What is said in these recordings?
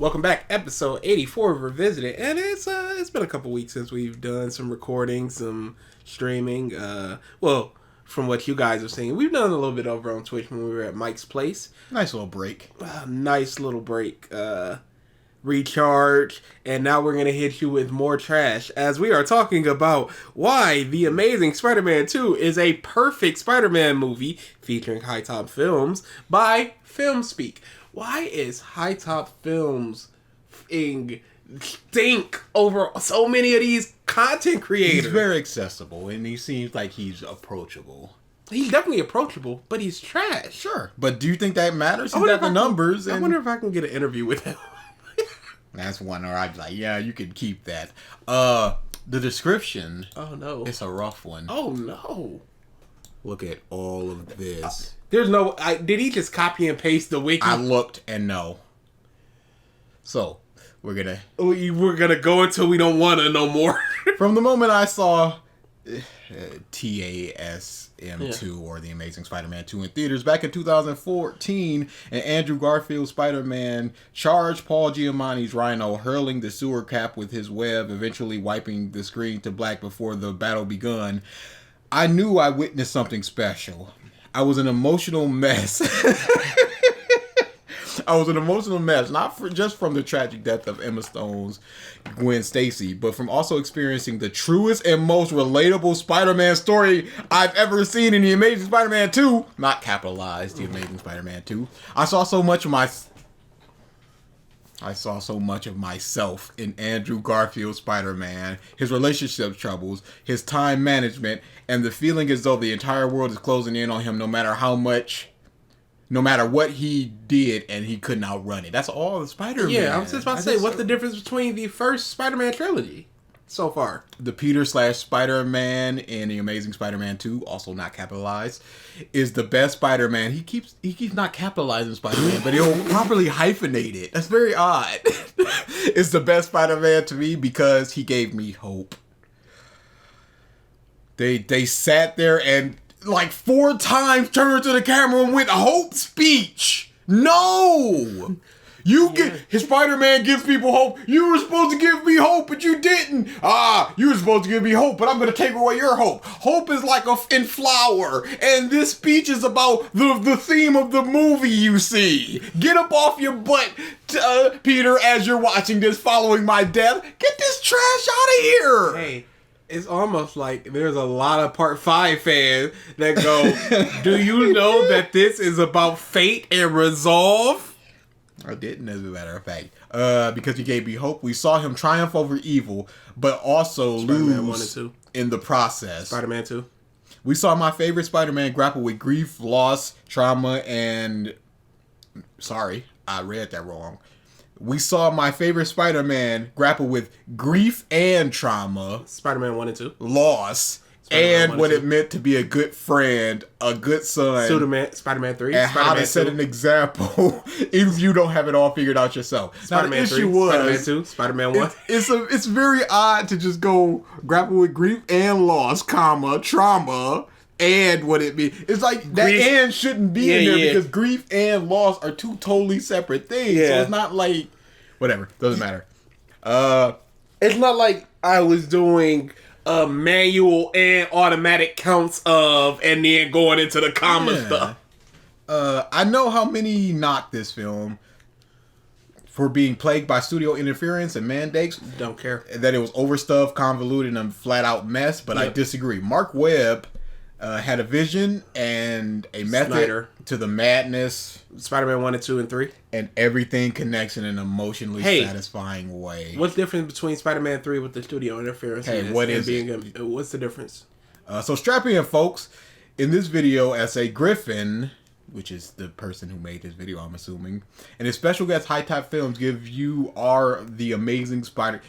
Welcome back, episode 84 of Revisited, and it's been a couple weeks since we've done some recording, some streaming. Well, from what you guys are seeing, we've done a little bit over on Twitch when we were at Mike's place. Nice little break. Nice little break. Recharge, and now we're gonna hit you with more trash as we are talking about why The Amazing Spider-Man 2 is a perfect Spider-Man movie featuring HiTop Films by FilmSpeak. Why is HiTop Films stink over so many of these content creators? He's very accessible, and he seems like he's approachable. He's definitely approachable, but he's trash. Sure, but do you think that matters? He's got the numbers. I wonder if I can get an interview with him. That's one where I'd be like, yeah, you can keep that. The description. Oh no, it's a rough one. Oh no. Look at all of this. There's no... did he just copy and paste the wiki? I looked and no. So, we're going to go until we don't want to no more. From the moment I saw TASM2 or The Amazing Spider-Man 2 in theaters back in 2014, and Andrew Garfield's Spider-Man charged Paul Giamatti's Rhino, hurling the sewer cap with his web, eventually wiping the screen to black before the battle begun, I knew I witnessed something special. I was an emotional mess. I was an emotional mess, not just from the tragic death of Emma Stone's Gwen Stacy, but from also experiencing the truest and most relatable Spider-Man story I've ever seen in The Amazing Spider-Man 2. Not capitalized, The Amazing Spider-Man 2. I saw so much of myself in Andrew Garfield's Spider-Man, his relationship troubles, his time management, and the feeling as though the entire world is closing in on him no matter what he did, and he couldn't outrun it. That's all the Spider-Man. Yeah, I was just about to say, what's the difference between the first Spider-Man trilogy so far? The Peter/Spider-Man in The Amazing Spider-Man 2, also not capitalized, is the best Spider-Man. He keeps not capitalizing Spider-Man, but he'll properly hyphenate it. That's very odd. It's the best Spider-Man to me because he gave me hope. They sat there and like 4 times turned to the camera and went, hope speech. No! His Spider-Man gives people hope. You were supposed to give me hope, but you didn't. You were supposed to give me hope, but I'm going to take away your hope. Hope is like in flower, and this speech is about the theme of the movie you see. Get up off your butt, Peter, as you're watching this following my death. Get this trash out of here. Hey. It's almost like there's a lot of Part 5 fans that go, do you know that this is about fate and resolve? I didn't, as a matter of fact. Because he gave me hope. We saw him triumph over evil, but also Spider-Man lose 1 and 2. In the process. Spider-Man 2. We saw my favorite Spider-Man grapple with grief, loss, trauma, and... Sorry, I read that wrong. We saw my favorite Spider-Man grapple with grief and trauma. Spider-Man 1 and 2. Loss. And what it meant to be a good friend, a good son. Spider-Man 3. And how to set an example if you don't have it all figured out yourself. Spider-Man 3. Spider-Man 2. Spider-Man 1. It's very odd to just go grapple with grief and loss, trauma. And what it means. It's like that and shouldn't be in there because grief and loss are 2 totally separate things. Yeah. So it's not like... Whatever. Doesn't matter. It's not like I was doing manual and automatic counts of and then going into the comma stuff. I know how many knock this film for being plagued by studio interference and mandates. Don't care. That it was overstuffed, convoluted, and a flat-out mess. But I disagree. Mark Webb... had a vision and a method to the madness. Spider-Man 1 and 2 and 3. And everything connects in an emotionally satisfying way. What's the difference between Spider-Man 3 with the studio interference? What's the difference? So strap in, folks. In this video, S.A. Griffin, which is the person who made this video, I'm assuming, and his special guest, HiTop Films, give you our The Amazing Spider-Man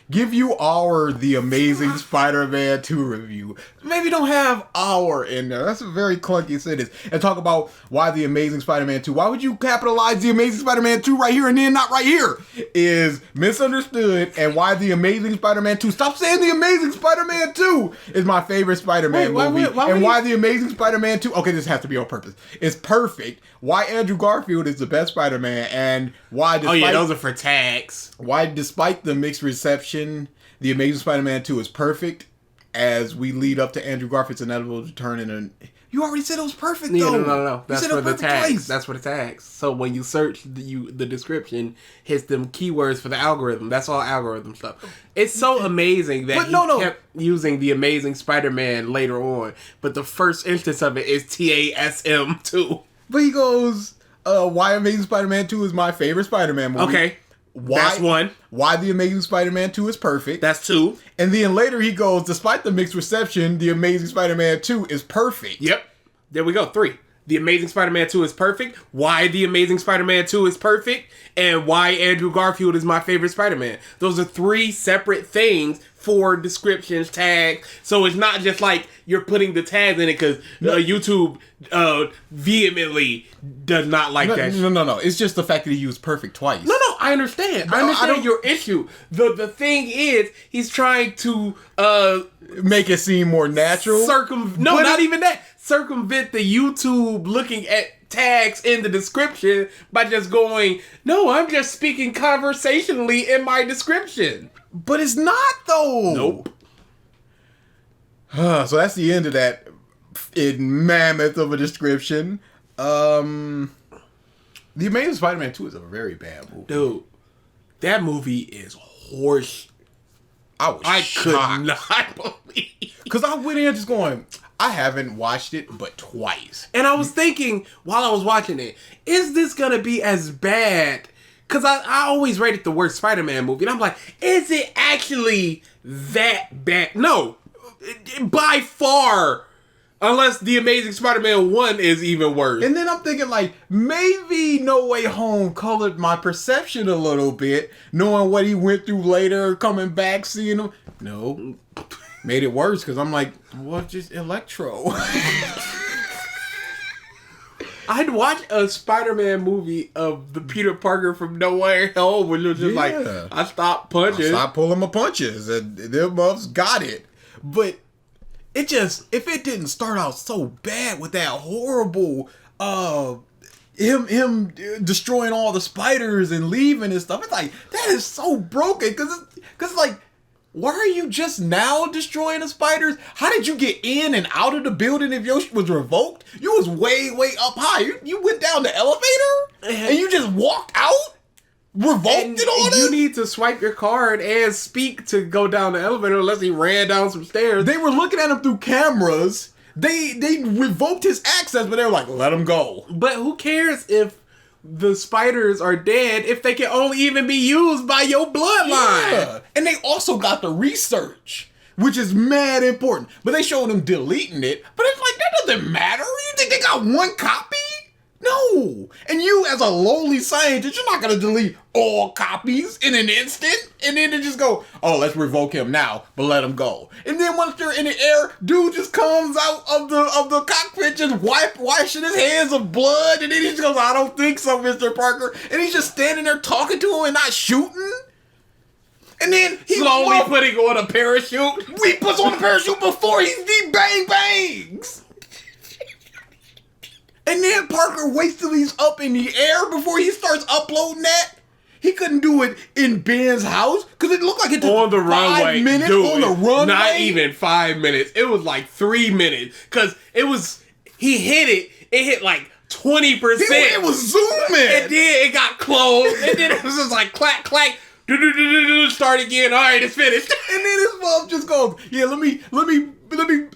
2 review. Maybe don't have our in there. That's a very clunky sentence. And talk about why The Amazing Spider-Man 2, why would you capitalize The Amazing Spider-Man 2 right here and then not right here, is misunderstood, and why The Amazing Spider-Man 2, stop saying The Amazing Spider-Man 2 is my favorite Spider-Man movie, and why The Amazing Spider-Man 2, okay, this has to be on purpose, is perfect. perfect, why Andrew Garfield is the best Spider-Man, and why despite, those are for tags. Why despite the mixed reception, The Amazing Spider-Man 2 is perfect as we lead up to Andrew Garfield's inevitable return in a... You already said it was perfect, though. No. That's for the tags. Twice. That's for the tags. So when you search, the description hits them keywords for the algorithm. That's all algorithm stuff. It's so amazing that he kept using The Amazing Spider-Man later on, but the first instance of it is TASM2. But he goes, why Amazing Spider-Man 2 is my favorite Spider-Man movie. Okay. That's one. Why The Amazing Spider-Man 2 is perfect. That's two. And then later he goes, despite the mixed reception, The Amazing Spider-Man 2 is perfect. Yep. There we go. 3. The Amazing Spider-Man 2 is perfect. Why The Amazing Spider-Man 2 is perfect. And why Andrew Garfield is my favorite Spider-Man. Those are 3 separate things for descriptions, tags. So it's not just like you're putting the tags in it because YouTube vehemently does not like that. No. It's just the fact that he used perfect twice. No, I understand. I understand your issue. The thing is, he's trying to make it seem more natural. Not even that. Circumvent the YouTube looking at tags in the description by just going, no, I'm just speaking conversationally in my description. But it's not, though. Nope. So that's the end of that mammoth of a description. The Amazing Spider-Man 2 is a very bad movie. Dude, that movie is horse. I could not believe. Because I went in just going, I haven't watched it but twice. And I was thinking, while I was watching it, is this going to be as bad? Because I always rate it the worst Spider-Man movie. And I'm like, is it actually that bad? No. By far. Unless The Amazing Spider-Man 1 is even worse. And then I'm thinking, like, maybe No Way Home colored my perception a little bit, knowing what he went through later, coming back, seeing him. No. Made it worse, because I'm like, what, just Electro? I'd watch a Spider-Man movie of the Peter Parker from No Way Home, when you're just like, I stopped punching. I stopped pulling my punches, and them buffs got it. But it just, if it didn't start out so bad with that horrible, him destroying all the spiders and leaving and stuff, it's like, that is so broken, because it's like, why are you just now destroying the spiders? How did you get in and out of the building if your shit was revoked? You was way up high. You went down the elevator and you just walked out? Revoked and all this? You need to swipe your card and speak to go down the elevator unless he ran down some stairs. They were looking at him through cameras. They revoked his access, but they were like, let him go. But who cares if the spiders are dead if they can only even be used by your bloodline? Yeah. And they also got the research, which is mad important. But they showed them deleting it. But it's like, that doesn't matter. You think they got one copy? No. And you, as a lowly scientist, you're not going to delete all copies in an instant. And then they just go, oh, let's revoke him now, but let him go. And then once they're in the air, dude just comes out of the cockpit, just washing his hands of blood. And then he just goes, I don't think so, Mr. Parker. And he's just standing there talking to him and not shooting. And then he slowly putting on a parachute. He puts on the parachute before he bang bangs. And then Parker waits till he's up in the air before he starts uploading that. He couldn't do it in Ben's house because it looked like it took on the runway. 5 minutes on the runway. Not even 5 minutes. It was like 3 minutes because he hit it. It hit like 20%. It was zooming. And then it got closed. And then it was just like clack, clack. Start again. All right, it's finished. And then his mom just goes, yeah, let me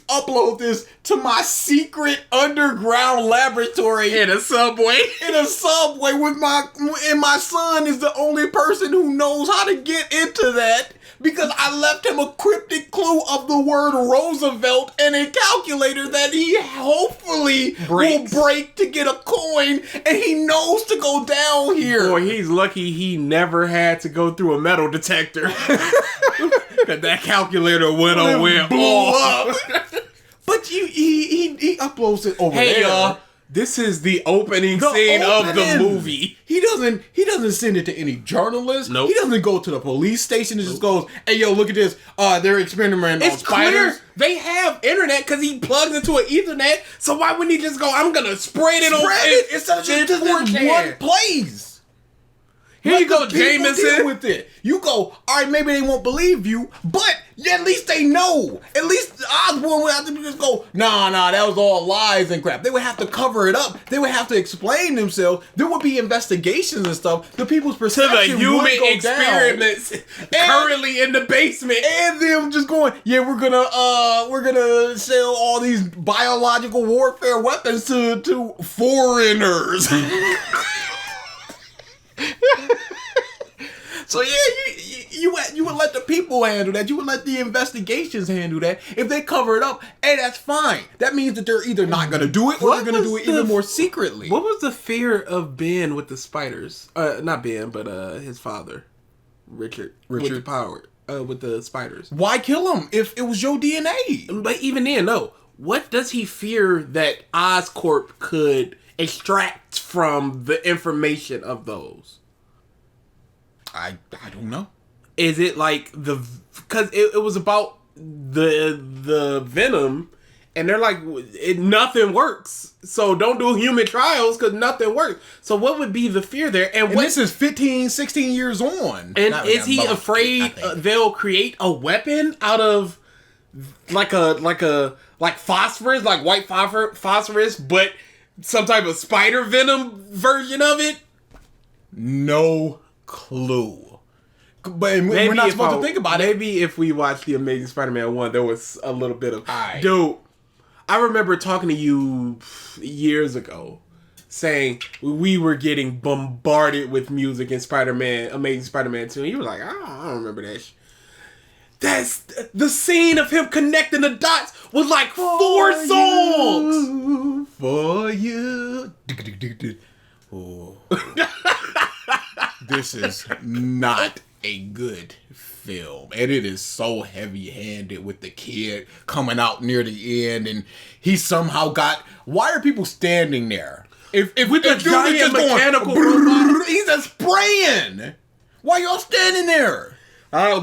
upload this to my secret underground laboratory in a subway. With my son is the only person who knows how to get into that because I left him a cryptic clue of the word Roosevelt and a calculator that he hopefully will break to get a coin, and he knows to go down here. Boy, he's lucky he never had to go through a metal detector. Cause that calculator went off. But he uploads it over there. Hey y'all, This is the opening scene of the movie. He doesn't send it to any journalist. Nope. He doesn't go to the police station and just goes, "Hey, yo, look at this. They're experimenting on spiders." Clear they have internet because he plugs into an Ethernet. So why wouldn't he just go, I'm going to spread it instead of just in one place? Here you go, Jameson. With it. You go, all right, maybe they won't believe you, but at least they know. At least Osborn would have to just go, nah, that was all lies and crap. They would have to cover it up. They would have to explain themselves. There would be investigations and stuff. The people's perception to the human would go experiments currently in the basement. And them just going, yeah, we're gonna sell all these biological warfare weapons to foreigners. So yeah, you would let the people handle that. You would let the investigations handle that. If they cover it up, hey, that's fine. That means that they're either not gonna do it or they're gonna do it even more secretly. What was the fear of Ben with the spiders? Not Ben, but his father, Richard with the power, with the spiders. Why kill him if it was your DNA? But even then, no. What does he fear that Oscorp could extract from the information of those? I don't know. Is it like because it was about the venom, and they're like, nothing works, so don't do human trials because nothing works. So what would be the fear there? And this is 15, 16 years on. And is he afraid they'll create a weapon out of like phosphorus, like white phosphorus, but some type of spider venom version of it? No clue. But we're not supposed to think about it. Maybe if we watched The Amazing Spider-Man 1, there was a little bit of... Dude, I remember talking to you years ago saying we were getting bombarded with music in Spider-Man, Amazing Spider-Man 2. And you were like, I don't remember that. That's the scene of him connecting the dots was like 4 songs. For you. Oh. This is not a good film, and it is so heavy-handed with the kid coming out near the end, and he somehow got. Why are people standing there? If with the giant mechanical robot, he's just spraying. Why y'all standing there?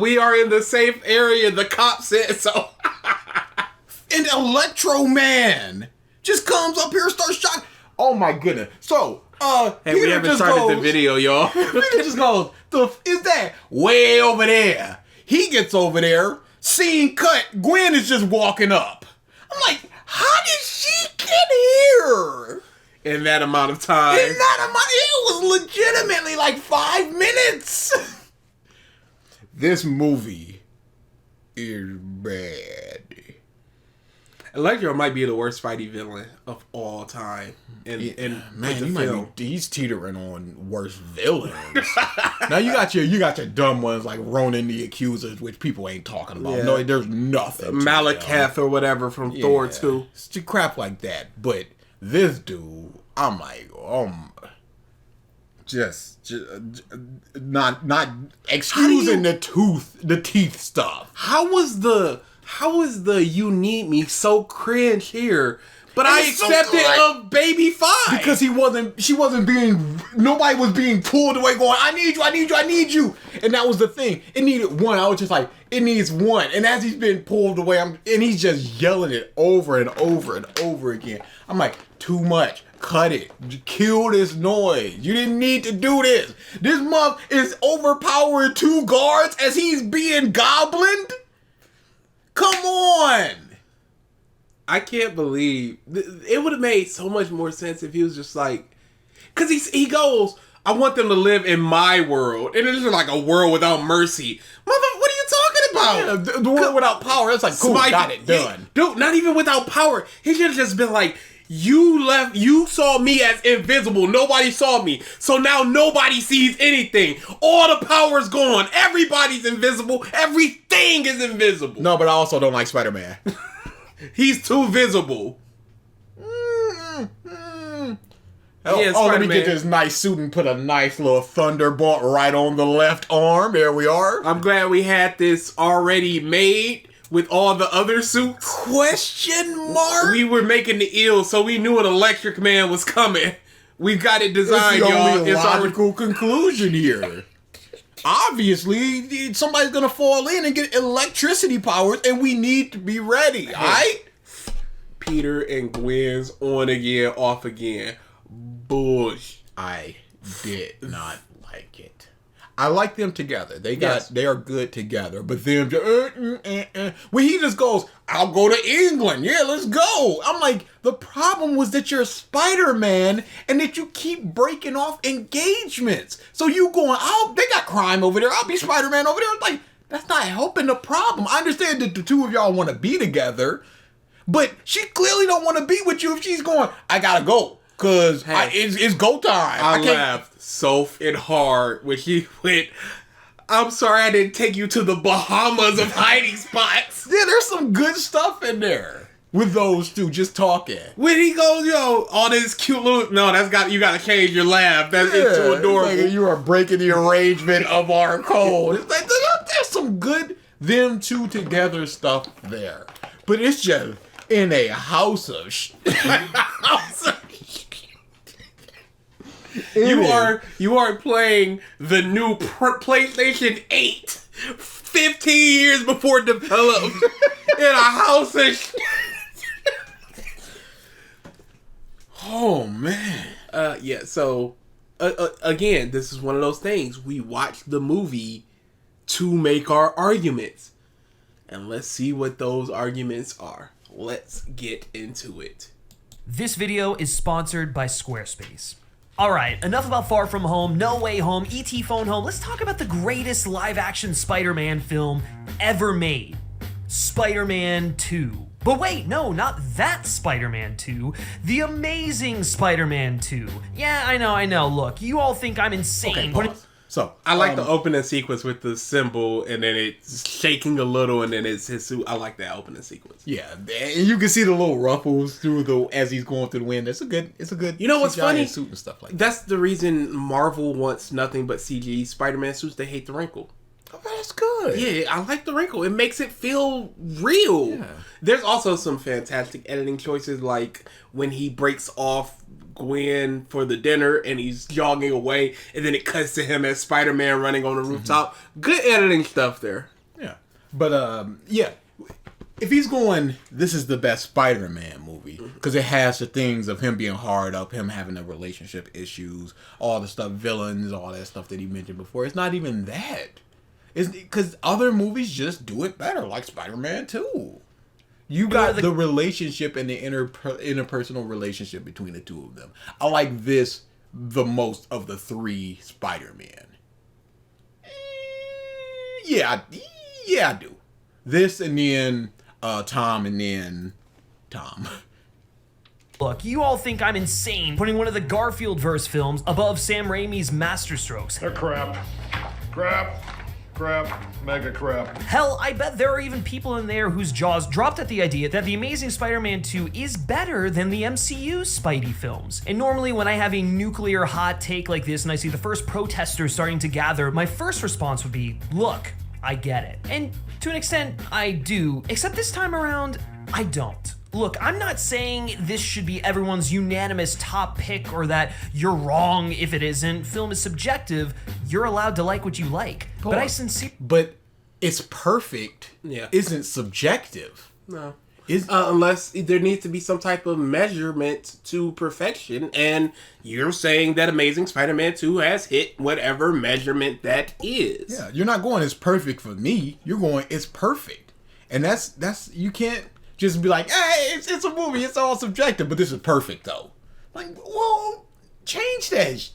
We are in the safe area. The cop said so. And Electro Man just comes up here and starts shot. Oh my goodness! So. Hey, we haven't started the video, y'all. Peter just goes, is that way over there? He gets over there, scene cut, Gwen is just walking up. I'm like, how did she get here? In that amount of time. It was legitimately like 5 minutes. This movie is bad. Electro might be the worst Spidey villain of all time. He's teetering on worst villains. Now you got your dumb ones like Ronan the Accusers, which people ain't talking about. Yeah. No, there's nothing. Malekith or whatever from Thor 2. It's crap like that. But this dude, I'm like, just not excusing the teeth stuff. How is the you need me so cringe here? But I accepted a baby 5. Because nobody was being pulled away going, I need you. And that was the thing. It needed one. I was just like, it needs one. And as he's been pulled away, and he's just yelling it over and over and over again. I'm like, too much. Cut it. Kill this noise. You didn't need to do this. This month is overpowering 2 guards as he's being goblined. Come on. I can't believe it would have made so much more sense if he was just like, because he goes, I want them to live in my world, and it's just like a world without mercy. Mother, what are you talking about? Yeah, the world without power. It's like, cool, got it done. Dude, not even without power. He should have just been like, you saw me as invisible. Nobody saw me. So now nobody sees anything. All the power's gone. Everybody's invisible. Everything is invisible. No, but I also don't like Spider-Man. He's too visible. Let me get this nice suit and put a nice little thunderbolt right on the left arm. There we are. I'm glad we had this already made with all the other suits. Question mark? We were making the ill, so we knew an Electric Man was coming. We've got it designed, it's the y'all. only logical conclusion here. Obviously, somebody's gonna fall in and get electricity powers, and we need to be ready. All right? Peter and Gwen's on again, off again. Bush. I did not like it. I like them together. They are good together. But them when he just goes, I'll go to England. Yeah, let's go. I'm like, the problem was that you're Spider-Man and that you keep breaking off engagements. So you going, they got crime over there. I'll be Spider-Man over there. Like, that's not helping the problem. I understand that the two of y'all want to be together, but she clearly don't want to be with you if she's going, I gotta go. Because it's go time. I laughed so hard when she went, I'm sorry I didn't take you to the Bahamas of hiding spots. Yeah, there's some good stuff in there with those two just talking. When he goes, yo, all this cute little... No, you got to change your laugh. It's too adorable. Like, you are breaking the arrangement of our code. It's like, there's some good them two together stuff there. But it's just in a house of You are playing the new PlayStation 8 15 years before it developed in a house of Oh man. So again, this is one of those things. We watch the movie to make our arguments. And let's see what those arguments are. Let's get into it. This video is sponsored by Squarespace. Alright, enough about Far From Home, No Way Home, E.T. Phone Home. Let's talk about the greatest live-action Spider-Man film ever made. Spider-Man 2. But wait, no, not that Spider-Man 2. The Amazing Spider-Man 2. Yeah, I know. Look, you all think I'm insane. Okay, pause. So, I like the opening sequence with the symbol, and then it's shaking a little, and then it's his suit. I like that opening sequence. Yeah, and you can see the little ruffles through as he's going through the wind. It's a good. You know what's funny? Suit and stuff like that. That's the reason Marvel wants nothing but CG Spider-Man suits. They hate the wrinkle. Oh, that's good. Yeah, I like the wrinkle. It makes it feel real. Yeah. There's also some fantastic editing choices, like when he breaks off Gwen for the dinner and he's jogging away, and then it cuts to him as Spider-Man running on the rooftop. Good editing stuff there. Yeah. But, if he's going, this is the best Spider-Man movie, because it has the things of him being hard up, him having the relationship issues, all the stuff, villains, all that stuff that he mentioned before. It's not even that. It's because other movies just do it better, like Spider-Man 2. You got the relationship and the interpersonal relationship between the two of them. I like this the most of the three Spider-Man. Yeah, I do. This and then Tom and then Tom. Look, you all think I'm insane putting one of the Garfield-verse films above Sam Raimi's masterstrokes. They're crap. Mega crap. Hell, I bet there are even people in there whose jaws dropped at the idea that The Amazing Spider-Man 2 is better than the MCU's Spidey films. And normally when I have a nuclear hot take like this and I see the first protesters starting to gather, my first response would be, look, I get it. And to an extent, I do. Except this time around, I don't. Look, I'm not saying this should be everyone's unanimous top pick or that you're wrong if it isn't. Film is subjective. You're allowed to like what you like. But I sincerely... But it's perfect. Yeah. Isn't subjective. No. Unless there needs to be some type of measurement to perfection, and you're saying that Amazing Spider-Man 2 has hit whatever measurement that is. Yeah, you're not going, it's perfect for me. You're going, it's perfect. And that's you can't just be like, hey, it's a movie, it's all subjective, but this is perfect though. Like, well, change that.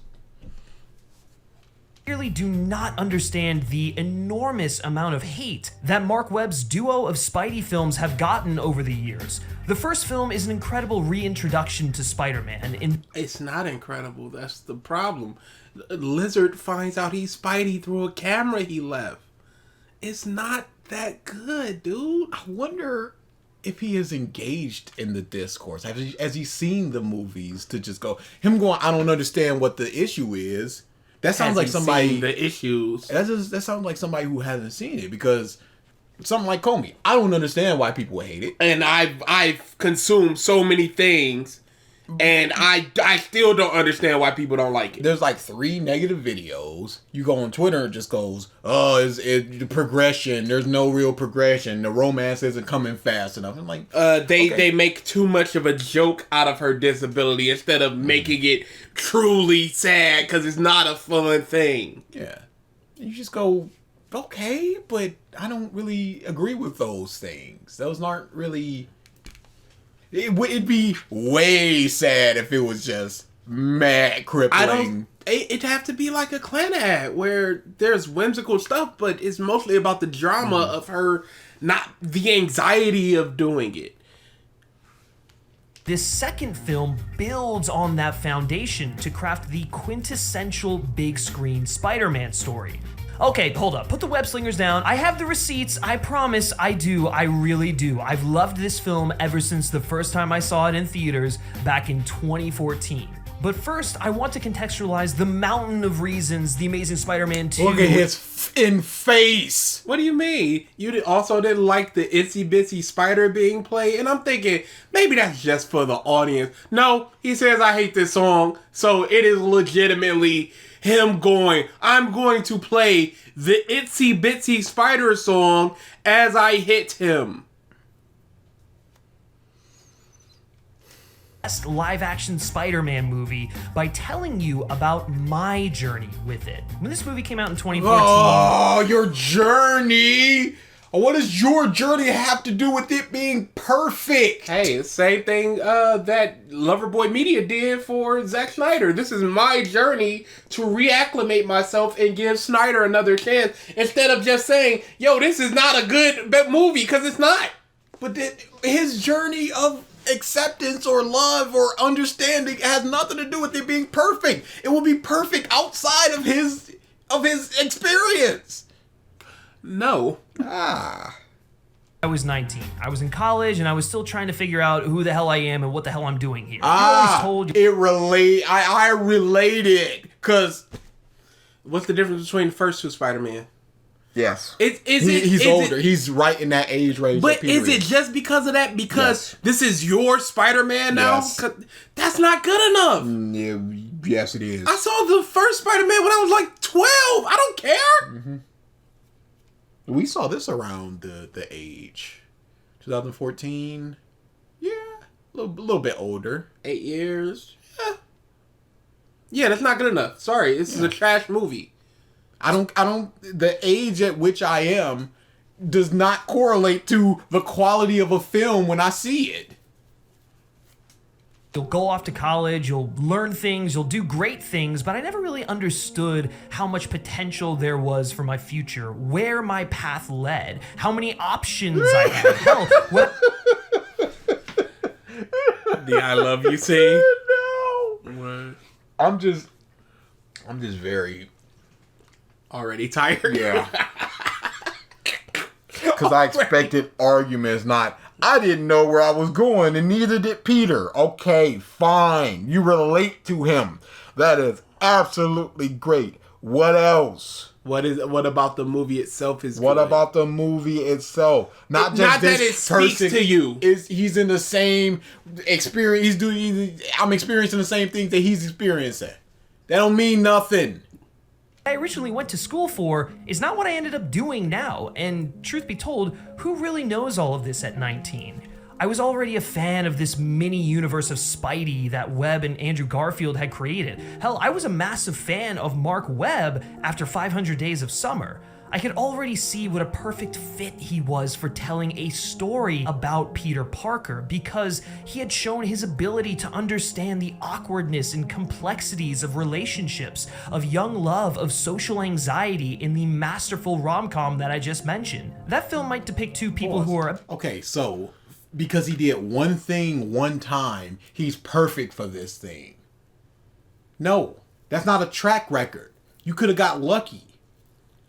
Clearly do not understand the enormous amount of hate that Mark Webb's duo of Spidey films have gotten over the years. The first film is an incredible reintroduction to Spider-Man. It's not incredible, that's the problem. Lizard finds out he's Spidey through a camera he left. It's not that good, dude. I wonder if he is engaged in the discourse. Has he seen the movies to just go, him going, I don't understand what the issue is. That sounds like somebody. The issues. That sounds like somebody who hasn't seen it, because something like Comey. I don't understand why people hate it. And I've consumed so many things, and I still don't understand why people don't like it. There's like 3 negative videos. You go on Twitter and it just goes, oh, it's the progression. There's no real progression. The romance isn't coming fast enough. I'm like, they make too much of a joke out of her disability instead of making it truly sad because it's not a fun thing. Yeah. You just go, okay, but I don't really agree with those things. Those aren't really... It'd be way sad if it was just mad crippling. It'd have to be like a Clan ad where there's whimsical stuff, but it's mostly about the drama of her, not the anxiety of doing it. This second film builds on that foundation to craft the quintessential big screen Spider-Man story. Okay, hold up. Put the web slingers down. I have the receipts. I promise I do. I really do. I've loved this film ever since the first time I saw it in theaters back in 2014. But first, I want to contextualize the mountain of reasons The Amazing Spider-Man 2... Look at his face! What do you mean? You also didn't like the itsy bitsy spider being played? And I'm thinking, maybe that's just for the audience. No, he says, I hate this song. So it is legitimately him going, I'm going to play the itsy bitsy spider song as I hit him. Live-action Spider-Man movie by telling you about my journey with it. When this movie came out in 2014... Oh, your journey! What does your journey have to do with it being perfect? Hey, same thing that Loverboy Media did for Zack Snyder. This is my journey to reacclimate myself and give Snyder another chance instead of just saying, yo, this is not a good movie, because it's not. But his journey of acceptance or love or understanding has nothing to do with it being perfect. It will be perfect outside of his experience. No. I was 19. I was in college and I was still trying to figure out who the hell I am and what the hell I'm doing here. I always told you. I related, because what's the difference between the first 2 Spider-Man? Yes. He's older. He's right in that age range. But is it just because of that? Because this is your Spider-Man now? Yes. That's not good enough. Yes, it is. I saw the first Spider-Man when I was like 12. I don't care. Mm-hmm. We saw this around the age. 2014. Yeah. A little bit older. 8 years. Yeah, that's not good enough. Sorry. This is a trash movie. The age at which I am does not correlate to the quality of a film when I see it. You'll go off to college, you'll learn things, you'll do great things, but I never really understood how much potential there was for my future, where my path led, how many options I had. Hell, The I love you scene? No. What? I'm just very... Already tired? Yeah. Because I expected arguments, not, I didn't know where I was going, and neither did Peter. Okay, fine. You relate to him. That is absolutely great. What else? What about the movie itself is What good? about the movie itself? Not just this that it speaks person to you. He's in the same experience. I'm experiencing the same things that he's experiencing. That don't mean nothing. I originally went to school for is not what I ended up doing now, and truth be told, who really knows all of this at 19? I was already a fan of this mini universe of Spidey that Webb and Andrew Garfield had created. Hell, I was a massive fan of Mark Webb after 500 Days of Summer. I could already see what a perfect fit he was for telling a story about Peter Parker because he had shown his ability to understand the awkwardness and complexities of relationships, of young love, of social anxiety in the masterful rom-com that I just mentioned. That film might depict 2 people who are... Okay, so because he did one thing one time, he's perfect for this thing. No, that's not a track record. You could have got lucky.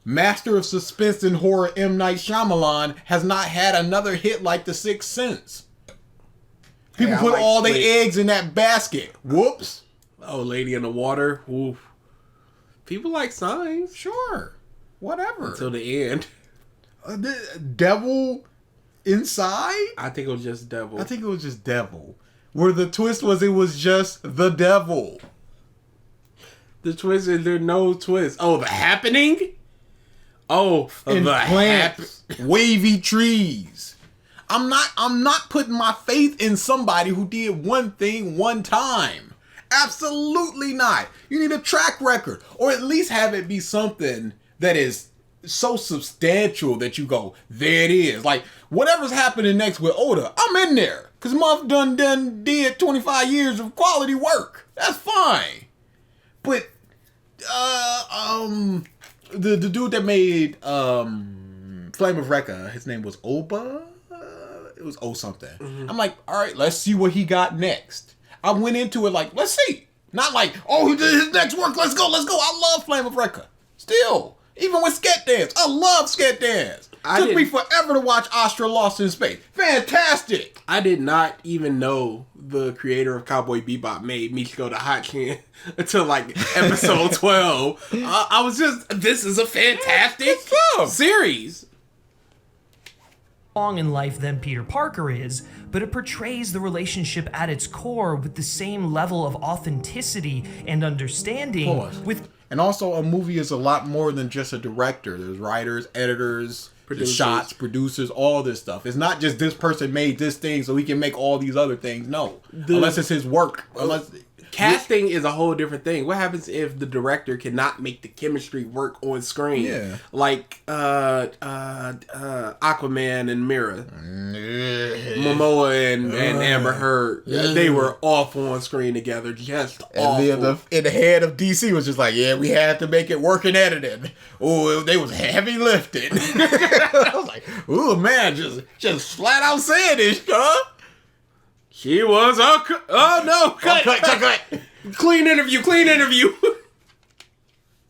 Master of suspense and horror M. Night Shyamalan has not had another hit like The Sixth Sense. People put all their eggs in that basket. Whoops. Oh, Lady in the Water. Oof. People like Signs. Sure. Whatever. Until the end. Devil inside? I think it was just Devil. I think it was just Devil. Where the twist was it was just the devil. The twist is there's no twist. Oh, the happening? Oh, And the plants, wavy trees. I'm not putting my faith in somebody who did one thing one time. Absolutely not. You need a track record, or at least have it be something that is so substantial that you go, there it is. Like whatever's happening next with Oda, I'm in there because Muff done did 25 years of quality work. That's fine. But the dude that made Flame of Recca, his name was Oba. It was O something. I'm like, all right, let's see what he got next. I went into it like, let's see. Not like, oh, he did his next work. Let's go. I love Flame of Recca. Still, even with Sket Dance, I love Sket Dance. Took me forever to watch Astra Lost in Space. Fantastic. I did not even know the creator of Cowboy Bebop made Michiko the Hot Chin until like episode 12. I was just, this is a fantastic series. Long in life than Peter Parker is, but it portrays the relationship at its core with the same level of authenticity and understanding. And also, a movie is a lot more than just a director. There's writers, editors, there's shots, producers, all this stuff. It's not just this person made this thing so he can make all these other things. No, unless it's his work. Casting is a whole different thing. What happens if the director cannot make the chemistry work on screen? Yeah. Like Aquaman and Mira. Momoa and Amber Heard. They were awful on screen together. Just awful. And the head of DC was just like, yeah, we had to make it work in editing. Oh, they was heavy lifting. I was like, ooh, man, just flat out saying this, huh? She was oh no, cut. Clean interview.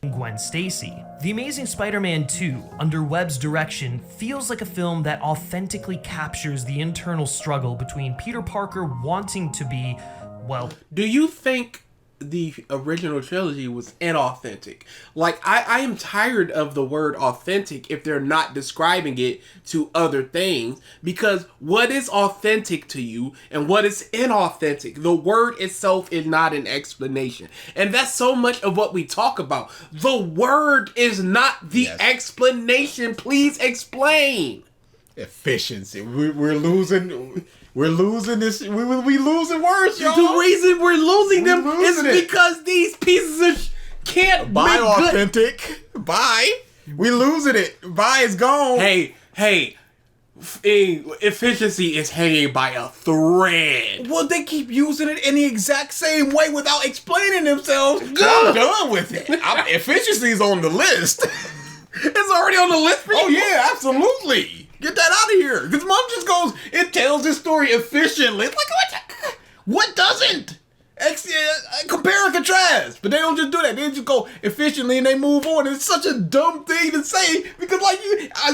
Gwen Stacy. The Amazing Spider-Man 2, under Webb's direction, feels like a film that authentically captures the internal struggle between Peter Parker wanting to be, well... Do you think the original trilogy was inauthentic? Like, I am tired of the word authentic if they're not describing it to other things, because what is authentic to you and what is inauthentic? The word itself is not an explanation. And that's so much of what we talk about. The word is not the explanation. Please explain. Efficiency. We're losing this. We losing words, y'all. The reason we're losing them is because these pieces of can't buy be authentic. Good. Buy. We losing it. Buy is gone. Hey. Efficiency is hanging by a thread. Well, they keep using it in the exact same way without explaining themselves. I'm done with it. Efficiency's on the list. It's already on the list for you? Oh, yeah, absolutely. Get that out of here. Because Mom just goes, it tells this story efficiently. It's like, what doesn't? Compare and contrast. But they don't just do that. They just go efficiently and they move on. It's such a dumb thing to say because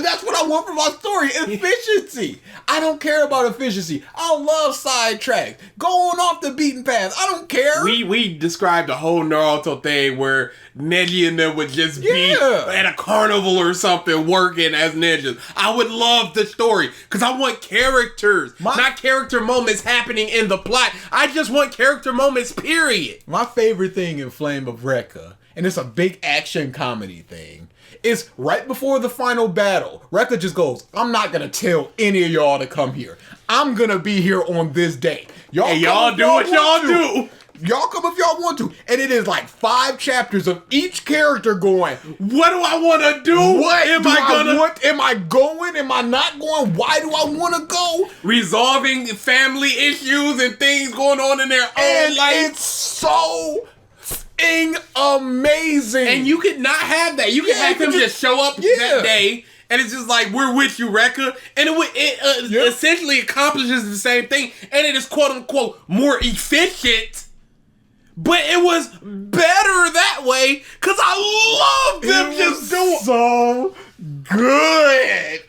that's what I want from my story. Efficiency. I don't care about efficiency. I love sidetracks. Going off the beaten path. I don't care. We described a whole Naruto thing where Neji and them would just be at a carnival or something working as ninjas. I would love the story because I want characters, not character moments happening in the plot. I just want character moments, period. My favorite thing in Flame of Recca, and it's a big action comedy thing, is right before the final battle, Recca just goes, I'm not going to tell any of y'all to come here. I'm going to be here on this day. Y'all do what y'all do. Y'all come if y'all want to. And it is like 5 chapters of each character going, what do I want to do? What am I going? Am I not going? Why do I want to go? Resolving family issues and things going on in their own life. It's so amazing. And you could not have that. You could have him just show up that day. And it's just like, we're with you, Recca. And it essentially accomplishes the same thing. And it is, quote unquote, more efficient. But it was better that way because I love them just doing so good.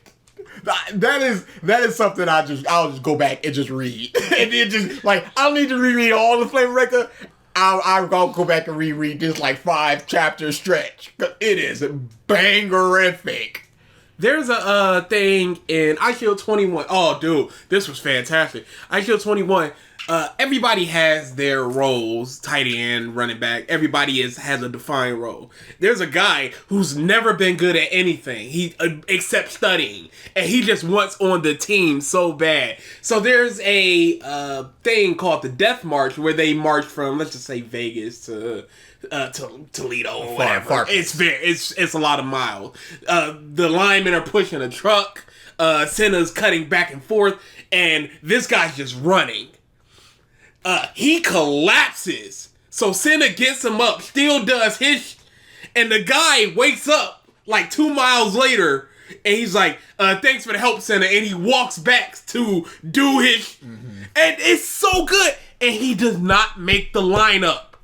That is something I'll just go back and just read. And then just like I don't need to reread all the Flame Recca. I'll go back and reread this like 5 chapter stretch because it is bangerific. There's a thing in IQ 21. Oh, dude, this was fantastic. IQ 21. Everybody has their roles, tight end, running back. Everybody has a defined role. There's a guy who's never been good at anything. Except studying, and he just wants on the team so bad. So there's a thing called the Death March where they march from, let's just say, Vegas to Toledo or whatever. It's a lot of miles. The linemen are pushing a truck. Senna's cutting back and forth, and this guy's just running. He collapses. So Senna gets him up, still does his, and the guy wakes up like 2 miles later, and he's like, thanks for the help, Senna, and he walks back to do his, and it's so good, and he does not make the lineup.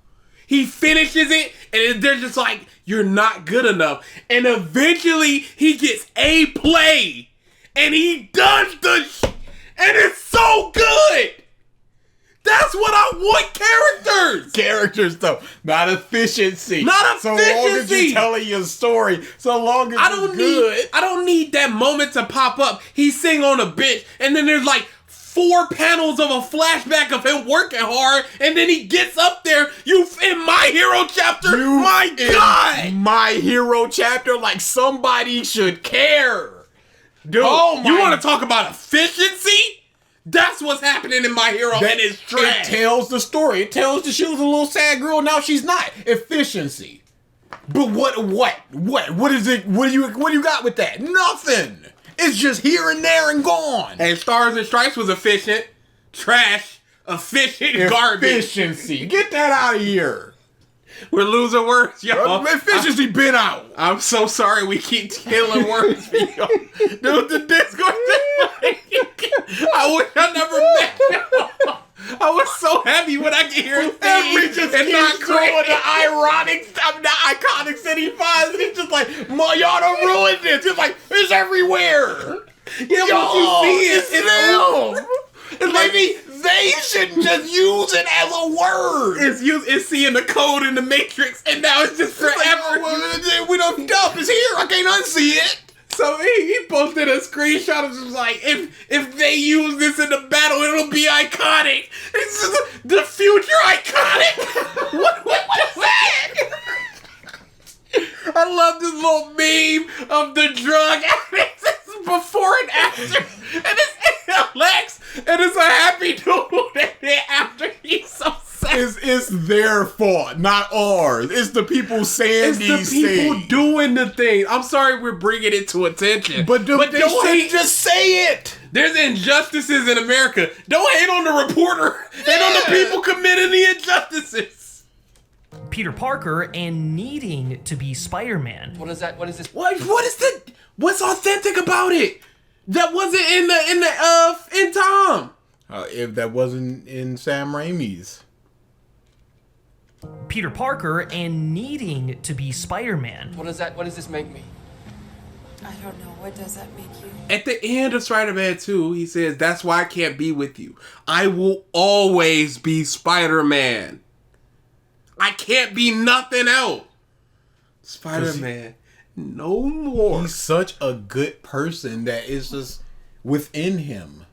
He finishes it, and they're just like, you're not good enough, and eventually he gets a play, and he does and it's so good. That's what I want, characters! Characters, though. Not efficiency. Not efficiency! So long as you're telling your story. So long as it's good. I don't need that moment to pop up. He's sitting on a bench, and then there's like 4 panels of a flashback of him working hard, and then he gets up there. In My Hero chapter? My God! My Hero chapter, like somebody should care. Dude, you want to talk about efficiency? That's what's happening in My Hero, and it's trash. It tells the story. It tells that she was a little sad girl. Now she's not. Efficiency. But what is it? What do you got with that? Nothing. It's just here and there and gone. And Stars and Stripes was efficient. Trash. Efficient. Garbage. Efficiency. Get that out of here. We're losing words, y'all. Efficiency been out. I'm so sorry we keep killing words for y'all. Dude, the Discord. I wish I never met you. I was so happy when I could hear it. And we just keep throwing the iconic city vibes, and it's just like, y'all don't ruin this. It's like, it's everywhere. Yeah, what you see is them. It's maybe they shouldn't just use it as a word. It's seeing the code in the Matrix, and now it's just forever. Like, we don't dump. It's here. I can't unsee it. So he posted a screenshot of just like, if they use this in the battle, it'll be iconic. It's just the future iconic. What is that? I love this little meme of the drug addicts. It's before and after, and it's Lex, and it's a happy dude, and then after he's so sad. It's their fault, not ours. It's the people saying these things. It's the people doing the thing. I'm sorry we're bringing it to attention. But they shouldn't just say it. There's injustices in America. Don't hate on the reporter. Hate on the people committing the injustices. Peter Parker and needing to be Spider-Man. What is that? What is this? What's authentic about it? That wasn't in Tom. If that wasn't in Sam Raimi's. Peter Parker and needing to be Spider-Man. What is that? What does this make me? I don't know. What does that make you? At the end of Spider-Man 2, he says, that's why I can't be with you. I will always be Spider-Man. I can't be nothing else. Spider-Man, no more. He's such a good person that is just within him.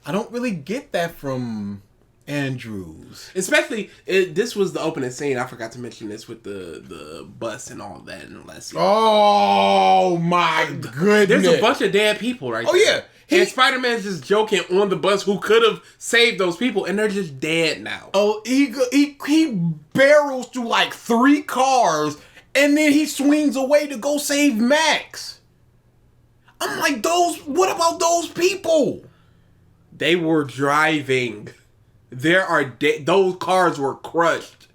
I don't really get that from Andrews. Especially, this was the opening scene. I forgot to mention this with the bus and all that. Oh my goodness. There's a bunch of dead people right there. Oh yeah. And Spider-Man's just joking on the bus who could have saved those people, and they're just dead now. Oh, he barrels through like 3 cars, and then he swings away to go save Max. I'm like, what about those people? They were driving. Those cars were crushed.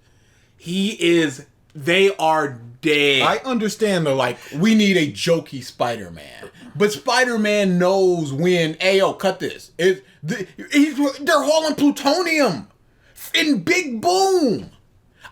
They are dead. I understand though, like, we need a jokey Spider-Man. But Spider-Man knows when, cut this. They're hauling plutonium in Big Boom.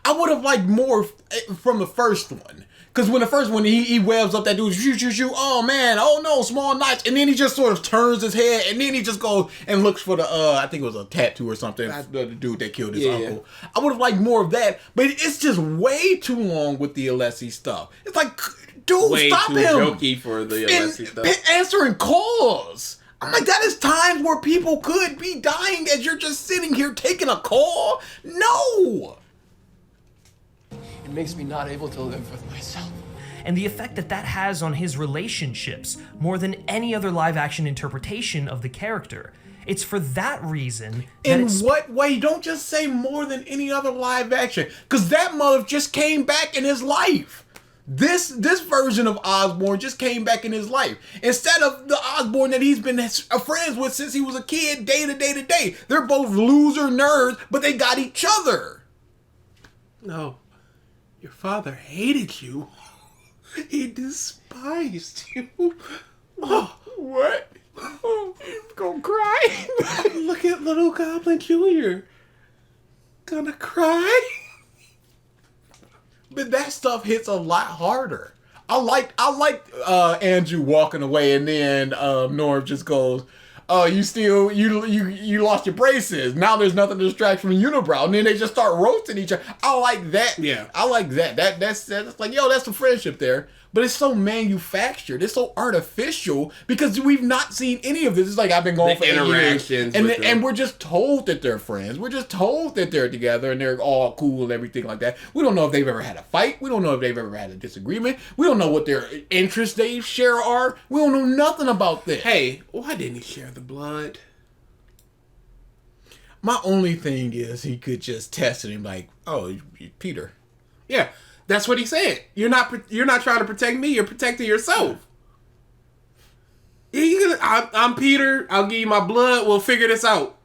I would have liked more from the first one. Because when the first one, he webs up that dude, shoot, oh man, oh no, small notch. And then he just sort of turns his head, and then he just goes and looks for the, I think it was a tattoo or something, the dude that killed his uncle. I would have liked more of that, but it's just way too long with the Alessi stuff. It's like, dude, way stop too him. jokey for the Alessi stuff. Answering calls. I'm like, that is times where people could be dying as you're just sitting here taking a call. No. It makes me not able to live with myself. And the effect that that has on his relationships more than any other live-action interpretation of the character. It's for that reason that In what way? Don't just say more than any other live action, because that mother just came back in his life. This version of Osborn just came back in his life. Instead of the Osborn that he's been friends with since he was a kid, day to day to day. They're both loser nerds, but they got each other. No, your father hated you. He despised you. Oh, What? Oh, I'm gonna cry. look at little Goblin Jr. Gonna cry? But that stuff hits a lot harder. I like Andrew walking away, and then Norm just goes, "Oh, you lost your braces. Now there's nothing to distract from the unibrow." And then they just start roasting each other. I like that. Yeah. I like that. That's like, yo, that's the friendship there. But it's so manufactured. It's so artificial because we've not seen any of this. It's like I've been going The for 8 years, interactions and with them. and we're just told that they're friends. We're just told that they're together and they're all cool and everything like that. We don't know if they've ever had a fight. We don't know if they've ever had a disagreement. We don't know what their interests they share are. We don't know nothing about this. Hey, why didn't he share the blood? My only thing is he could just test him like, "Oh, Peter." Yeah, that's what he said. You're not trying to protect me. You're protecting yourself. Yeah, I'm Peter. I'll give you my blood. We'll figure this out.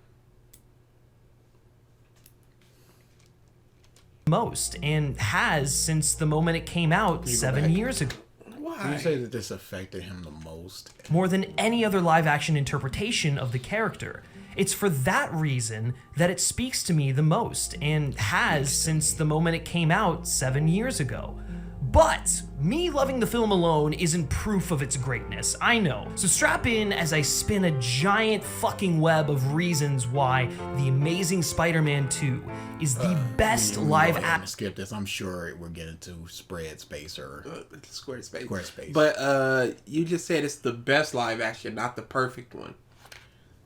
most and has since the moment it came out 7 years ago. Why? You say that this affected him the most. More than any other live-action interpretation of the character. It's for that reason that it speaks to me the most and has since the moment it came out 7 years ago. But me loving the film alone isn't proof of its greatness, I know. So strap in as I spin a giant fucking web of reasons why The Amazing Spider-Man 2 is the best live action. Skip this. I'm sure we're getting to Spread Space or Squarespace. Squarespace. But you just said it's the best live action, not the perfect one.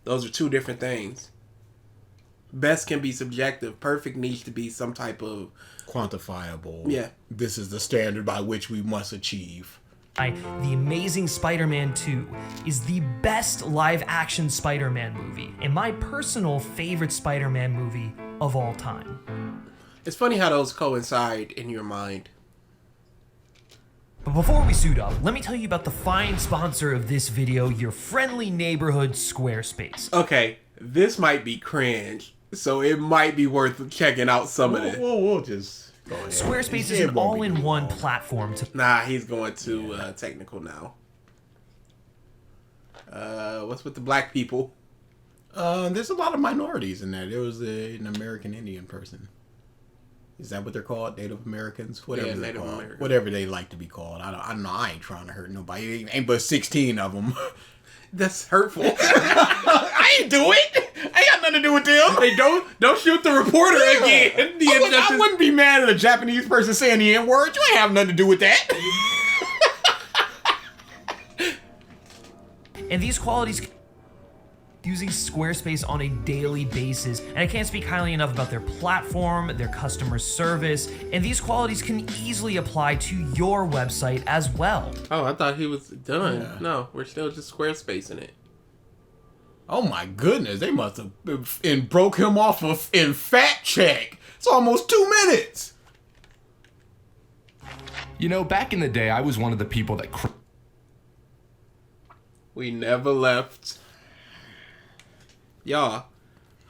Those are two different things. Best can be subjective. Perfect needs to be some type of quantifiable. Yeah. This is the standard by which we must achieve. The Amazing Spider-Man 2 is the best live-action Spider-Man movie and my personal favorite Spider-Man movie of all time. It's funny how those coincide in your mind. But before we suit up, let me tell you about the fine sponsor of this video, your friendly neighborhood Squarespace. Okay, this might be cringe, so it might be worth checking out some of it. We'll just go ahead. Squarespace is an all-in-one platform to... Nah, he's going to technical now. What's with the black people? There's a lot of minorities in there. There was an American Indian person. Is that what they're called? Native Americans? Whatever Yeah, they're Native called. Americans. Whatever they like to be called. I don't know. I ain't trying to hurt nobody. Ain't but 16 of them. That's hurtful. I ain't do it. I ain't got nothing to do with them. Hey, don't shoot the reporter again. I wouldn't be mad at a Japanese person saying the N-word. You ain't have nothing to do with that. And these qualities using Squarespace on a daily basis, and I can't speak highly enough about their platform, their customer service, and these qualities can easily apply to your website as well. Oh, I thought he was done. Yeah. No, we're still just Squarespace in it. Oh my goodness, they must have and broke him off in fat check. It's almost 2 minutes. You know, back in the day, I was one of the people that... We never left. Y'all,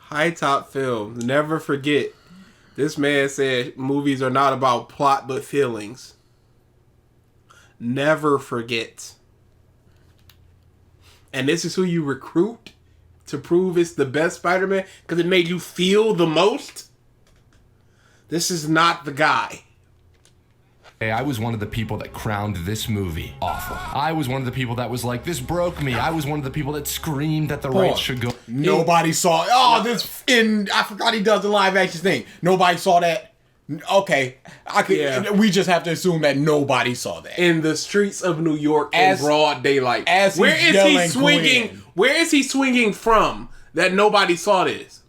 HiTop Films. Never forget. This man said movies are not about plot but feelings. Never forget. And this is who you recruit to prove it's the best Spider-Man because it made you feel the most. This is not the guy. I was one of the people that crowned this movie awful. I was one of the people that was like, this broke me. I was one of the people that screamed that the rights should go. Nobody saw. Oh, this in. I forgot he does the live action thing. Nobody saw that. Okay, I could. Yeah. We just have to assume that nobody saw that. In the streets of New York in As- broad daylight. as Where he's is he yelling swinging? Gwen. Where is he swinging from that nobody saw this?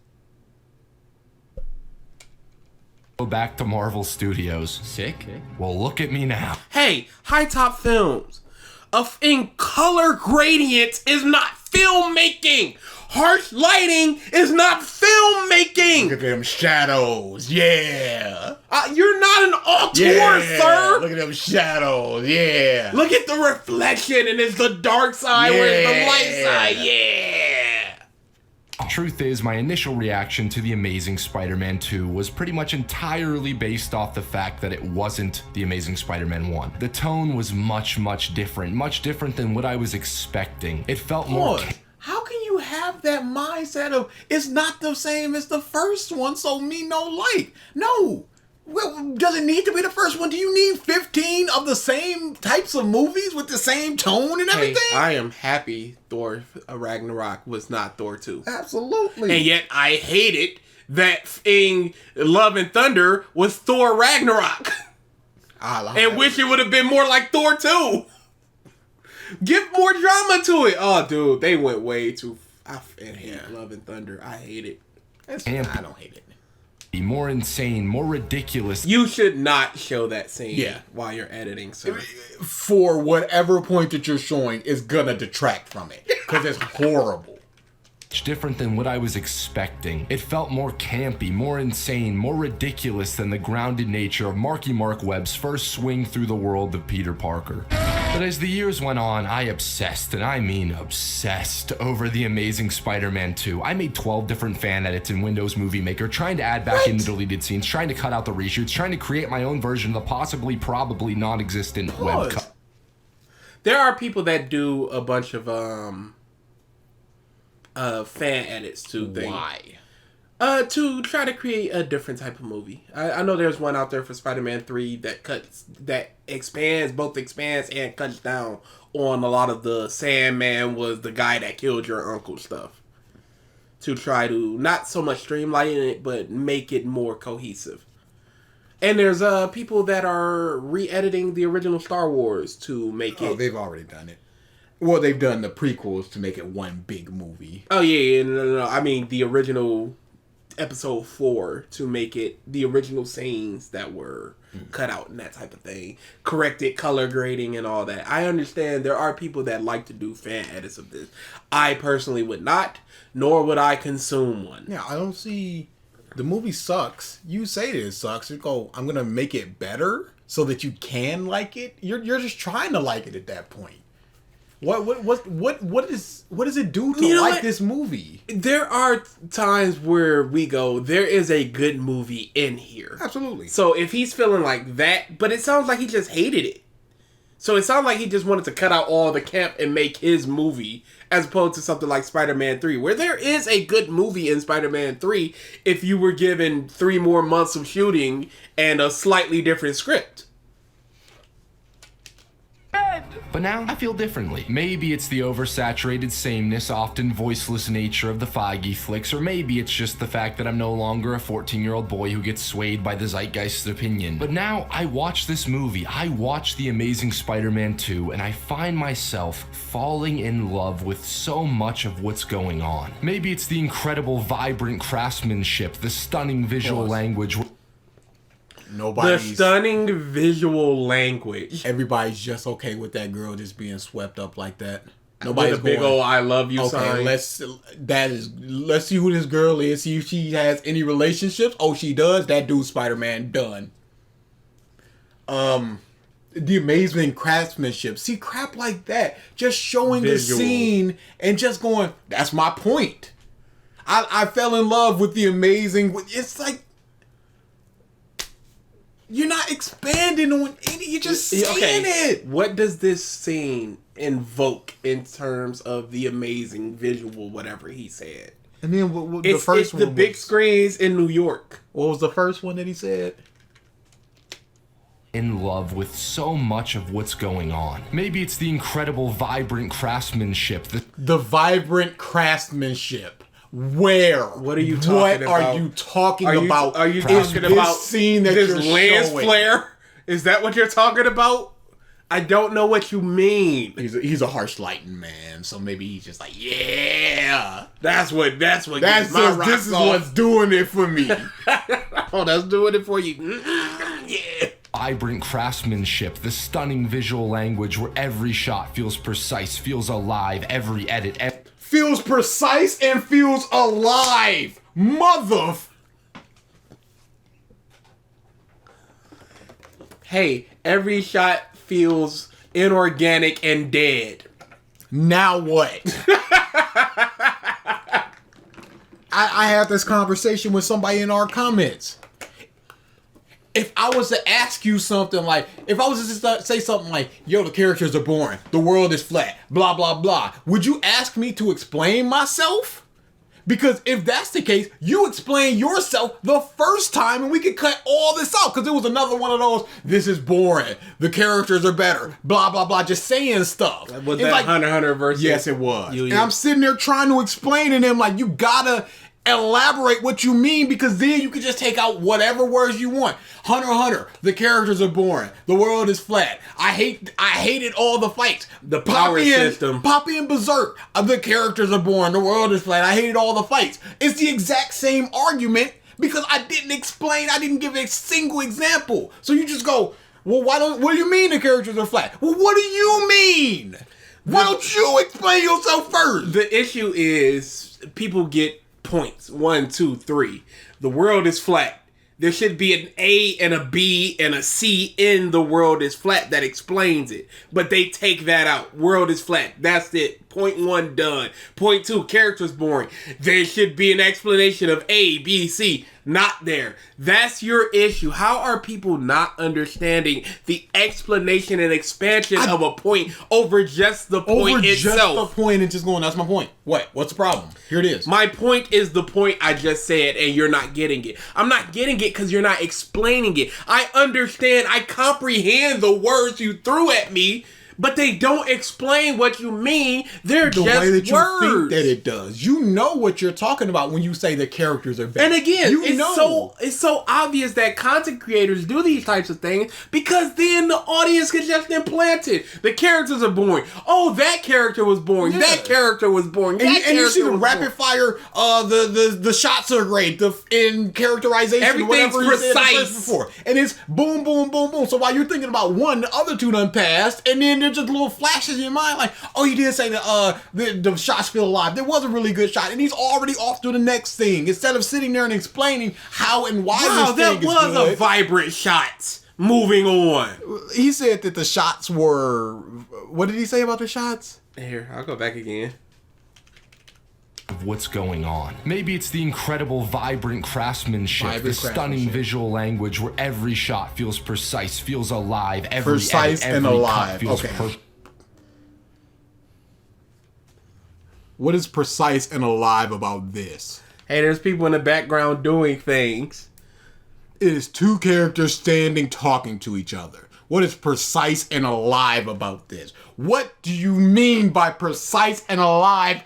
Go back to Marvel Studios. Sick. Well, look at me now. Hey, HiTop Films. In color gradient is not filmmaking. Harsh lighting is not Look filmmaking. at them shadows. Yeah. You're not an auteur, Yeah. sir. Look at them shadows. Yeah. Look at the reflection, and it's the dark side where's the light Yeah. side. Yeah. Truth is, my initial reaction to The Amazing Spider-Man 2 was pretty much entirely based off the fact that it wasn't The Amazing Spider-Man 1. The tone was much different than what I was expecting. It felt more... Lord, how can you have that mindset of it's not the same as the first one, so me no like? No. Well, does it need to be the first one? Do you need 15 of the same types of movies with the same tone and Hey, everything? I am happy Thor Ragnarok was not Thor 2. Absolutely. And yet I hated that in Love and Thunder was Thor Ragnarok. And wish it would have been more like Thor 2. Give more drama to it. Oh, dude, they went way too... I hate Love and Thunder. I hate it. I don't hate it. more insane, more ridiculous. You should not show that scene Yeah. while you're editing, sir. For whatever point that you're showing is gonna detract from it because it's horrible. Different than what I was expecting. It felt more campy, more insane, more ridiculous than the grounded nature of Marky Mark Webb's first swing through the world of Peter Parker. But as the years went on, I obsessed, and I mean obsessed, over The Amazing Spider-Man 2. I made 12 different fan edits in Windows Movie Maker, trying to add back in the deleted scenes, trying to cut out the reshoots, trying to create my own version of the possibly, probably non-existent web cut. There are people that do a bunch of fan edits to things. Why? To try to create a different type of movie. I know there's one out there for Spider-Man 3 that expands and cuts down on a lot of the Sandman was the guy that killed your uncle stuff. To try to not so much streamline it, but make it more cohesive. And there's people that are re-editing the original Star Wars to make it. Oh, they've already done it. Well, they've done the prequels to make it one big movie. Oh yeah, no. I mean the original episode 4 to make it the original scenes that were cut out and that type of thing. Corrected color grading and all that. I understand there are people that like to do fan edits of this. I personally would not, nor would I consume one. Yeah, I don't see. The movie sucks. You say that it sucks. You go, I'm gonna make it better so that you can like it. You're just trying to like it at that point. What does it do to You know like what? this movie? There are times where we go, there is a good movie in here. Absolutely. So if he's feeling like that, but it sounds like he just hated it. So it sounds like he just wanted to cut out all the camp and make his movie, as opposed to something like Spider-Man 3, where there is a good movie in Spider-Man 3 if you were given 3 more months of shooting and a slightly different script. But now I feel differently. Maybe it's the oversaturated sameness, often voiceless nature of the Feige flicks, or maybe it's just the fact that I'm no longer a 14-year-old boy who gets swayed by the zeitgeist's opinion. But now I watch this movie, I watch The Amazing Spider-Man 2, and I find myself falling in love with so much of what's going on. Maybe it's the incredible, vibrant craftsmanship, the stunning visual language. The stunning visual language. Everybody's just okay with that girl just being swept up like that. Nobody's big old "I love you" sign. let's see who this girl is. See if she has any relationships. Oh, she does. That dude Spider-Man done. The amazing craftsmanship. See, crap like that. Just showing Visual. the scene and just going, that's my point. I fell in love with the amazing. It's like you're not expanding on any. You're just saying it. What does this scene invoke in terms of the amazing visual, whatever he said? And then the It's first the one big was- screens in New York. What was the first one that he said? In love with so much of what's going on. Maybe it's the incredible, vibrant craftsmanship, The vibrant craftsmanship. Where? What are you talking what about? Are you talking Are you, about? are you Is talking this about scene that this you're lens showing? flare? Is that what you're talking about? I don't know what you mean. He's a harsh lighting man, so maybe he's just like, yeah. That's what gets my This rocks is off. what's doing it for me. Oh, that's doing it for you. Yeah. Vibrant craftsmanship, the stunning visual language where every shot feels precise, feels alive, every edit. Feels precise and feels alive. Mother. Hey, every shot feels inorganic and dead. Now what? I had this conversation with somebody in our comments. If I was to ask you something like, if I was to just say something like, yo, the characters are boring, the world is flat, blah, blah, blah, would you ask me to explain myself? Because if that's the case, you explain yourself the first time and we could cut all this out. Because it was another one of those, this is boring, the characters are better, blah, blah, blah, just saying stuff. Was It's that like, Hunter x Hunter versus? yes, it was. You. And I'm sitting there trying to explain to them, like, you gotta elaborate what you mean, because then you can just take out whatever words you want. Hunter x Hunter, the characters are boring, the world is flat, I hated all the fights, The power system. Poppy and Berserk, the characters are boring, the world is flat, I hated all the fights. It's the exact same argument, because I didn't give a single example. So you just go, well, what do you mean the characters are flat? Well, what do you mean? Why don't you explain yourself first? The issue is people get points. 1, 2, 3. The world is flat. There should be an A and a B and a C in the world is flat that explains it. But they take that out. World is flat. That's it. Point 1 done. Point 2, characters boring. There should be an explanation of A, B, C. Not there. That's your issue. How are people not understanding the explanation and expansion of a point over just the point itself? Just the point and just going, that's my point. What's the problem? Here it is. My point is the point I just said, and you're not getting it. I'm not getting it because you're not explaining it. I understand, I comprehend the words you threw at me, but they don't explain what you mean. They're The just way that you words. think that it does. You know what you're talking about when you say the characters are better. And again, you it's so obvious that content creators do these types of things because then the audience gets just implanted. The characters are boring. Oh, that character was boring. Yeah. That character was boring. And you see the was rapid boring. fire, the shots are great, in characterization, Everything's whatever you said precise. before. And it's boom, boom, boom, boom. So while you're thinking about one, the other two done passed, and then there's just little flashes in your mind, like, oh, you did say that the shots feel alive. There was a really good shot, and he's already off to the next thing. Instead of sitting there and explaining how and why Wow, this that thing is was good. a vibrant shot. Moving on. He said that the shots were. What did he say about the shots? Here, I'll go back again. Of what's going on. Maybe it's the incredible vibrant craftsmanship, Vibrant the stunning craftsmanship. visual language where every shot feels precise, feels alive, every Precise edit, and every alive. cut feels Okay. What is precise and alive about this? Hey, there's people in the background doing things. It is two characters standing talking to each other. What is precise and alive about this? What do you mean by precise and alive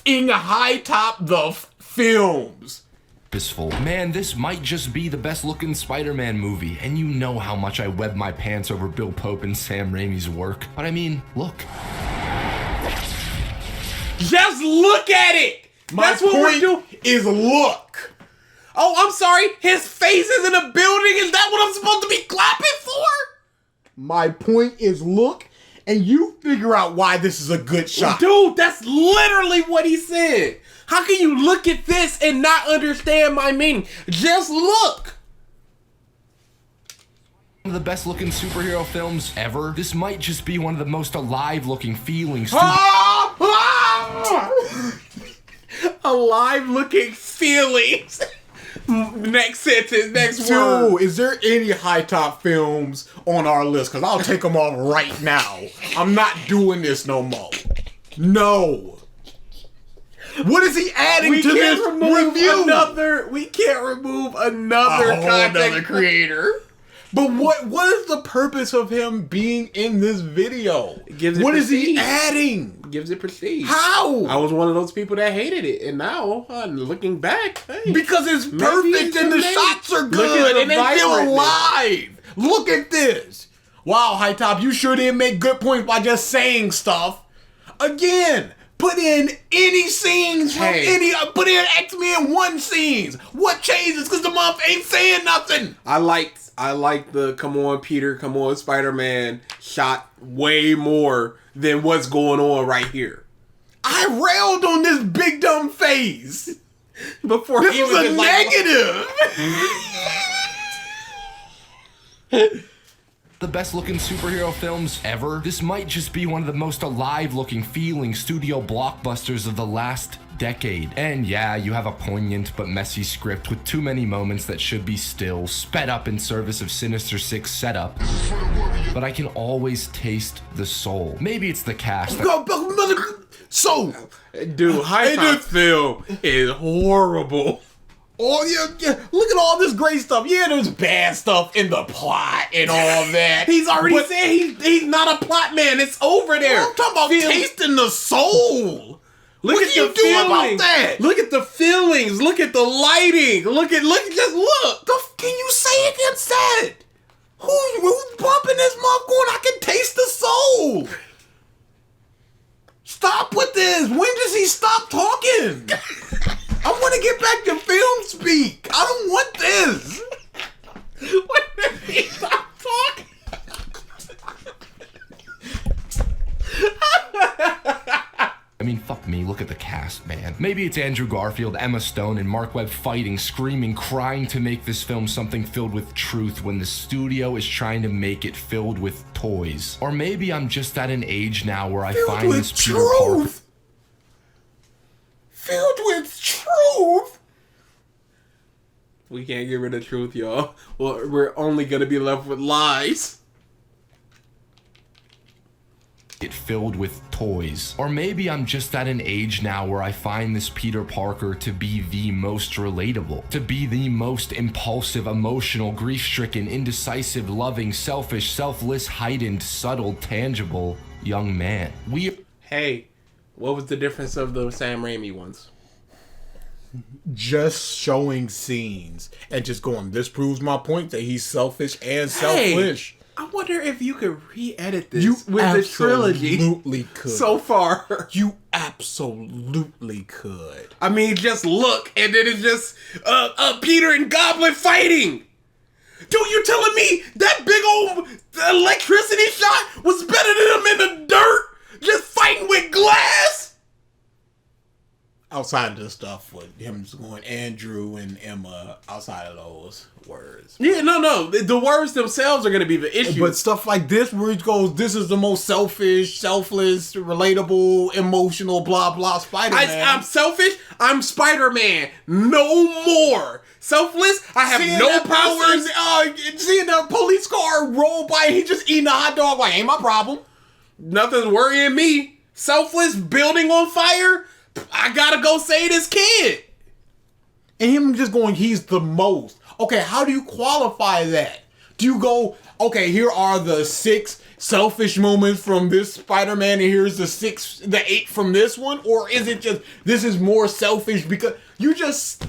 in HiTop the Films? purposeful. Man, this might just be the best looking Spider-Man movie, and you know how much I web my pants over Bill Pope and Sam Raimi's work. But I mean, look. Just look at it! That's what we're doing. Is look. Oh, I'm sorry. His face is in a building. Is that what I'm supposed to be clapping for? My point is look, and you figure out why this is a good shot. Dude, that's literally what he said. How can you look at this and not understand my meaning? Just look. One of the best looking superhero films ever. This might just be one of the most alive looking feelings. Alive looking feelings. Next sentence, next word. Dude, is there any HiTop Films on our list? Because I'll take them off right now. I'm not doing this no more. No. What is he adding We to this can't remove review? we can't remove another content creator. But what is the purpose of him being in this video? It gives it What is he prestige. adding? gives it prestige. How? I was one of those people that hated it, and now looking back, hey, Because it's perfect and the shots are Look at good the and they feel vibrantness. alive. Look at this. Wow, HiTop, you sure didn't make good points by just saying stuff. Again, put in any scenes from put in X-Men 1 scenes. What changes? Because the month ain't saying nothing. I like the come on Peter, come on Spider-Man shot way more than what's going on right here. I railed on this big dumb face. Before This he was a just negative. The best looking superhero films ever. This might just be one of the most alive looking feeling studio blockbusters of the last decade. And yeah, you have a poignant but messy script with too many moments that should be still, sped up in service of Sinister Six setup. But I can always taste the soul. Maybe it's the cast. So, dude, HiTop Film is horrible. oh yeah, look at all this great stuff. Yeah, there's bad stuff in the plot and all that. He's already said he's not a plot man. It's over there. I'm talking about tasting the soul. Look What at do you the do feelings. about that? Look at the feelings. Look at the lighting. Just look. Can you say against that? Who's bumping this motherfucker going, I can taste the soul. Stop with this. When does he stop talking? I want to get back to film speak. I don't want this. When did he stop talking? I mean, fuck me, look at the cast, man. Maybe it's Andrew Garfield, Emma Stone, and Mark Webb fighting, screaming, crying to make this film something filled with truth when the studio is trying to make it filled with toys. Or maybe I'm just at an age now where I find this Peter Parker. Filled with truth. We can't get rid of truth, y'all. Well, we're only gonna be left with lies. It filled with toys. Or maybe I'm just at an age now where I find this Peter Parker to be the most relatable, to be the most impulsive, emotional, grief-stricken, indecisive, loving, selfish, selfless, heightened, subtle, tangible young man. Hey, what was the difference of the Sam Raimi ones? Just showing scenes and just going, this proves my point that he's selfish and selfish. I wonder if you could re-edit this with the trilogy. Absolutely could. So far. You absolutely could. I mean, just look, and then it's just Peter and Goblin fighting. Dude, you're telling me that big old electricity shot was better than them in the dirt, just fighting with glass? Outside of the stuff with him going Andrew and Emma, outside of those words. Yeah, no. The words themselves are going to be the issue. But stuff like this where it goes, this is the most selfish, selfless, relatable, emotional, blah, blah, Spider-Man. I'm selfish. I'm Spider-Man. No more. Selfless. I have no powers. Seeing the police car roll by, he just eating a hot dog like, ain't my problem. Nothing's worrying me. Selfless. Building on fire. I gotta go save this kid. And him just going, he's the most. Okay, how do you qualify that? Do you go, okay, here are the 6 selfish moments from this Spider-Man, and here's the 8 from this one? Or is it just, this is more selfish because you just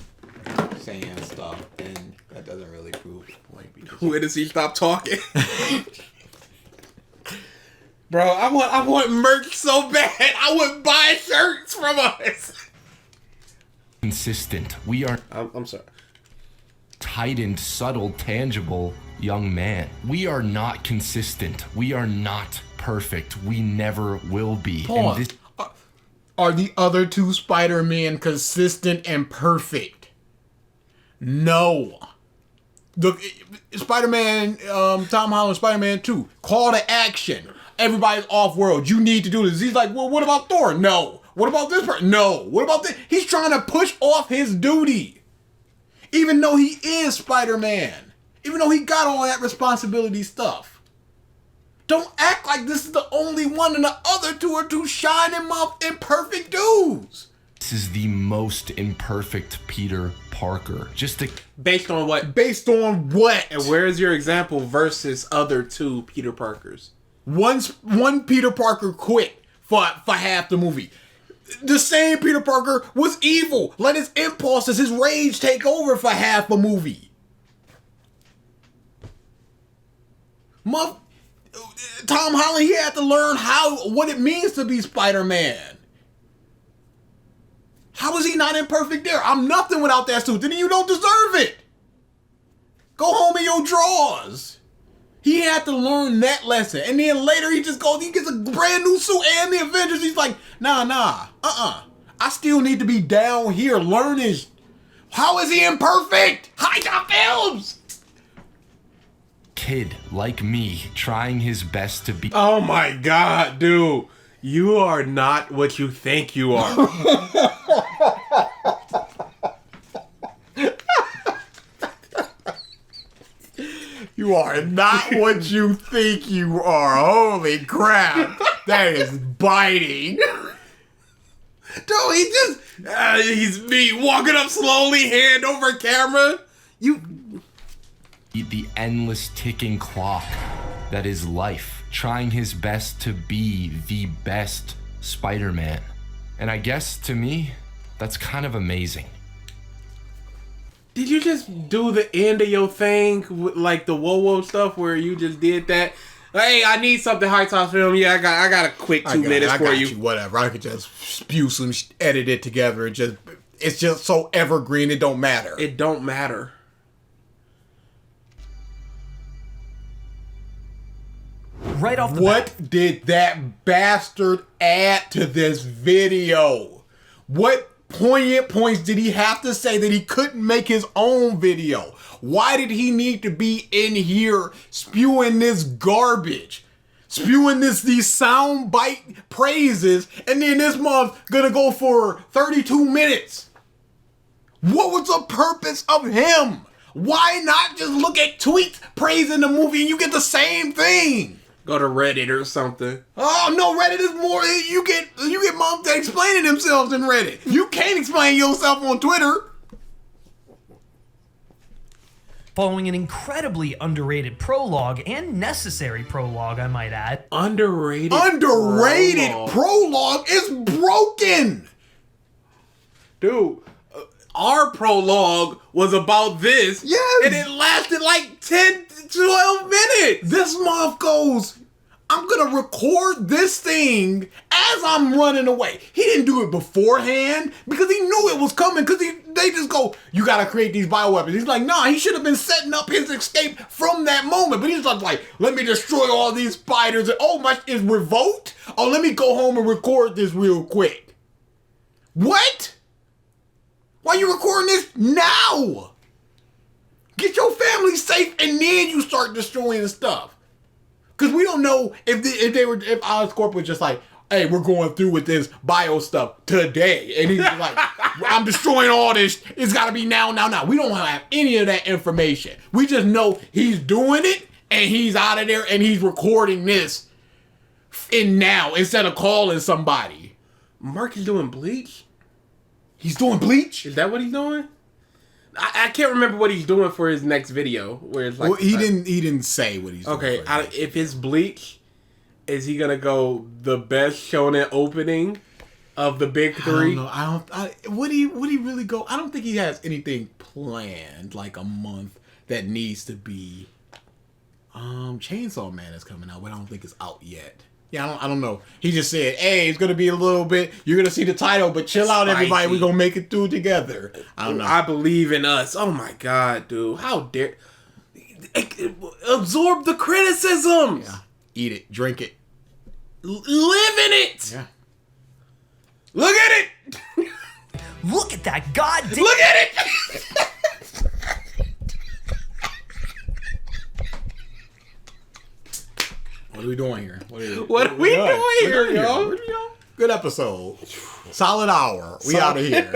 saying stuff, and that doesn't really prove the point. When does he stop talking? Bro, I want merch so bad. I would buy shirts from us. Consistent. We are I'm sorry. heightened, subtle, tangible young man. We are not consistent. We are not perfect. We never will be. Pause. And this Are the other 2 Spider-Man consistent and perfect? No. The Spider-Man, Tom Holland, Spider-Man 2, call to action. Everybody's off-world. You need to do this. He's like, well, what about Thor? No. What about this person? No. What about this? He's trying to push off his duty. Even though he is Spider-Man. Even though he got all that responsibility stuff. Don't act like this is the only one and the other 2 are 2 shining up imperfect dudes. This is the most imperfect Peter Parker. Based on what? Based on what? And where's your example versus other 2 Peter Parkers? One Peter Parker quit for half the movie. The same Peter Parker was evil. Let his impulses, his rage take over for half a movie. Tom Holland, he had to learn what it means to be Spider-Man. How is he not imperfect there? I'm nothing without that suit. Then you don't deserve it. Go home in your drawers. He had to learn that lesson. And then later he gets a brand new suit and the Avengers. He's like, nah. I still need to be down here learning. How is he imperfect? HiTop Films! Kid like me trying his best to be. Oh my god, dude. You are not what you think you are. You are not what you think you are. Holy crap. That is biting. Dude, he's me walking up slowly, hand over camera. The endless ticking clock that is life, trying his best to be the best Spider-Man. And I guess to me, that's kind of amazing. Did you just do the end of your thing with like the whoa stuff where you just did that? Hey, I need something HiTop Film. Yeah, I got a quick 2 minutes for you. Whatever. I could just spew some, edit it together. It's just so evergreen. It don't matter. It don't matter. Right off the What did that bastard add to this video? What poignant points did he have to say that he couldn't make his own video? Why did he need to be in here spewing this garbage? Spewing these soundbite praises, and then this month gonna go for 32 minutes. What was the purpose of him? Why not just look at tweets praising the movie and you get the same thing? Go to Reddit or something. Oh no, Reddit is more. You get moms that explaining themselves in Reddit. You can't explain yourself on Twitter. Following an incredibly underrated prologue and necessary prologue, I might add. Underrated prologue is broken. Dude, our prologue was about this. Yes. And it lasted like 10, 12 minutes. This month goes, I'm going to record this thing as I'm running away. He didn't do it beforehand because he knew it was coming because they just go, you got to create these bioweapons. He's like, nah, he should have been setting up his escape from that moment. But he's just like, let me destroy all these spiders. And, is revolt? Oh, let me go home and record this real quick. What? Why are you recording this now? Get your family safe and then you start destroying stuff. Because we don't know if Oscorp was just like, hey, we're going through with this bio stuff today. And he's like, I'm destroying all this. It's got to be now. We don't have any of that information. We just know he's doing it and he's out of there and he's recording this in now instead of calling somebody. Mark is doing Bleach? He's doing Bleach? Is that what he's doing? I can't remember what he's doing for his next video. Where it's like, well, he didn't say what he's doing. Okay, if it's Bleach, is he gonna go the best shonen opening of the big three? I don't know. Would he really go? I don't think he has anything planned like a month that needs to be. Chainsaw Man is coming out, but I don't think it's out yet. Yeah, I don't know. He just said, hey, it's going to be a little bit, you're going to see the title, but chill out, everybody. We're going to make it through together. I don't know. I believe in us. Oh, my God, dude. How dare... Absorb the criticisms. Yeah. Eat it. Drink it. Live in it. Yeah. Look at it. Look at that goddamn... Look at it. What are we doing here? What are we doing here, yo? Good episode. Solid hour. We out of here.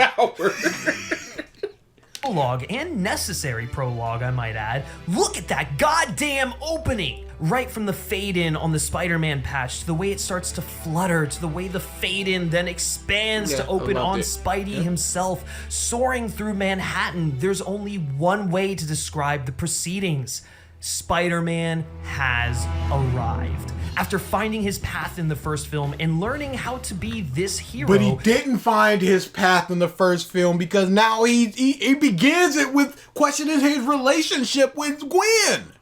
Prologue and necessary prologue, I might add. Look at that goddamn opening! Right from the fade in on the Spider-Man patch to the way it starts to flutter to the way the fade in then expands to open on Spidey himself soaring through Manhattan. There's only one way to describe the proceedings. Spider-Man has arrived. After finding his path in the first film and learning how to be this hero. But he didn't find his path in the first film because now he begins it with questioning his relationship with Gwen.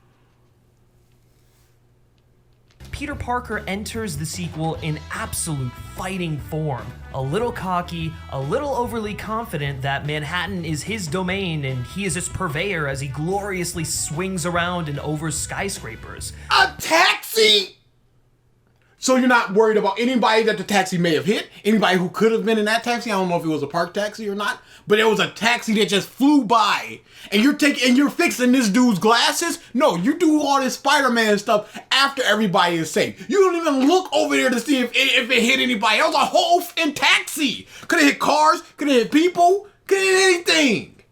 Peter Parker enters the sequel in absolute fighting form. A little cocky, a little overly confident that Manhattan is his domain and he is its purveyor as he gloriously swings around and over skyscrapers. A taxi? So you're not worried about anybody that the taxi may have hit? Anybody who could have been in that taxi? I don't know if it was a parked taxi or not, but it was a taxi that just flew by. And you're fixing this dude's glasses? No, you do all this Spider-Man stuff after everybody is safe. You don't even look over there to see if it hit anybody. It was a whole f***ing taxi. Could have hit cars, could have hit people, could have hit anything.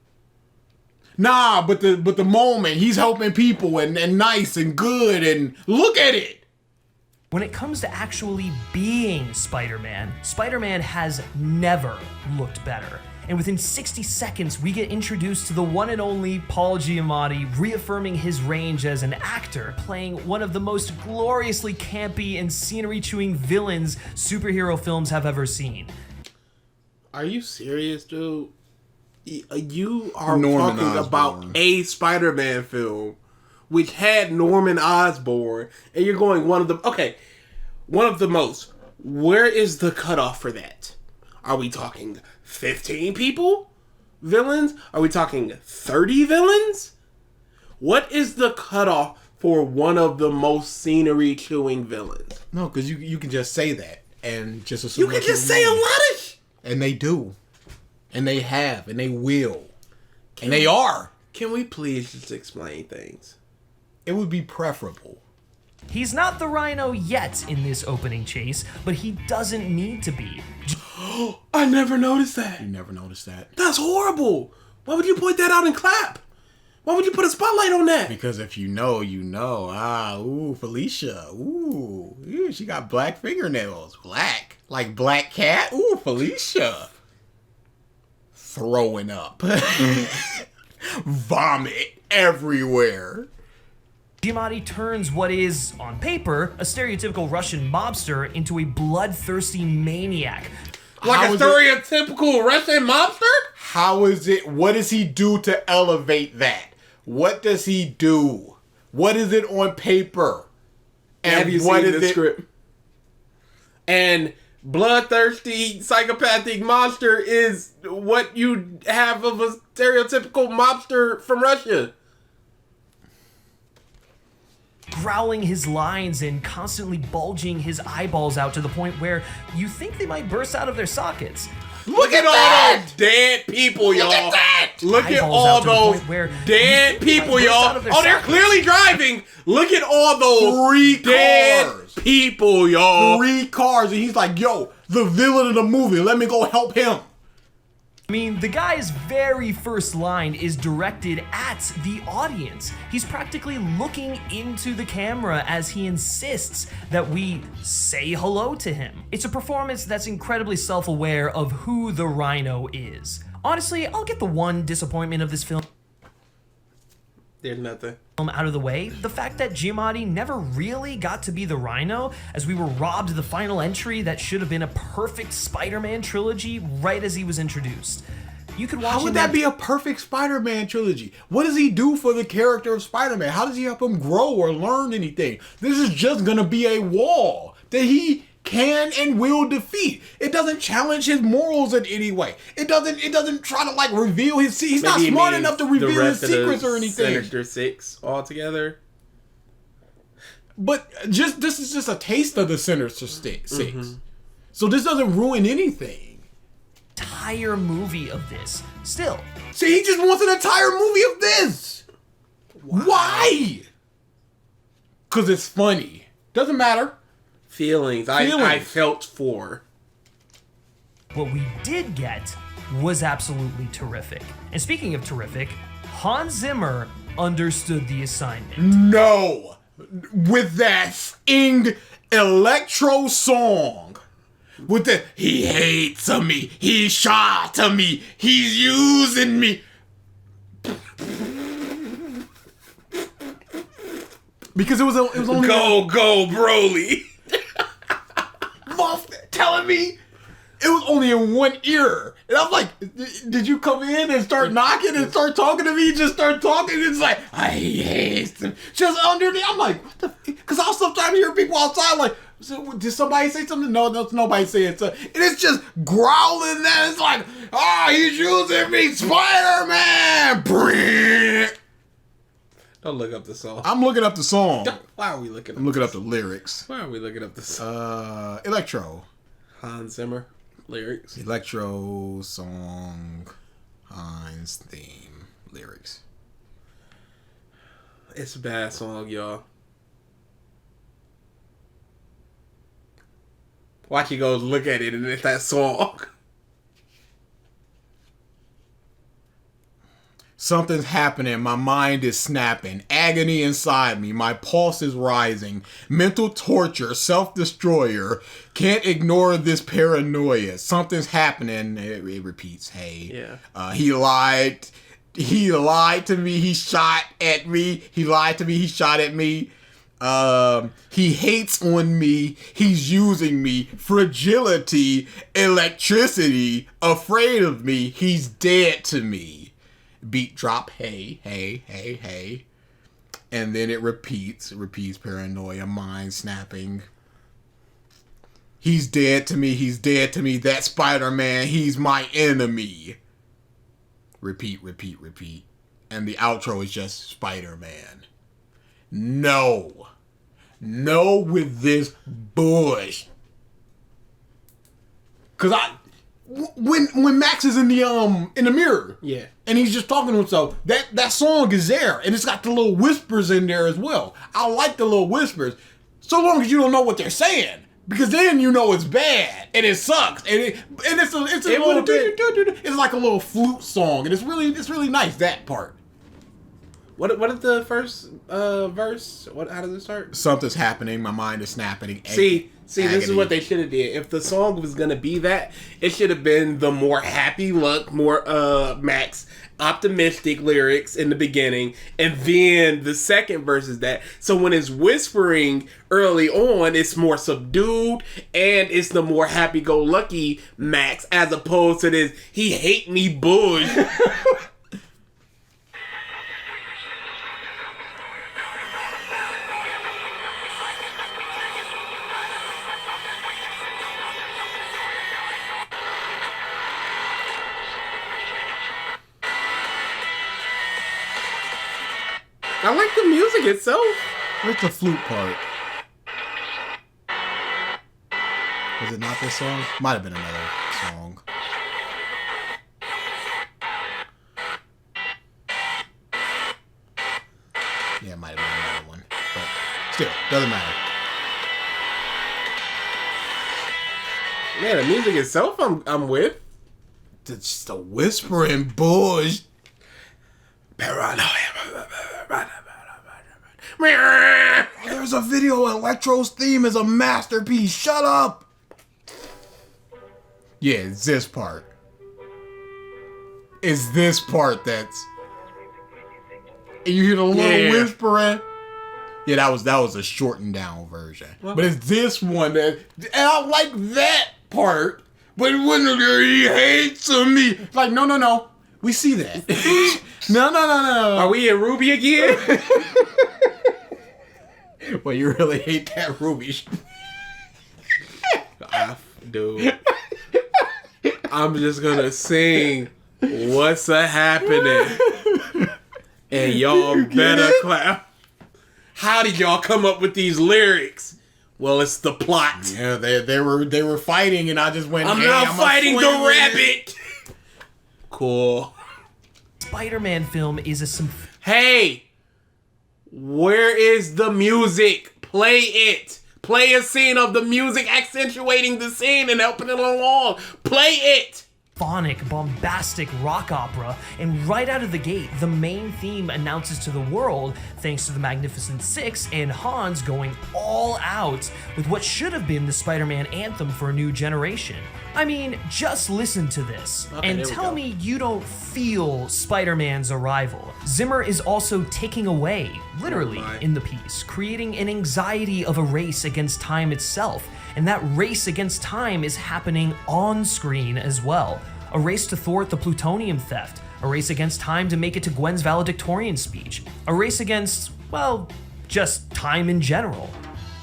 Nah, but the moment he's helping people and nice and good and look at it. When it comes to actually being Spider-Man, Spider-Man has never looked better. And within 60 seconds, we get introduced to the one and only Paul Giamatti, reaffirming his range as an actor, playing one of the most gloriously campy and scenery-chewing villains superhero films have ever seen. Are you serious, dude? You are Norman talking Osborn. about a Spider-Man film which had Norman Osborn, and you're going one of the most. Where is the cutoff for that? Are we talking 15 people? Villains? Are we talking 30 villains? What is the cutoff for one of the most scenery-chewing villains? No, because you can just say that and just assume. You can just say a lot of and they do. And they have, and they will. And they are. Can we please just explain things? It would be preferable. He's not the Rhino yet in this opening chase, but he doesn't need to be. I never noticed that. You never noticed that. That's horrible. Why would you point that out and clap? Why would you put a spotlight on that? Because if you know, you know. Felicia. Ooh, she got black fingernails. Black. Like Black Cat. Ooh, Felicia. Throwing up. Vomit everywhere. Giamatti turns what is, on paper, a stereotypical Russian mobster into a bloodthirsty maniac. Like a stereotypical Russian mobster? How is it? What does he do to elevate that? What does he do? What is it on paper? And have you what seen is the it? script? And bloodthirsty psychopathic monster is what you have of a stereotypical mobster from Russia. Growling his lines and constantly bulging his eyeballs out to the point where you think they might burst out of their sockets. Look at all those dead people, y'all. Look at that. Look at Eyeballs all out to the those point where dead you think they might people, burst y'all. out of their Oh, they're sockets. clearly driving. Look at all those 3 dead cars. people, y'all. 3 cars, and he's like, yo, the villain of the movie, let me go help him. I mean, the guy's very first line is directed at the audience. He's practically looking into the camera as he insists that we say hello to him. It's a performance that's incredibly self-aware of who the Rhino is. Honestly, I'll get the one disappointment of this film There's nothing. out of the way. The fact that Giamatti never really got to be the Rhino, as we were robbed the final entry that should have been a perfect Spider-Man trilogy right as he was introduced. You could watch How would that be a perfect Spider-Man trilogy? What does he do for the character of Spider-Man? How does he help him grow or learn anything? This is just gonna be a wall that he can and will defeat. It doesn't challenge his morals in any way. It doesn't try to like reveal his. He's not smart enough to reveal his secrets or anything. Sinister Six altogether. But this is just a taste of the Sinister Six. So this doesn't ruin anything. Entire movie of this. Still, See, he just wants an entire movie of this. Why? Because it's funny. Doesn't matter. Feelings. I felt for. what we did get was absolutely terrific. And speaking of terrific, Hans Zimmer understood the assignment. No. With that stinged electro song. With the, he hates me, he shot me, he's using me. Because it was only Go Broly. Muff telling me it was only in one ear. And I'm like, did you come in and start knocking and start talking to me? Just start talking. It's like, I hate them. Just underneath. I'm like, what the? Because I'll sometimes hear people outside like, so, did somebody say something? No, nobody saying something. And it's just growling that. It's like, he's using me, Spider-Man. Don't look up the song. I'm looking up the song. Why are we looking up I'm looking up the lyrics. Why are we looking up the song? Electro. Hans Zimmer lyrics. Electro song. Hans theme lyrics. It's a bad song, y'all. Watch you go look at it and it's that song. Something's happening. My mind is snapping. Agony inside me. My pulse is rising. Mental torture. Self-destroyer. Can't ignore this paranoia. Something's happening. It repeats. Hey. Yeah. He lied. He lied to me. He shot at me. He lied to me. He shot at me. He hates on me. He's using me. Fragility. Electricity. Afraid of me. He's dead to me. Beat drop, hey, hey, hey, hey. And then it repeats paranoia, mind snapping. He's dead to me, he's dead to me. That Spider-Man, he's my enemy. Repeat. And the outro is just Spider-Man. No with this bush. Cause when Max is in the mirror, Yeah. and he's just talking to himself, that song is there, and it's got the little whispers in there as well. I like the little whispers, so long as you don't know what they're saying, because then you know it's bad and it sucks, and it's a little bit, it's like a little flute song, and it's really nice, that part. What is the first verse? How does it start? Something's happening. My mind is snapping. See, this is agony. what they should have did. If the song was gonna be that, it should have been the more happy look, more Max optimistic lyrics in the beginning, and then the second verse is that. So when it's whispering early on, it's more subdued, and it's the more happy-go-lucky Max, as opposed to this he hate me bush. I like the music itself. Where's the flute part? Was it not this song? Might have been another song. Yeah, it might have been another one. But still, doesn't matter. Yeah, the music itself I'm with. It's just a whispering bush. There's a video. Electro's theme is a masterpiece. Shut up. Yeah, it's this part. It's this part that's. And you hear the little whispering. Yeah, that was a shortened down version. But it's this one that, and I like that part. But when he hates me, like no, we see that. No. Are we in Ruby again? Well, you really hate that Ruby. Dude. I'm just gonna sing "What's a Happening," and y'all better clap. How did y'all come up with these lyrics? Well, it's the plot. Yeah, they were fighting, and I just went. I'm not fighting the rabbit. Cool. Spider-Man film is a Hey, where is the music? Play it. Play a scene of the music accentuating the scene and helping it along. Play it. symphonic, bombastic rock opera, and right out of the gate, the main theme announces to the world, thanks to the Magnificent Six and Hans going all out with what should have been the Spider-Man anthem for a new generation. I mean, just listen to this and tell me you don't feel Spider-Man's arrival. Zimmer is also ticking away, literally, in the piece, creating an anxiety of a race against time itself, and that race against time is happening on screen as well. A race to thwart the plutonium theft, a race against time to make it to Gwen's valedictorian speech, a race against, well, just time in general.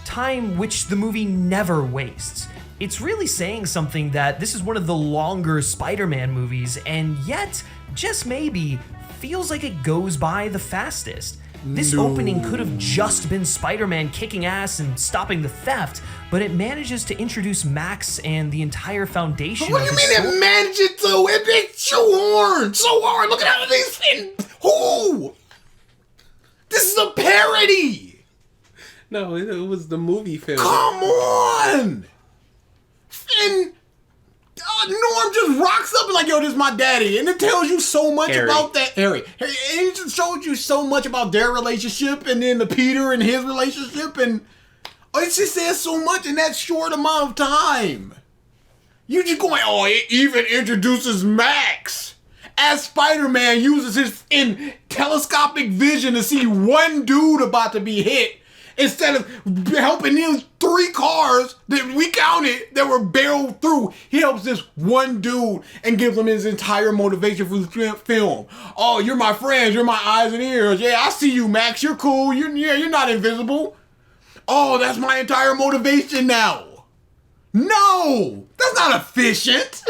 Time which the movie never wastes. It's really saying something that this is one of the longer Spider-Man movies, and yet, just maybe, feels like it goes by the fastest. This opening could have just been Spider-Man kicking ass and stopping the theft, but it manages to introduce Max and the entire foundation What do you mean it managed to? It shoehorned so hard. Look at how these things. Who? This is a parody. No, it was the movie film. Come on. And Norm just rocks up and like, yo, this is my daddy. And it tells you so much about that. Harry. It just showed you so much about their relationship and then the Peter and his relationship. And it just says so much in that short amount of time. You just going, oh, it even introduces Max. As Spider-Man uses his telescopic vision to see one dude about to be hit. Instead of helping these 3 cars that we counted that were barreled through, he helps this one dude and gives him his entire motivation for the film. Oh, you're my friends. You're my eyes and ears. Yeah, I see you, Max. You're cool. You're not invisible. Oh, that's my entire motivation now. No, that's not efficient.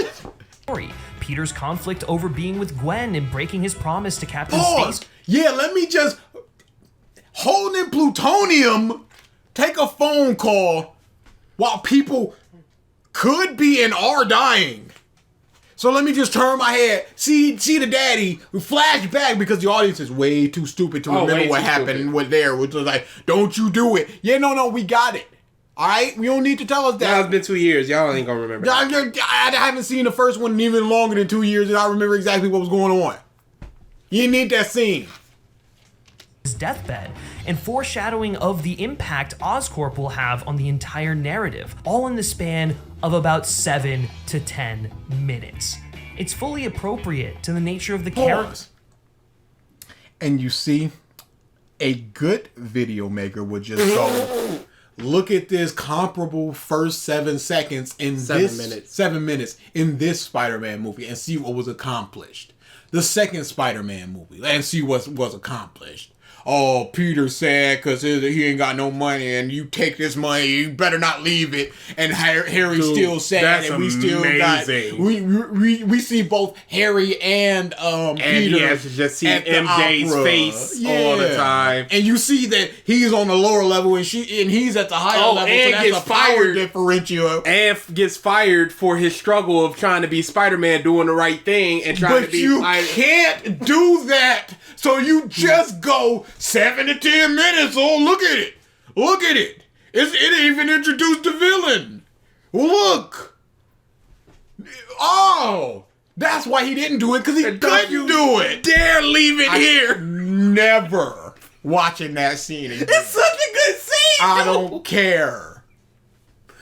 Peter's conflict over being with Gwen and breaking his promise to Captain Stacy. Yeah, let me just... Holding plutonium, take a phone call while people could be and are dying. So let me just turn my head, see the daddy, flash back because the audience is way too stupid to remember what happened with there, which was like, don't you do it. Yeah, no, we got it. All right? We don't need to tell us that. Yeah, it's been 2 years. Y'all ain't gonna remember. I haven't seen the first one in even longer than 2 years and I remember exactly what was going on. You need that scene. His deathbed, and foreshadowing of the impact Oscorp will have on the entire narrative, all in the span of about 7 to 10 minutes. It's fully appropriate to the nature of the character. And you see, a good video maker would just go, look at this comparable first 7 seconds in 7 minutes in this Spider-Man movie and see what was accomplished. The second Spider-Man movie and see what was accomplished. Oh, Peter's sad because he ain't got no money, and you take this money, you better not leave it. And Harry's still sad, and we still got. We see both Harry and Peter. He has to just see MJ's face all the time, and you see that he's on the lower level, and he's at the higher level. And so that's a power differential. And gets fired for his struggle of trying to be Spider-Man, doing the right thing, and trying to be. But you can't do that. So you just go 7 to 10 minutes. Oh, look at it. Look at it. It even introduced the villain. Look. Oh, that's why he didn't do it, because he couldn't do it. Dare leave it here. Never watching that scene again. It's such a good scene. I don't care.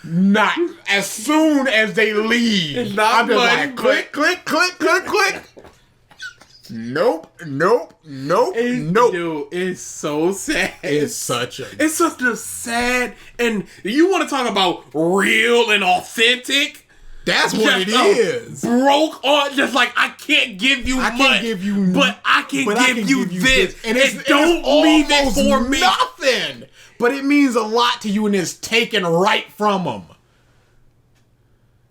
Not as soon as they leave. It's not I'm just like, click, click, click, click, click. Nope. Dude, it's so sad. It's such a sad, and you want to talk about real and authentic? That's what it is. Broke on, just like I can't give you much, but I can give you this, and don't leave it for me. Nothing, but it means a lot to you, and it's taken right from them.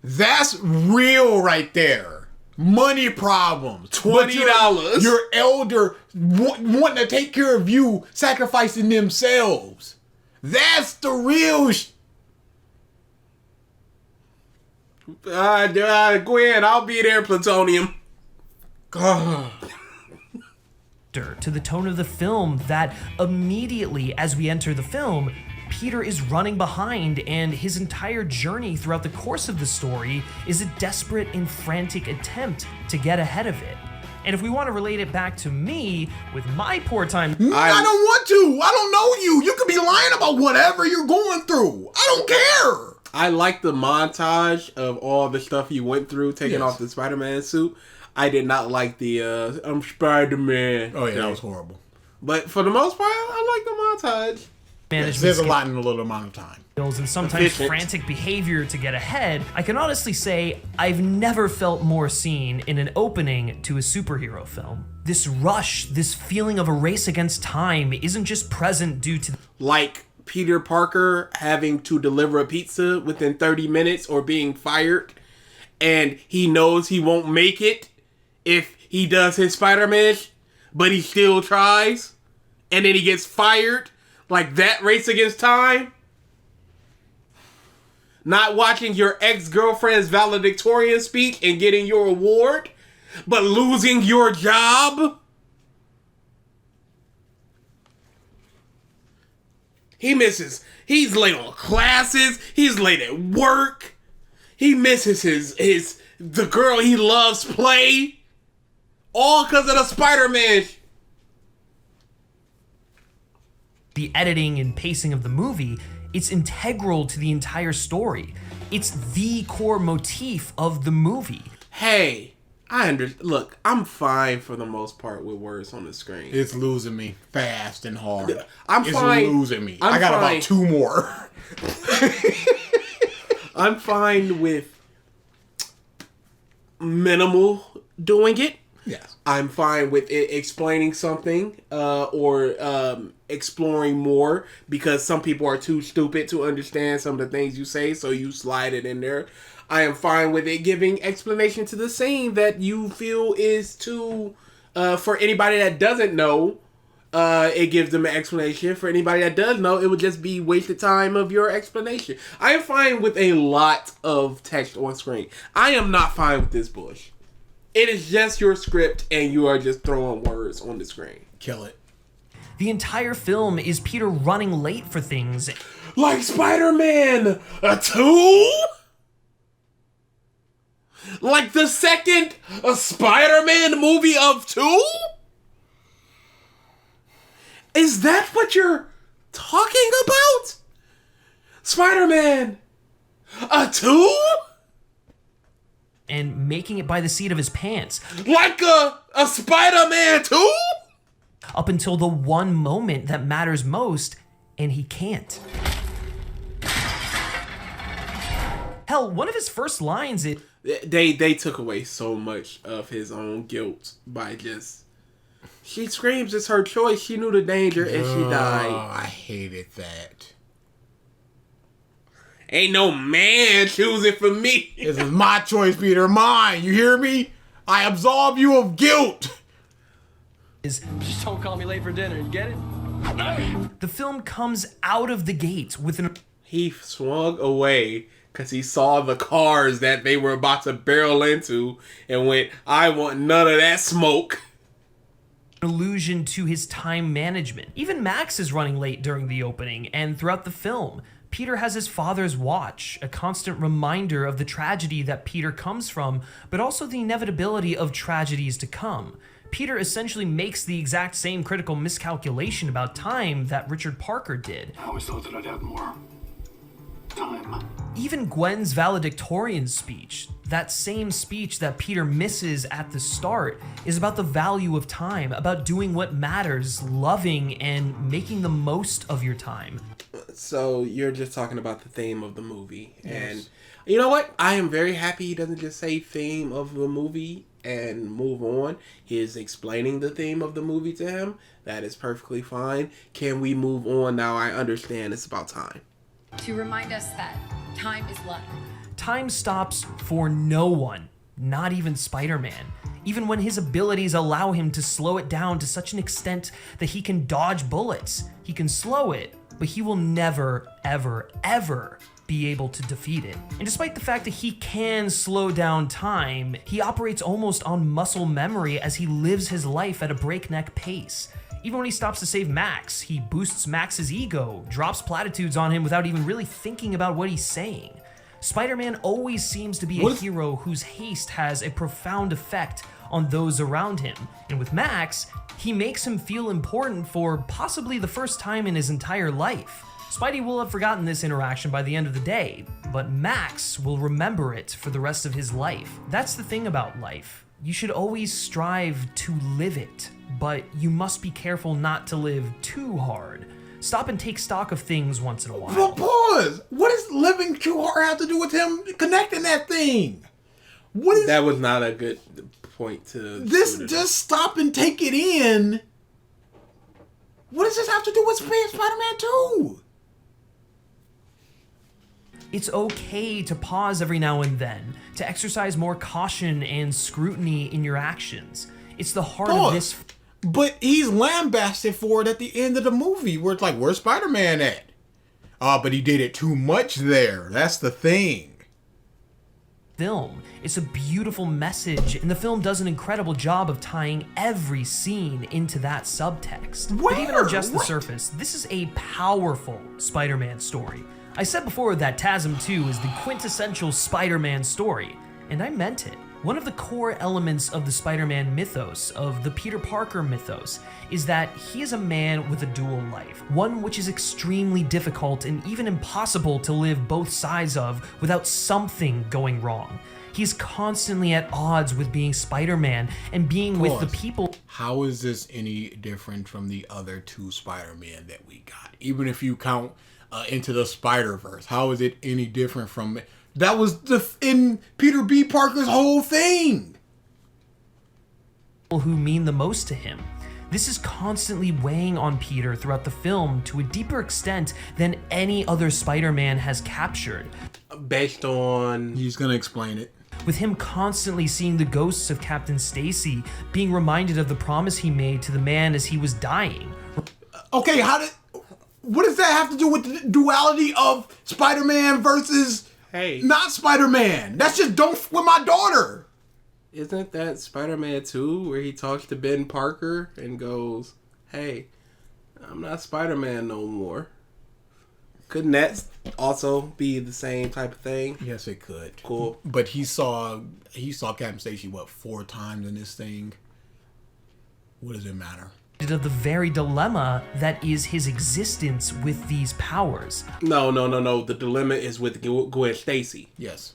That's real right there. Money problems. $20. Your elder wanting to take care of you, sacrificing themselves. That's the real Gwen, I'll be there, plutonium. To the tone of the film that immediately as we enter the film, Peter is running behind, and his entire journey throughout the course of the story is a desperate and frantic attempt to get ahead of it. And if we want to relate it back to me, with my poor time, I don't want to. I don't know you. You could be lying about whatever you're going through. I don't care. I like the montage of all the stuff he went through, taking off the Spider-Man suit. I did not like the I'm Spider-Man. Oh, yeah, that was horrible. But for the most part, I like the montage. There's a lot in a little amount of time. And sometimes frantic behavior to get ahead, I can honestly say I've never felt more seen in an opening to a superhero film. This rush, this feeling of a race against time isn't just present due to like Peter Parker having to deliver a pizza within 30 minutes or being fired, and he knows he won't make it if he does his Spider-Man, but he still tries, and then he gets fired. Like that race against time. Not watching your ex-girlfriend's valedictorian speech and getting your award, but losing your job. He's late on classes. He's late at work. He misses the girl he loves play. All because of the Spider-Man. the editing and pacing of the movie, it's integral to the entire story. It's the core motif of the movie. Hey, look, I'm fine for the most part with words on the screen. It's losing me fast and hard. It's losing me. I got about 2 more. I'm fine with minimal doing it. Yes. I'm fine with it explaining something or exploring more, because some people are too stupid to understand some of the things you say, so you slide it in there. I am fine with it giving explanation to the scene that you feel is too, for anybody that doesn't know, it gives them an explanation. For anybody that does know, it would just be wasted time of your explanation. I am fine with a lot of text on screen. I am not fine with this bush. It is just your script and you are just throwing words on the screen. Kill it. The entire film is Peter running late for things. Like Spider-Man 2? Like the second Spider-Man movie of 2? Is that what you're talking about? Spider-Man 2? And making it by the seat of his pants. Like a Spider-Man 2? Up until the one moment that matters most, and he can't. Hell, one of his first lines, They took away so much of his own guilt by just... She screams it's her choice. She knew the danger and she died. Oh, I hated that. Ain't no man choosing for me. This is my choice, Peter. Mine. You hear me? I absolve you of guilt. Just don't call me late for dinner. You get it? the film comes out of the gate with an He swung away because he saw the cars that they were about to barrel into and went, I want none of that smoke. allusion to his time management. Even Max is running late during the opening and throughout the film. Peter has his father's watch, a constant reminder of the tragedy that Peter comes from, but also the inevitability of tragedies to come. Peter essentially makes the exact same critical miscalculation about time that Richard Parker did. I always thought that I'd have more time. Even Gwen's valedictorian speech, that same speech that Peter misses at the start, is about the value of time, about doing what matters, loving, and making the most of your time. So you're just talking about the theme of the movie. Yes. And you know what? I am very happy he doesn't just say theme of the movie and move on. He is explaining the theme of the movie to him. That is perfectly fine. Can we move on now? I understand it's about time. To remind us that time is luck. Time stops for no one, not even Spider-Man. Even when his abilities allow him to slow it down to such an extent that he can dodge bullets. He can slow it, but he will never, ever, ever be able to defeat it. And despite the fact that he can slow down time, he operates almost on muscle memory as he lives his life at a breakneck pace. Even when he stops to save Max, he boosts Max's ego, drops platitudes on him without even really thinking about what he's saying. Spider-Man always seems to be a hero whose haste has a profound effect on those around him. And with Max, he makes him feel important for possibly the first time in his entire life. Spidey will have forgotten this interaction by the end of the day, but Max will remember it for the rest of his life. That's the thing about life. You should always strive to live it, but you must be careful not to live too hard. Stop and take stock of things once in a while. But pause! What does living too hard have to do with him connecting that thing? What is That was not a good point to... this? Just stop and take it in. What does this have to do with Spider-Man 2? It's okay to pause every now and then, to exercise more caution and scrutiny in your actions. It's the heart of this... But he's lambasted for it at the end of the movie, where it's like, where's Spider-Man at? But he did it too much there. That's the thing. Film. It's a beautiful message, and the film does an incredible job of tying every scene into that subtext. But even on just the surface, this is a powerful Spider-Man story. I said before that TASM 2 is the quintessential Spider-Man story, and I meant it. One of the core elements of the Spider-Man mythos, of the Peter Parker mythos, is that he is a man with a dual life, one which is extremely difficult and even impossible to live both sides of without something going wrong. He's constantly at odds with being Spider-Man and being with the people. How is this any different from the other two Spider-Man that we got? Even if you count Into the Spider-Verse, how is it any different from... That was in Peter B. Parker's whole thing. Who mean the most to him. This is constantly weighing on Peter throughout the film to a deeper extent than any other Spider-Man has captured. Based on... He's gonna explain it. With him constantly seeing the ghosts of Captain Stacy, being reminded of the promise he made to the man as he was dying. Okay, what does that have to do with the duality of Spider-Man versus... Hey. Not Spider-Man. That's just don't f with my daughter. Isn't that Spider-Man 2 where he talks to Ben Parker and goes, hey, I'm not Spider-Man no more? Couldn't that also be the same type of thing? Yes, it could. Cool. But he saw Captain Stacy, 4 times in this thing? What does it matter? Of the very dilemma that is his existence with these powers. No. The dilemma is with Gwen Stacy. Yes.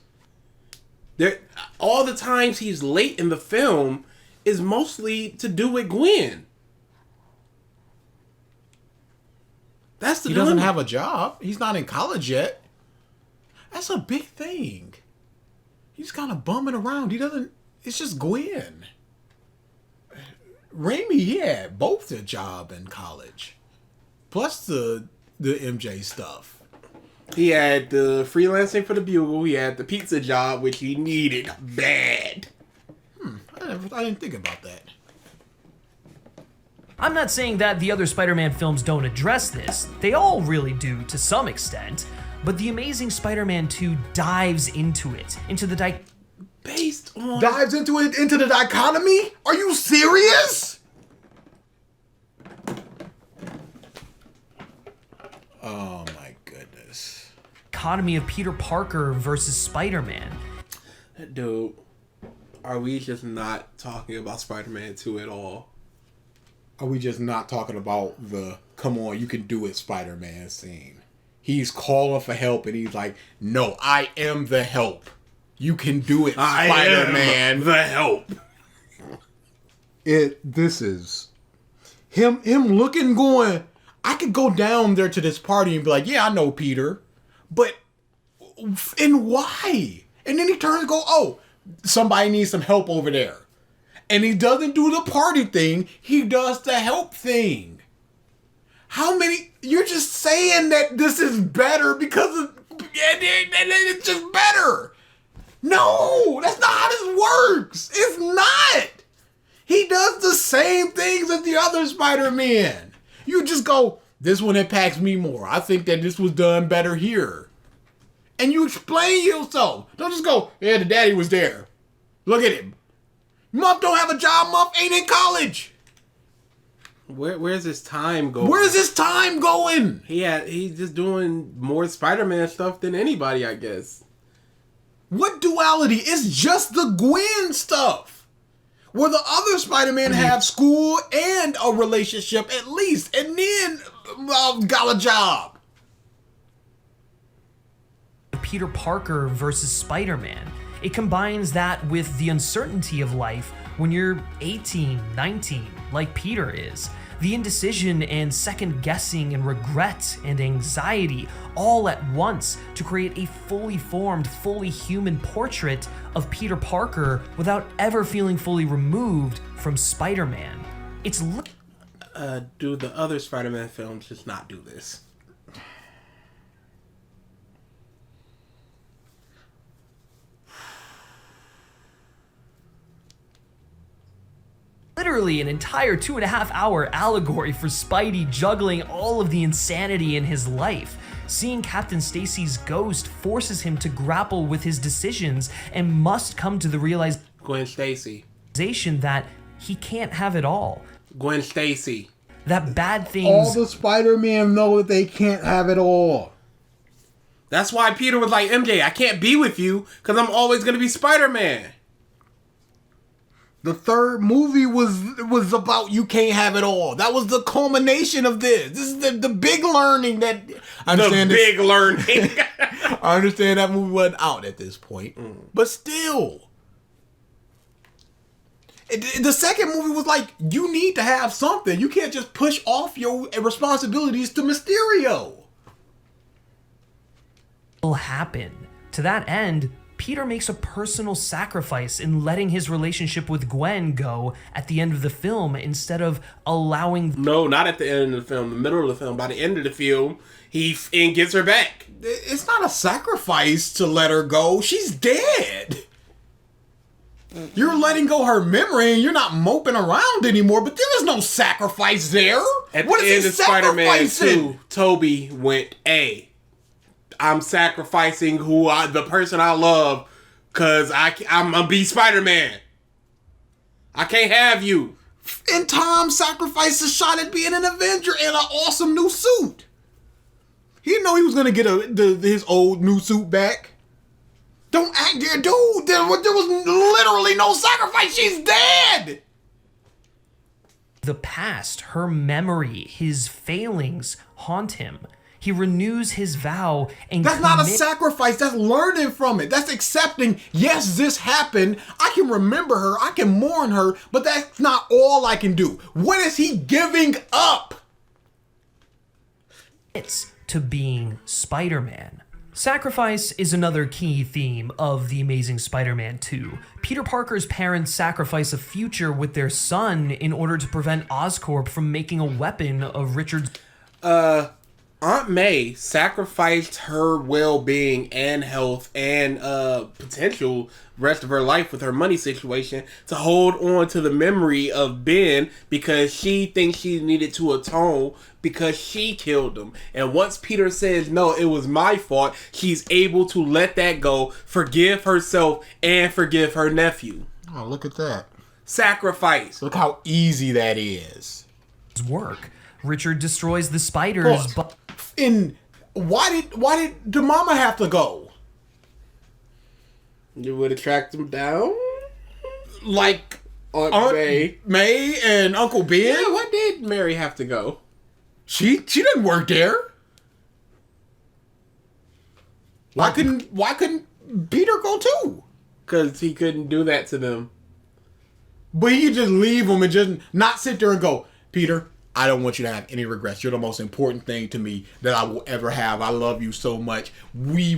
All the times he's late in the film is mostly to do with Gwen. That's the He dilemma. doesn't have a job. He's not in college yet. That's a big thing. He's kind of bumming around. It's just Gwen. Raimi, he had both a job in college. Plus the MJ stuff. He had the freelancing for the Bugle. He had the pizza job, which he needed bad. I didn't think about that. I'm not saying that the other Spider-Man films don't address this. They all really do to some extent. But The Amazing Spider-Man 2 dives into it, into the Based on... Dives into the dichotomy? Are you serious? Oh my goodness. dichotomy of Peter Parker versus Spider-Man. Dude, are we just not talking about Spider-Man 2 at all? Are we just not talking about the come on, you can do it Spider-Man scene? He's calling for help and he's like, no, I am the help. You can do it, Spider-Man. The help. This is him looking, going, I could go down there to this party and be like, yeah, I know Peter, but and why? And then he turns and go, oh, somebody needs some help over there. And he doesn't do the party thing, he does the help thing. How many, you're just saying that this is better because of, it's just better. No, that's not how this works. It's not. He does the same things as the other Spider-Man. You just go, this one impacts me more. I think that this was done better here. And you explain yourself. Don't just go, yeah, the daddy was there. Look at him. Muff don't have a job. Muff ain't in college. Where's his time going? Where's his time going? He's just doing more Spider-Man stuff than anybody, I guess. What duality? It's just the Gwen stuff. Where the other Spider-Man have school and a relationship at least, and then got a job. Peter Parker versus Spider-Man. It combines that with the uncertainty of life when you're 18, 19, like Peter is. The indecision and second guessing and regret and anxiety all at once to create a fully formed, fully human portrait of Peter Parker without ever feeling fully removed from Spider-Man. It's do the other Spider-Man films just not do this? literally an entire 2.5-hour allegory for Spidey juggling all of the insanity in his life. Seeing Captain Stacy's ghost forces him to grapple with his decisions and must come to the Gwen Stacy. realization that he can't have it all. Gwen Stacy. That bad things... All the Spider-Man know that they can't have it all. That's why Peter was like, MJ, I can't be with you because I'm always going to be Spider-Man. The third movie was about you can't have it all. That was the culmination of this. This is the big learning that... I understand that movie wasn't out at this point. But still. The second movie was like, you need to have something. You can't just push off your responsibilities to Mysterio. Will happen. To that end, Peter makes a personal sacrifice in letting his relationship with Gwen go at the end of the film instead of allowing... No, not at the end of the film. The middle of the film. By the end of the film, he gets her back. It's not a sacrifice to let her go. She's dead. You're letting go her memory and you're not moping around anymore, but there is no sacrifice there. At What the is end he of Spider-Man sacrificing? 2, Toby went, hey, I'm sacrificing the person I love because I'm going to be Spider-Man. I can't have you. And Tom sacrificed a shot at being an Avenger in an awesome new suit. He didn't know he was going to get his old new suit back. Don't act there, dude. There was literally no sacrifice. She's dead. The past, her memory, his failings haunt him. He renews his vow and That's not a sacrifice. That's learning from it. That's accepting, yes, this happened. I can remember her. I can mourn her. But that's not all I can do. What is he giving up? It's to being Spider-Man. Sacrifice is another key theme of The Amazing Spider-Man 2. Peter Parker's parents sacrifice a future with their son in order to prevent Oscorp from making a weapon of Richard's... Aunt May sacrificed her well-being and health and potential rest of her life with her money situation to hold on to the memory of Ben because she thinks she needed to atone because she killed him. And once Peter says, no, it was my fault, she's able to let that go, forgive herself, and forgive her nephew. Oh, look at that. Sacrifice. Look how easy that is. work. Richard destroys the spiders, but... And why did the mama have to go? You would have tracked them down? Like Aunt May and Uncle Ben? Yeah, why did Mary have to go? She didn't work there. Why couldn't Peter go too? Because he couldn't do that to them. But he could just leave them and just not sit there and go, Peter, I don't want you to have any regrets. You're the most important thing to me that I will ever have. I love you so much. We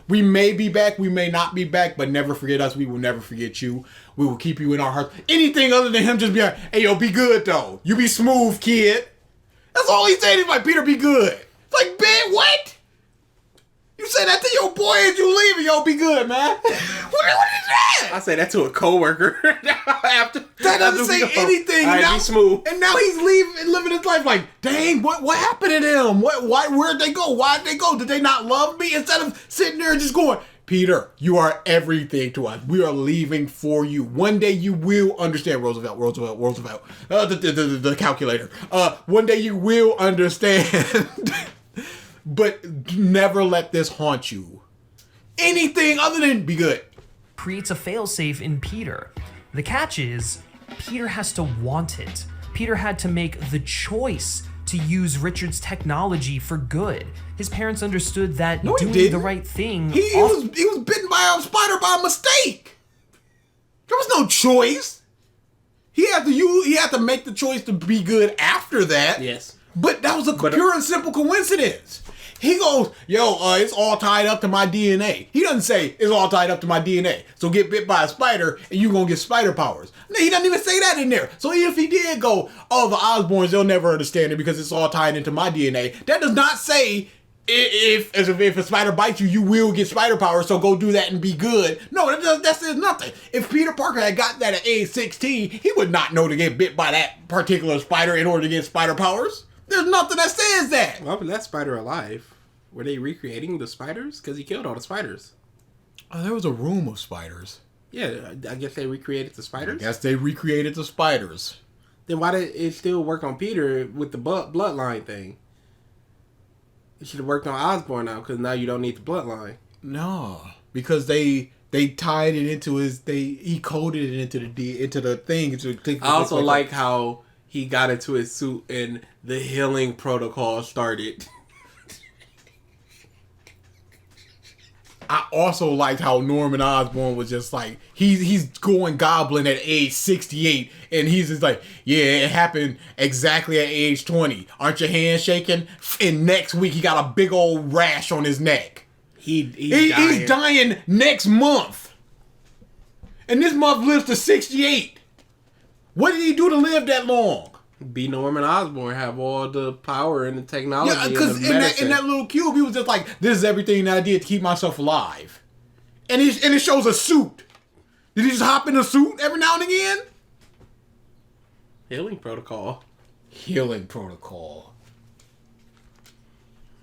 may be back, we may not be back, but never forget us. We will never forget you. We will keep you in our hearts. Anything other than him just be like, hey, yo, be good, though. You be smooth, kid. That's all he said. He's like, Peter, be good. It's like, Ben, what? You say that to your boy as you leave, yo, be good, man. What is that? I say that to a coworker. That doesn't say anything. All right, be smooth. And now he's living his life like, dang, what happened to them? Where'd they go? Why'd they go? Did they not love me? Instead of sitting there and just going, Peter, you are everything to us. We are leaving for you. One day you will understand, Roosevelt. The calculator. One day you will understand. But never let this haunt you. Anything other than be good. Creates a failsafe in Peter. The catch is, Peter has to want it. Peter had to make the choice to use Richard's technology for good. His parents understood that doing the right thing... He was bitten by a spider by mistake. There was no choice. He had to make the choice to be good after that. Yes. But that was a pure and simple coincidence. He goes, it's all tied up to my DNA. He doesn't say, it's all tied up to my DNA. So get bit by a spider and you're going to get spider powers. No, he doesn't even say that in there. So even if he did go, the Osborns, they'll never understand it because it's all tied into my DNA. That does not say, if a spider bites you, you will get spider powers, so go do that and be good. No, that says nothing. If Peter Parker had got that at age 16, he would not know to get bit by that particular spider in order to get spider powers. There's nothing that says that. Well, but that spider alive. Were they recreating the spiders? Because he killed all the spiders. Oh, there was a room of spiders. Yeah, I guess they recreated the spiders. Then why did it still work on Peter with the bloodline thing? It should have worked on Osborn now, because now you don't need the bloodline. No, because they tied it into he coded it into the thing. I also like how he got into his suit and the healing protocol started. I also liked how Norman Osborn was just like, he's going goblin at age 68, and he's just like, yeah, it happened exactly at age 20. Aren't your hands shaking? And next week he got a big old rash on his neck. He's dying next month. And this month lives to 68. What did he do to live that long? Be Norman Osborn, have all the power and the technology. Yeah, because in that little cube, he was just like, this is everything that I did to keep myself alive. And it shows a suit. Did he just hop in a suit every now and again? Healing protocol.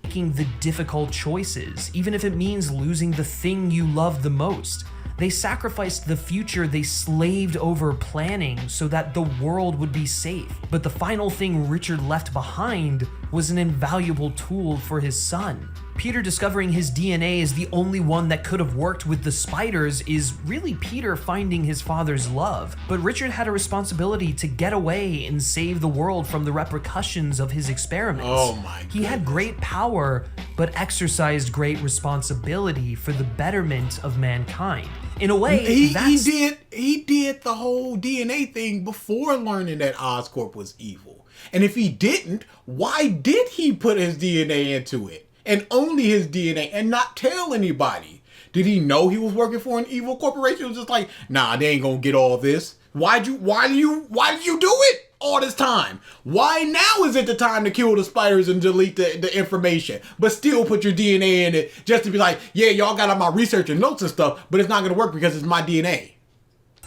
Making the difficult choices, even if it means losing the thing you love the most. They sacrificed the future they slaved over planning so that the world would be safe. But the final thing Richard left behind was an invaluable tool for his son. Peter discovering his DNA is the only one that could have worked with the spiders is really Peter finding his father's love. But Richard had a responsibility to get away and save the world from the repercussions of his experiments. Oh my goodness. He had great power, but exercised great responsibility for the betterment of mankind. In a way, he did the whole DNA thing before learning that Oscorp was evil. And if he didn't, why did he put his DNA into it? And only his DNA and not tell anybody? Did he know he was working for an evil corporation? It was just like, nah, they ain't gonna get all this. Why did you do it all this time? Why now is it the time to kill the spiders and delete the information, but still put your DNA in it just to be like, yeah, y'all got all my research and notes and stuff, but it's not gonna work because it's my DNA.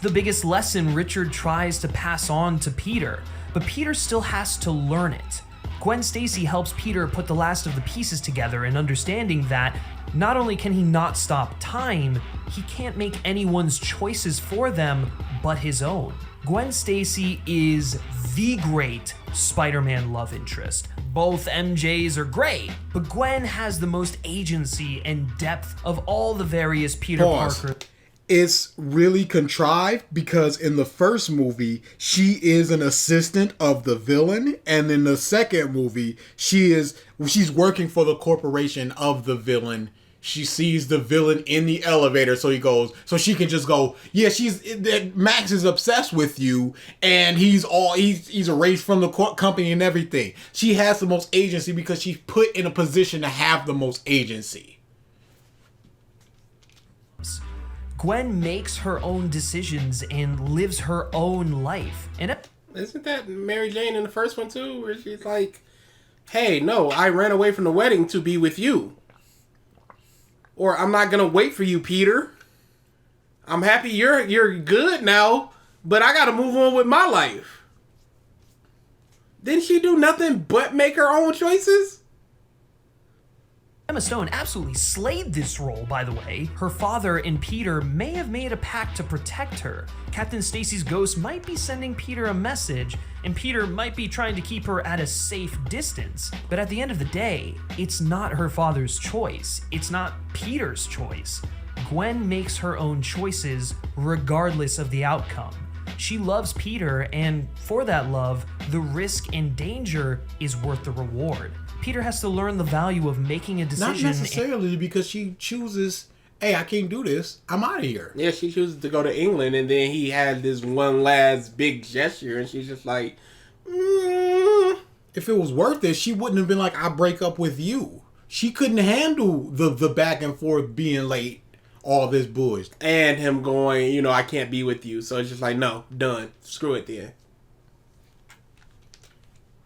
The biggest lesson Richard tries to pass on to Peter, but Peter still has to learn it. Gwen Stacy helps Peter put the last of the pieces together in understanding that not only can he not stop time, he can't make anyone's choices for them but his own. Gwen Stacy is the great Spider-Man love interest. Both MJs are great, but Gwen has the most agency and depth of all the various Peter Parker. It's really contrived because in the first movie, she is an assistant of the villain. And in the second movie, she's working for the corporation of the villain. She sees the villain in the elevator. So she can just go, yeah, Max is obsessed with you. And he's erased from the company and everything. She has the most agency because she's put in a position to have the most agency. Gwen makes her own decisions and lives her own life. And isn't that Mary Jane in the first one too, where she's like, hey, no, I ran away from the wedding to be with you. Or I'm not gonna wait for you, Peter. I'm happy you're good now, but I gotta move on with my life. Didn't she do nothing but make her own choices? Emma Stone absolutely slayed this role, by the way. Her father and Peter may have made a pact to protect her. Captain Stacy's ghost might be sending Peter a message, and Peter might be trying to keep her at a safe distance. But at the end of the day, it's not her father's choice. It's not Peter's choice. Gwen makes her own choices regardless of the outcome. She loves Peter, and for that love, the risk and danger is worth the reward. Peter has to learn the value of making a decision. Not necessarily because she chooses, hey, I can't do this. I'm out of here. Yeah, she chooses to go to England, and then he had this one last big gesture, and she's just like, If it was worth it, she wouldn't have been like, I break up with you. She couldn't handle the back and forth being late, all this bullshit. And him going, I can't be with you. So it's just like, no, done. Screw it then.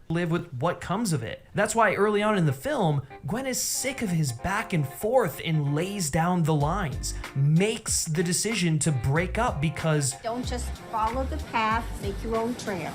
Live with what comes of it. That's why early on in the film, Gwen is sick of his back and forth and lays down the lines, makes the decision to break up because don't just follow the path, make your own trail.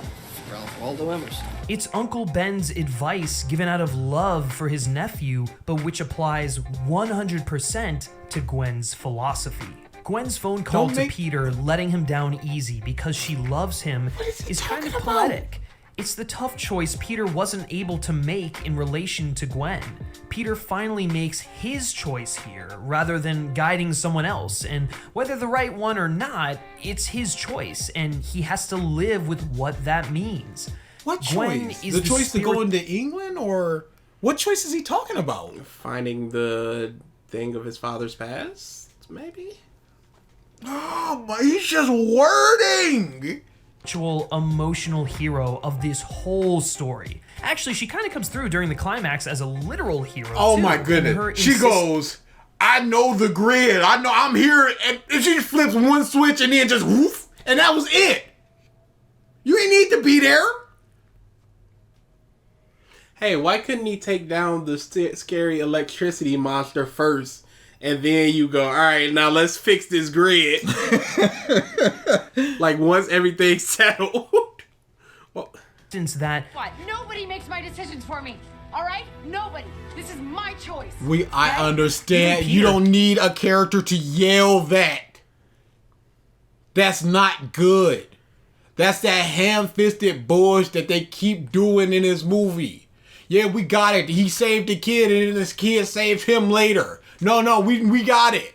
Ralph Waldo Emerson. It's Uncle Ben's advice given out of love for his nephew, but which applies 100% to Gwen's philosophy. Gwen's phone call to Peter letting him down easy because she loves him is kind of poetic. It's the tough choice Peter wasn't able to make in relation to Gwen. Peter finally makes his choice here, rather than guiding someone else, and whether the right one or not, it's his choice, and he has to live with what that means. What Gwen choice? is The choice to go into England, or what choice is he talking about? Finding the thing of his father's past, maybe? Oh, but he's just wording! Emotional hero of this whole story. Actually, she kind of comes through during the climax as a literal hero. Oh too, my goodness. She goes, I know the grid. I know I'm here. And she just flips one switch and then just woof. And that was it. You ain't need to be there. Hey, why couldn't he take down the scary electricity monster first? And then you go, all right, now let's fix this grid. Like, once everything's settled. Well, since that... What? Nobody makes my decisions for me. All right? Nobody. This is my choice. I understand. You don't need a character to yell that. That's not good. That's that ham-fisted bullshit that they keep doing in this movie. Yeah, we got it. He saved the kid and then this kid saved him later. No, we got it.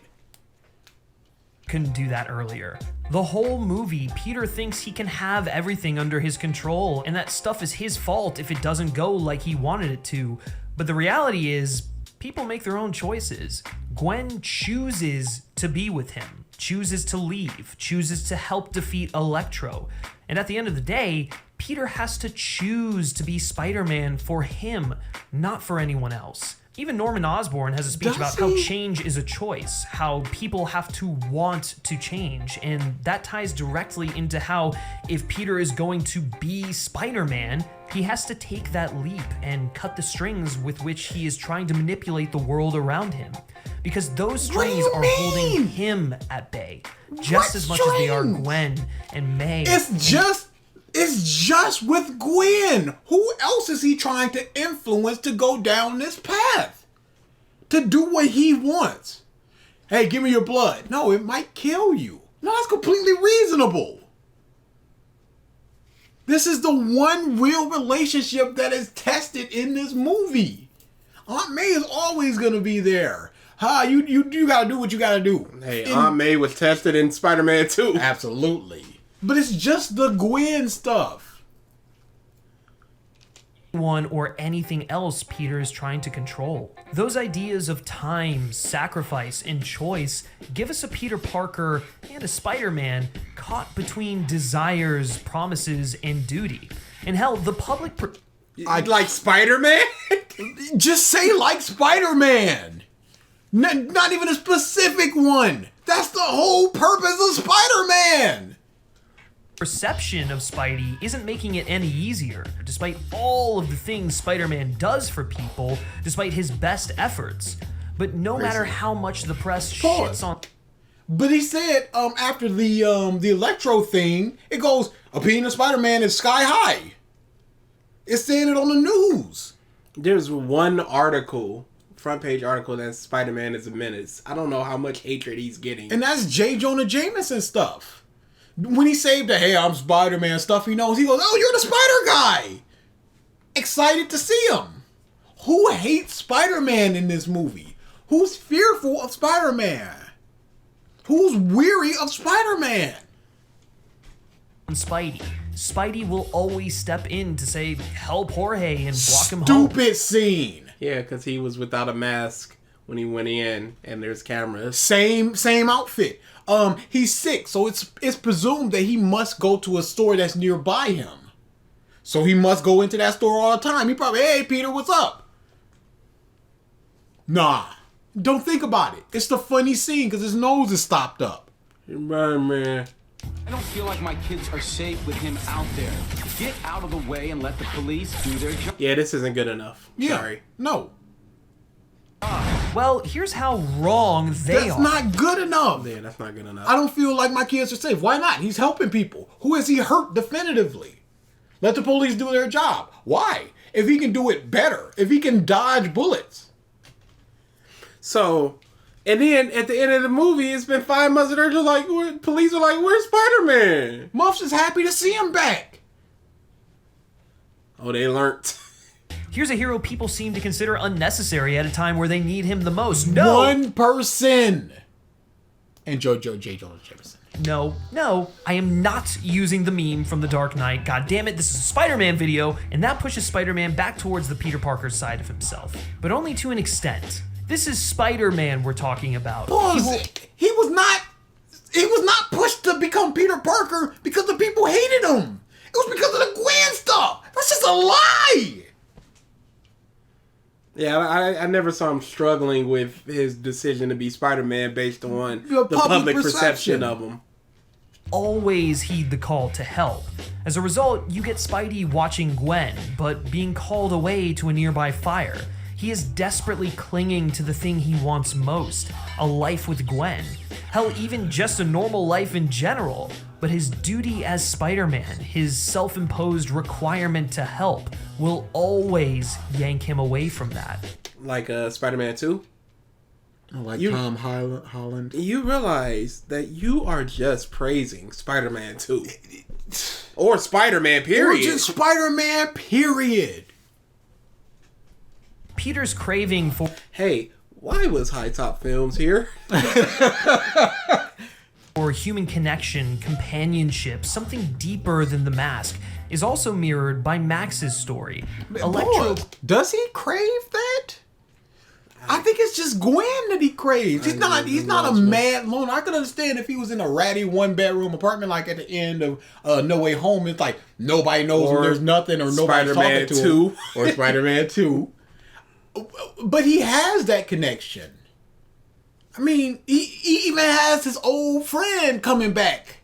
Couldn't do that earlier. The whole movie, Peter thinks he can have everything under his control, and that stuff is his fault if it doesn't go like he wanted it to. But the reality is, people make their own choices. Gwen chooses to be with him, chooses to leave, chooses to help defeat Electro. And at the end of the day, Peter has to choose to be Spider-Man for him, not for anyone else. Even Norman Osborn has a speech about how change is a choice, how people have to want to change, and that ties directly into how if Peter is going to be Spider-Man, he has to take that leap and cut the strings with which he is trying to manipulate the world around him. Because those strings are holding him at bay, just as much as they are Gwen and May. It's just with Gwen. Who else is he trying to influence to go down this path? To do what he wants. Hey, give me your blood. No, it might kill you. No, that's completely reasonable. This is the one real relationship that is tested in this movie. Aunt May is always going to be there. You got to do what you got to do. Hey, Aunt May was tested in Spider-Man 2. Absolutely. But it's just the Gwen stuff. One or anything else Peter is trying to control. Those ideas of time, sacrifice, and choice give us a Peter Parker and a Spider-Man caught between desires, promises, and duty. And hell, the public... I'd like Spider-Man? Just say like Spider-Man. Not even a specific one. That's the whole purpose of Spider-Man. Perception of Spidey isn't making it any easier, despite all of the things Spider-Man does for people, despite his best efforts. But no matter how much the press shits on... But he said, after the Electro thing, it goes, opinion of Spider-Man is sky high. It's saying it on the news. There's one article front page article that Spider-Man is a menace. I don't know how much hatred he's getting. And that's J. Jonah Jameson stuff. When he saved the "Hey, I'm Spider-Man" stuff, he knows. He goes, "Oh, you're the Spider guy." Excited to see him. Who hates Spider-Man in this movie? Who's fearful of Spider-Man? Who's weary of Spider-Man? Spidey will always step in to say, help Jorge and walk him home. Stupid scene. Yeah, because he was without a mask when he went in, and there's cameras. Same outfit. He's sick, so it's presumed that he must go to a store that's nearby him. So he must go into that store all the time. He probably, "Hey, Peter, what's up?" Nah. Don't think about it. It's the funny scene because his nose is stopped up. Man. I don't feel like my kids are safe with him out there. Get out of the way and let the police do their job. Yeah, this isn't good enough. Yeah. Sorry. No. Well, here's how wrong they That's are. not good enough. Yeah, that's not good enough. I don't feel like my kids are safe. Why not? He's helping people. Who has he hurt definitively? Let the police do their job. Why? If he can do it better. If he can dodge bullets. So, and then at the end of the movie, it's been 5 months and they're just like, police are like, "Where's Spider-Man?" Muffs is happy to see him back. Oh, they learnt. Here's a hero people seem to consider unnecessary at a time where they need him the most. No! One person. And J. Jonah Jameson. No, I am not using the meme from The Dark Knight. God damn it, this is a Spider-Man video, and that pushes Spider-Man back towards the Peter Parker side of himself. But only to an extent. This is Spider-Man we're talking about. He was not pushed to become Peter Parker because the people hated him. It was because of the Gwen stuff. That's just a lie. Yeah, I never saw him struggling with his decision to be Spider-Man based on The the public public perception perception of him. Always heed the call to help. As a result, you get Spidey watching Gwen, but being called away to a nearby fire. He is desperately clinging to the thing he wants most, a life with Gwen. Hell, even just a normal life in general. But his duty as Spider-Man, his self-imposed requirement to help, will always yank him away from that. Like Spider-Man 2? Like You- Tom Holland. You realize that you are just praising Spider-Man 2. Or Spider-Man, Or period. just Spider-Man, period. Peter's craving for Hey, why was HiTop Films here? human connection, companionship, something deeper than the mask, is also mirrored by Max's story. Boy, does he crave that? I think it's just Gwen that he craves. He's not a mad loner. I could understand if he was in a ratty 1-bedroom apartment like at the end of No Way Home. It's like nobody knows him, there's nothing, or nobody's Spider-Man talking to 2. him. Or Spider-Man 2. But he has that connection. I mean, he even has his old friend coming back.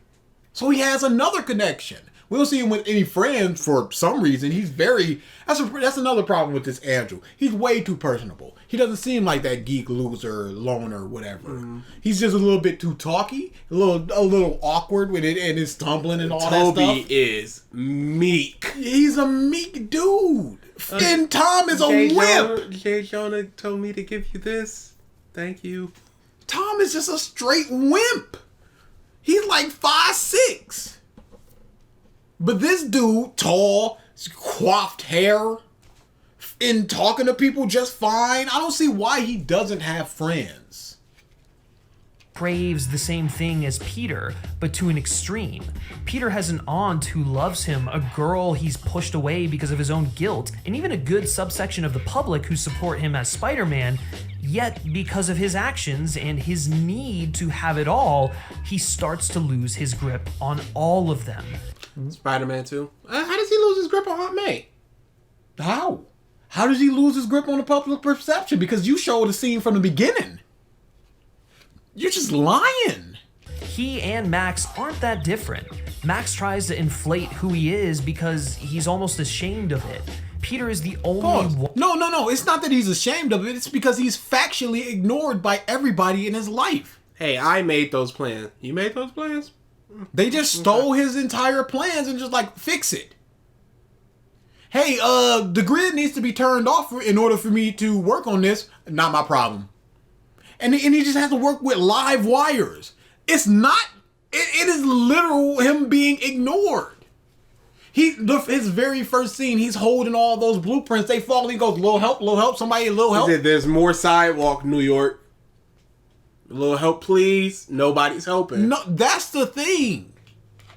So he has another connection. We don't see him with any friends for some reason. He's very... That's another problem with this Andrew. He's way too personable. He doesn't seem like that geek, loser, loner, whatever. Mm-hmm. He's just a little bit too talky, a little awkward with it and his stumbling and all that Toby stuff. is meek. He's a meek dude. And Tom is a wimp. J. Jonah told me to give you this. Thank you. Tom is just a straight wimp. He's like 5'6". But this dude, tall, coiffed hair, and talking to people just fine. I don't see why he doesn't have friends. craves the same thing as Peter, but to an extreme. Peter has an aunt who loves him, a girl he's pushed away because of his own guilt, and even a good subsection of the public who support him as Spider-Man. Yet, because of his actions and his need to have it all, he starts to lose his grip on all of them. Spider-Man 2. How does he lose his grip on Aunt May? How? How does he lose his grip on the public perception? Because you showed the scene from the beginning. You're just lying. He and Max aren't that different. Max tries to inflate who he is because he's almost ashamed of it. Peter is the only one. No. It's not that he's ashamed of it. It's because he's factually ignored by everybody in his life. Hey, I made those plans. You made those plans? They just stole his entire plans and just like fix it. Hey, the grid needs to be turned off in order for me to work on this. Not my problem. And he just has to work with live wires. It's not, it is literal him being ignored. His very first scene, he's holding all those blueprints. They fall and he goes, little help, somebody, a little help. There's more sidewalk, New York. A little help, please. Nobody's helping. No, that's the thing.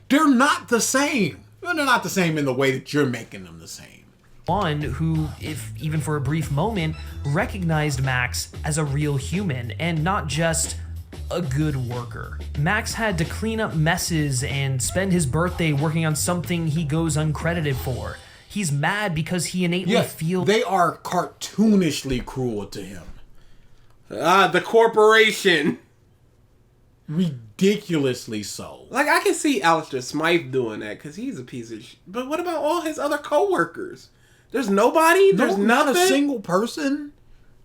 They're not the same. Well, they're not the same in the way that you're making them the same. One who, if even for a brief moment, recognized Max as a real human and not just a good worker. Max had to clean up messes and spend his birthday working on something he goes uncredited for. He's mad because he innately feels... They are cartoonishly cruel to him. The corporation. Ridiculously so. Like, I can see Alistair Smythe doing that because he's a piece of shit. But what about all his other co-workers? There's nobody? There's not nothing? a single person?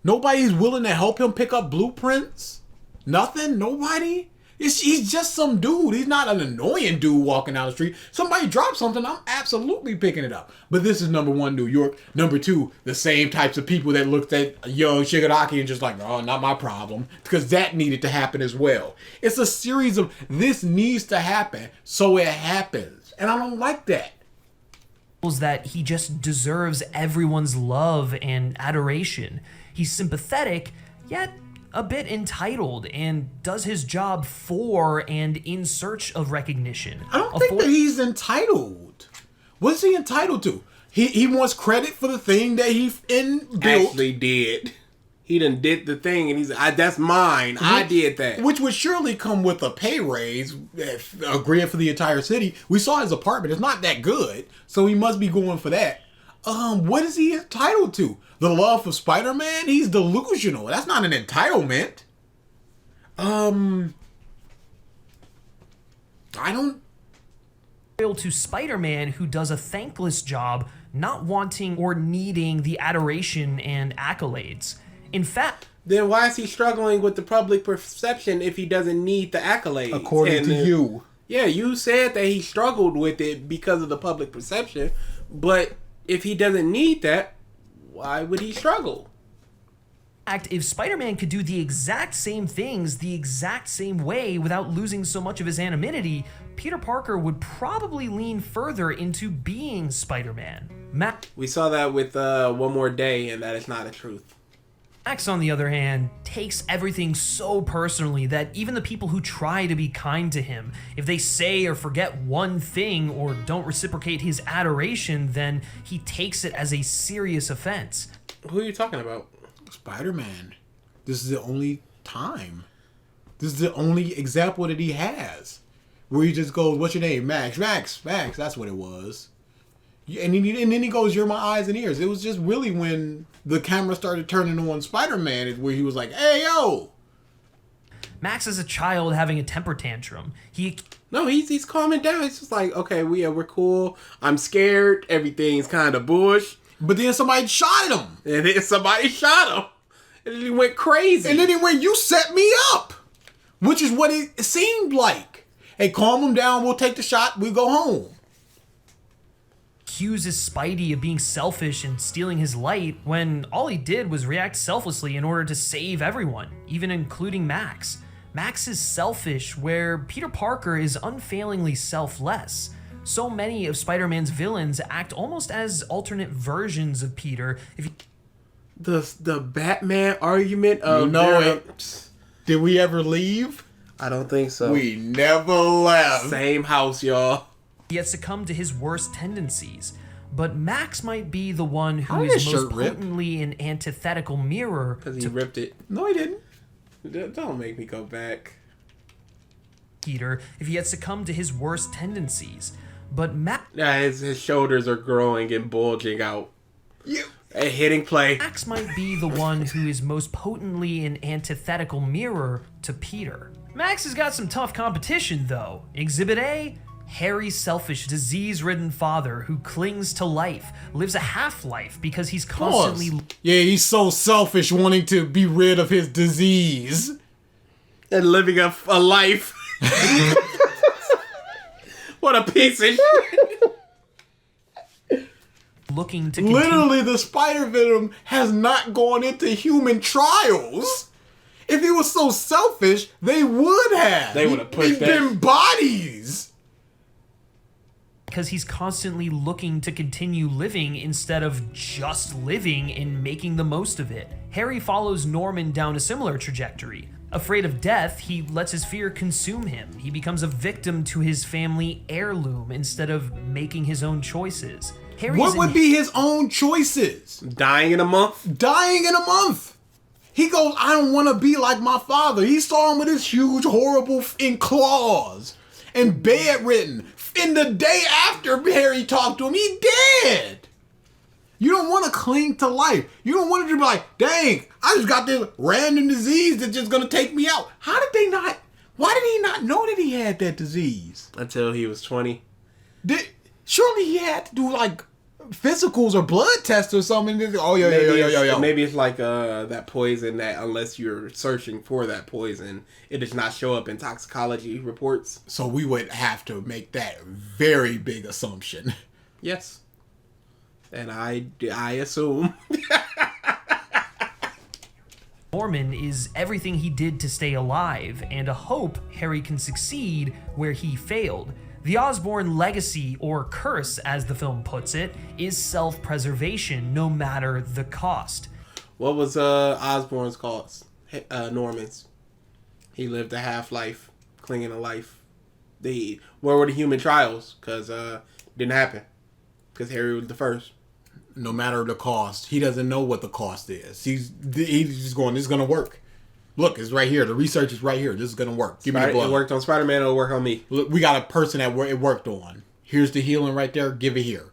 Nobody's willing to help him pick up blueprints? Nothing? Nobody? He's just some dude. He's not an annoying dude walking down the street. Somebody drops something, I'm absolutely picking it up. But this is number one, New York. Number two, the same types of people that looked at young Shigaraki and just like, oh, not my problem. Because that needed to happen as well. It's a series of this needs to happen, so it happens. And I don't like that. That he just deserves everyone's love and adoration. He's sympathetic, yet a bit entitled, and does his job for and in search of recognition. I don't think that he's entitled. What's he entitled to? He wants credit for the thing that he built. Actually did. He done did the thing and he's that's mine. I did that. Which would surely come with a pay raise, a grant for the entire city. We saw his apartment. It's not that good. So he must be going for that. What is he entitled to? The love of Spider-Man? He's delusional. That's not an entitlement. I don't... To Spider-Man, who does a thankless job, not wanting or needing the adoration and accolades. In fact... Then why is he struggling with the public perception if he doesn't need the accolades? According to you. Yeah, you said that he struggled with it because of the public perception, but if he doesn't need that, why would he struggle? In fact, if Spider-Man could do the exact same things the exact same way without losing so much of his anonymity, Peter Parker would probably lean further into being Spider-Man. We saw that with One More Day, and that is not a truth. Max, on the other hand, takes everything so personally that even the people who try to be kind to him, if they say or forget one thing or don't reciprocate his adoration, then he takes it as a serious offense. Who are you talking about? Spider-Man. This is the only time. This is the only example that he has. Where he just goes, what's your name? Max, that's what it was. And then he goes, you're my eyes and ears. It was just really when the camera started turning on Spider-Man where he was like, hey, yo. Max is a child having a temper tantrum. He's calming down. He's just like, okay, we're cool. I'm scared. Everything's kind of bush. But then somebody shot him. And then somebody shot him. And then he went crazy. And then he went, you set me up. Which is what it seemed like. Hey, calm him down. We'll take the shot. We go home. Accuses Spidey of being selfish and stealing his light when all he did was react selflessly in order to save everyone, even including Max. Max is selfish where Peter Parker is unfailingly selfless. So many of Spider-Man's villains act almost as alternate versions of Peter. The Batman argument of Did we ever leave? I don't think so. We never left. Same house, y'all. He has succumbed to his worst tendencies. But Max might be the one who is most potently an antithetical mirror. Because he ripped it. No, he didn't. Don't make me go back. Peter, if he had succumbed to his worst tendencies. But his shoulders are growing and bulging out. A hitting play. Max might be the one who is most potently an antithetical mirror to Peter. Max has got some tough competition, though. Exhibit A, Harry's selfish, disease-ridden father who clings to life, lives a half-life because he's constantly... Yeah, he's so selfish wanting to be rid of his disease. And living a life. What a piece of shit. looking to continue. Literally, the spider venom has not gone into human trials. If he was so selfish, they would have. They would have pushed been bodies. Because he's constantly looking to continue living instead of just living and making the most of it. Harry follows Norman down a similar trajectory. Afraid of death, he lets his fear consume him. He becomes a victim to his family heirloom instead of making his own choices. What would be his own choices? Dying in a month? Dying in a month. He goes, I don't want to be like my father. He saw him with his huge, horrible claws and bedridden. In the day after Harry talked to him, he dead. You don't want to cling to life. You don't want to be like, dang, I just got this random disease that's just going to take me out. How did they not? Why did he not know that he had that disease? Until he was 20. Surely he had to do like physicals or blood tests or something. Oh, yeah. Maybe it's like that poison that unless you're searching for that poison, it does not show up in toxicology reports. So we would have to make that very big assumption. Yes. And I assume. Norman is everything he did to stay alive, and a hope Harry can succeed where he failed. The Osborn legacy, or curse as the film puts it, is self-preservation no matter the cost. What was Osborn's cost? Norman's. He lived a half-life, clinging to life. Where were the human trials? Because didn't happen. Because Harry was the first. No matter the cost. He doesn't know what the cost is. He's just going, this is going to work. Look, it's right here. The research is right here. This is going to work. Give me the blood. It worked on Spider-Man. It'll work on me. Look, we got a person that it worked on. Here's the healing right there. Give it here.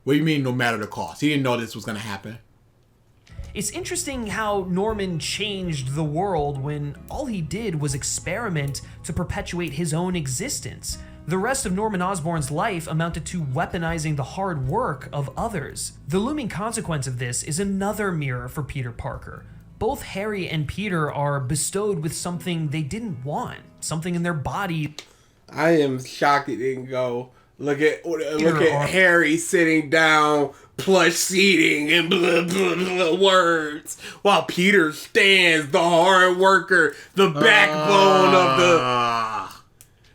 What do you mean no matter the cost? He didn't know this was going to happen. It's interesting how Norman changed the world when all he did was experiment to perpetuate his own existence. The rest of Norman Osborn's life amounted to weaponizing the hard work of others. The looming consequence of this is another mirror for Peter Parker. Both Harry and Peter are bestowed with something they didn't want, something in their body. I am shocked it didn't go. Look at Harry sitting down, plush seating, and blah, blah, blah words, while Peter stands, the hard worker, the backbone of the...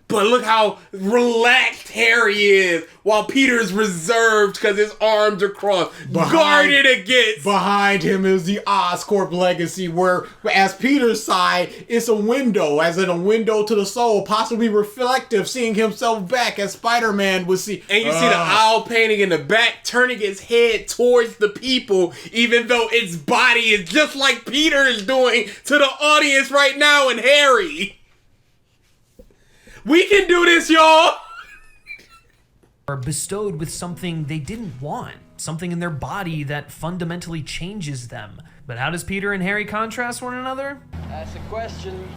But look how relaxed Harry is, while Peter's reserved because his arms are crossed, guarded against. Behind him is the Oscorp legacy, where as Peter's side, it's a window, as in a window to the soul, possibly reflective, seeing himself back as Spider-Man would see. And you see the owl painting in the back, turning its head towards the people, even though its body is just like Peter is doing to the audience right now and Harry. We can do this, y'all! Are bestowed with something they didn't want, something in their body that fundamentally changes them. But how does Peter and Harry contrast one another? That's a question.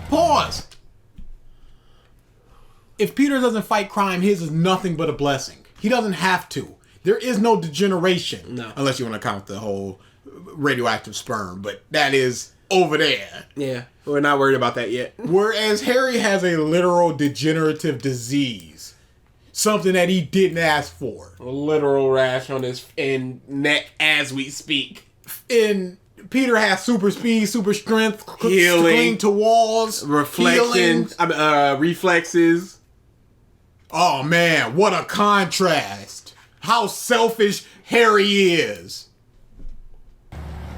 Pause! If Peter doesn't fight crime, his is nothing but a blessing. He doesn't have to. There is no degeneration. No. Unless you want to count the whole radioactive sperm, but that is over there. Yeah, we're not worried about that yet. Whereas Harry has a literal degenerative disease. Something that he didn't ask for. A literal rash on his neck as we speak. And Peter has super speed, super strength, healing, cling to walls, reflection, reflexes. Oh man, what a contrast. How selfish Harry is.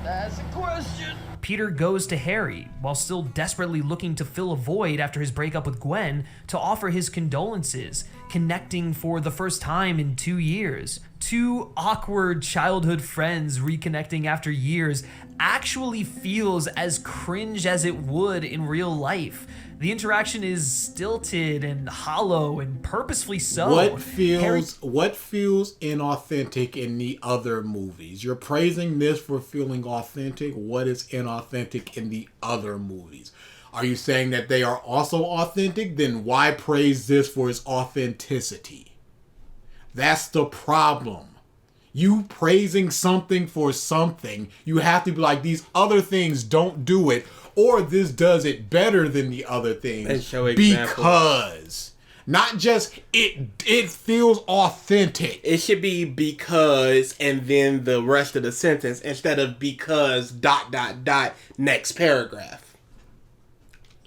That's a question. Peter goes to Harry, while still desperately looking to fill a void after his breakup with Gwen, to offer his condolences, connecting for the first time in 2 years. Two awkward childhood friends reconnecting after years actually feels as cringe as it would in real life. The interaction is stilted and hollow and purposefully so. What feels inauthentic in the other movies? You're praising this for feeling authentic. What is inauthentic in the other movies? Are you saying that they are also authentic? Then why praise this for its authenticity? That's the problem. You praising something for something, you have to be like, these other things don't do it, or this does it better than the other things. And show examples. Because Not just it feels authentic. It should be because and then the rest of the sentence instead of because ... next paragraph.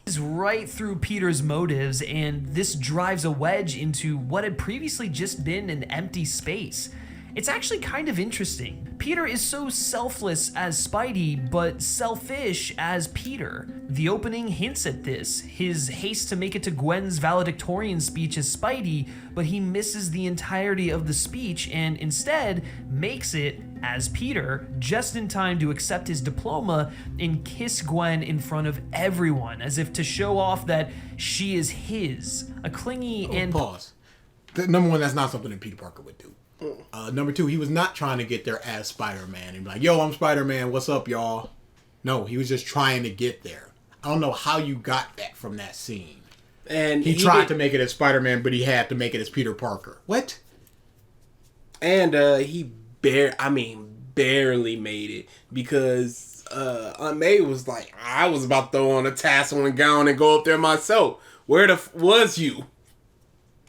Is right through Peter's motives, and this drives a wedge into what had previously just been an empty space. It's actually kind of interesting. Peter is so selfless as Spidey, but selfish as Peter. The opening hints at this, his haste to make it to Gwen's valedictorian speech as Spidey, but he misses the entirety of the speech and instead makes it as Peter, just in time to accept his diploma and kiss Gwen in front of everyone, as if to show off that she is his. A clingy and... Pause. Number one, that's not something that Peter Parker would do. Number two, he was not trying to get there as Spider-Man and be like, yo, I'm Spider-Man, what's up, y'all? No, he was just trying to get there. I don't know how you got that from that scene. And he tried to make it as Spider-Man, but he had to make it as Peter Parker. What? And he barely made it because Aunt May was like, I was about to throw on a tassel and gown and go up there myself. Where the was you?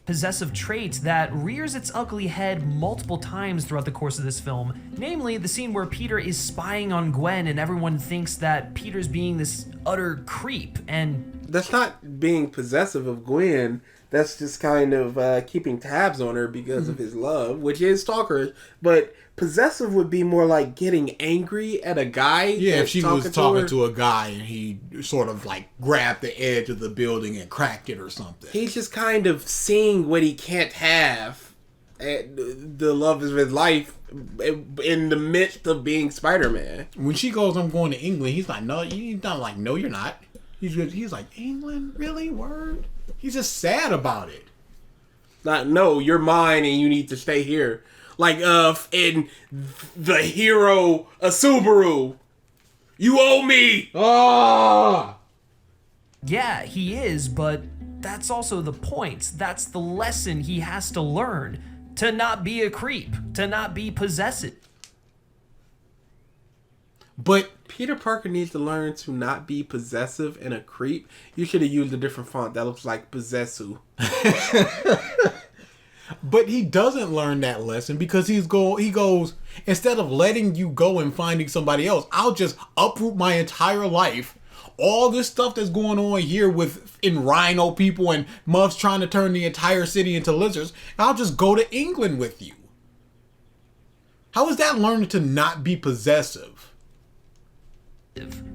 Possessive trait that rears its ugly head multiple times throughout the course of this film, namely the scene where Peter is spying on Gwen and everyone thinks that Peter's being this utter creep, and... That's not being possessive of Gwen, that's just kind of keeping tabs on her because of his love, which is stalker, but possessive would be more like getting angry at a guy. Yeah, if she was talking to a guy and he sort of like grabbed the edge of the building and cracked it or something. He's just kind of seeing what he can't have, the love of his life, in the midst of being Spider-Man. When she goes, I'm going to England, he's like, no, no, you're not. He's like, England? Really? Word? He's just sad about it. No, you're mine and you need to stay here. Like, in The Hero, a Subaru. You owe me! Ah! Yeah, he is, but that's also the point. That's the lesson he has to learn. To not be a creep. To not be possessive. But Peter Parker needs to learn to not be possessive and a creep. You should have used a different font that looks like Possessu. But he doesn't learn that lesson because he goes, instead of letting you go and finding somebody else, I'll just uproot my entire life. All this stuff that's going on here in Rhino people and Muffs trying to turn the entire city into lizards, I'll just go to England with you. How is that learning to not be possessive?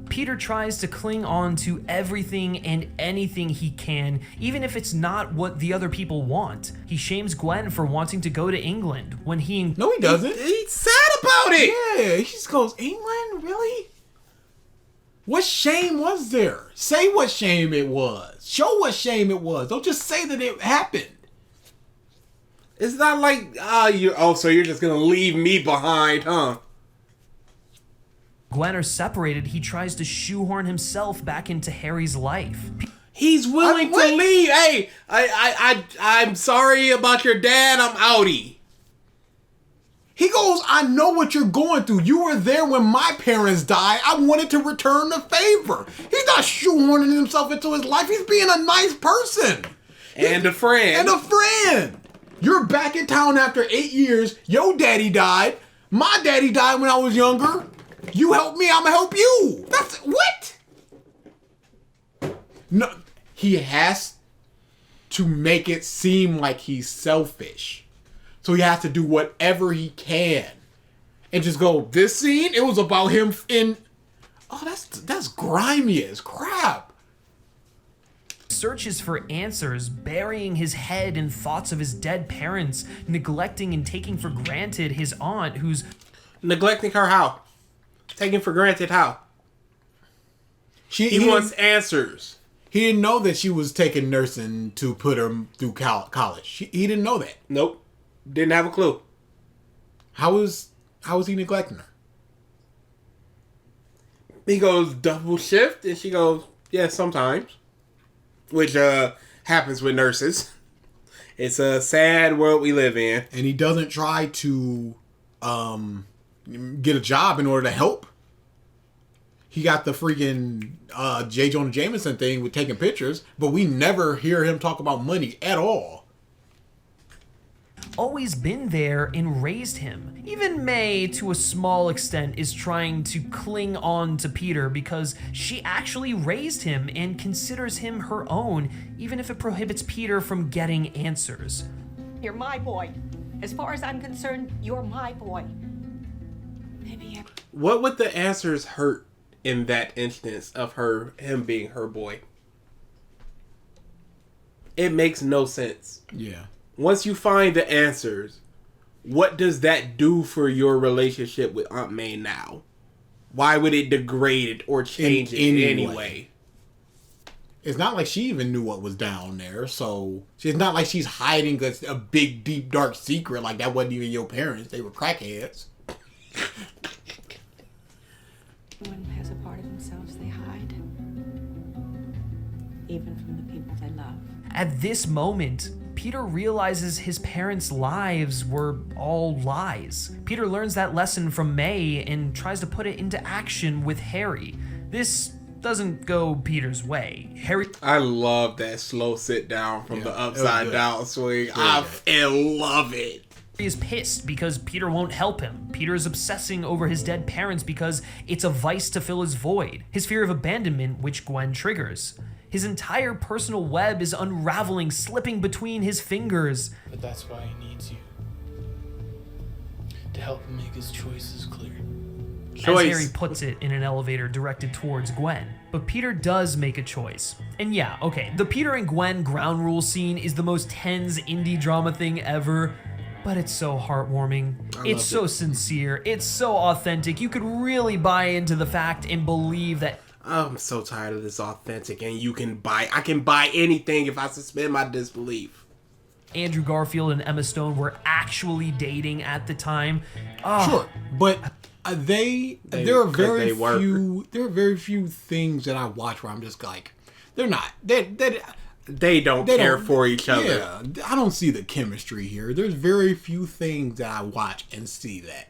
Peter tries to cling on to everything and anything he can, even if it's not what the other people want. He shames Gwen for wanting to go to England when he... No, he doesn't. He's sad about it. Yeah, he just goes, England? Really? What shame was there? Say what shame it was. Show what shame it was. Don't just say that it happened. It's not like, so you're just going to leave me behind, huh? Gwen are separated, he tries to shoehorn himself back into Harry's life. He's willing to leave. Hey, I'm sorry about your dad. I'm outie. He goes, I know what you're going through. You were there when my parents died. I wanted to return the favor. He's not shoehorning himself into his life. He's being a nice person. And a friend. You're back in town after 8 years. Your daddy died. My daddy died when I was younger. You help me, I'm gonna help you. That's what? No, he has to make it seem like he's selfish. So he has to do whatever he can. And just go, this scene, it was about him in... Oh, that's grimy as crap. Searches for answers, burying his head in thoughts of his dead parents, neglecting and taking for granted his aunt who's... Neglecting her how? Taking for granted how? He wants answers. He didn't know that she was taking nursing to put her through college. He didn't know that. Nope. Didn't have a clue. How was he neglecting her? He goes double shift and she goes, yeah, sometimes. Which happens with nurses. It's a sad world we live in. And he doesn't try to get a job in order to help. he got the freaking J. Jonah Jameson thing with taking pictures, but we never hear him talk about money at all. Always been there and raised him. Even May, to a small extent, is trying to cling on to Peter because she actually raised him and considers him her own, even if it prohibits Peter from getting answers. You're my boy. As far as I'm concerned, you're my boy. Maybe What would the answers hurt in that instance of him being her boy? It makes no sense. Yeah. Once you find the answers, what does that do for your relationship with Aunt May now? Why would it degrade it or change it in any way? It's not like she even knew what was down there, so it's not like she's hiding a big, deep, dark secret like that wasn't even your parents. They were crackheads. everyone has a part of themselves they hide, even from the people they love. At this moment, Peter realizes his parents' lives were all lies. Peter learns that lesson from May and tries to put it into action with Harry. This doesn't go Peter's way. I love that slow sit down from the upside down swing. I love it. He is pissed because Peter won't help him. Peter is obsessing over his dead parents because it's a vice to fill his void. His fear of abandonment, which Gwen triggers. His entire personal web is unraveling, slipping between his fingers. But that's why he needs you. To help him make his choices clear. As Harry puts it in an elevator directed towards Gwen. But Peter does make a choice. And yeah, okay, the Peter and Gwen ground rule scene is the most tense indie drama thing ever. But it's so heartwarming. It's so sincere. It's so authentic. You could really buy into the fact and believe that. I'm so tired of this authentic, and I can buy anything if I suspend my disbelief. Andrew Garfield and Emma Stone were actually dating at the time. Sure, but there are very few things that I watch where I'm just like, they don't care for each other. Yeah, I don't see the chemistry here. There's very few things that I watch and see that.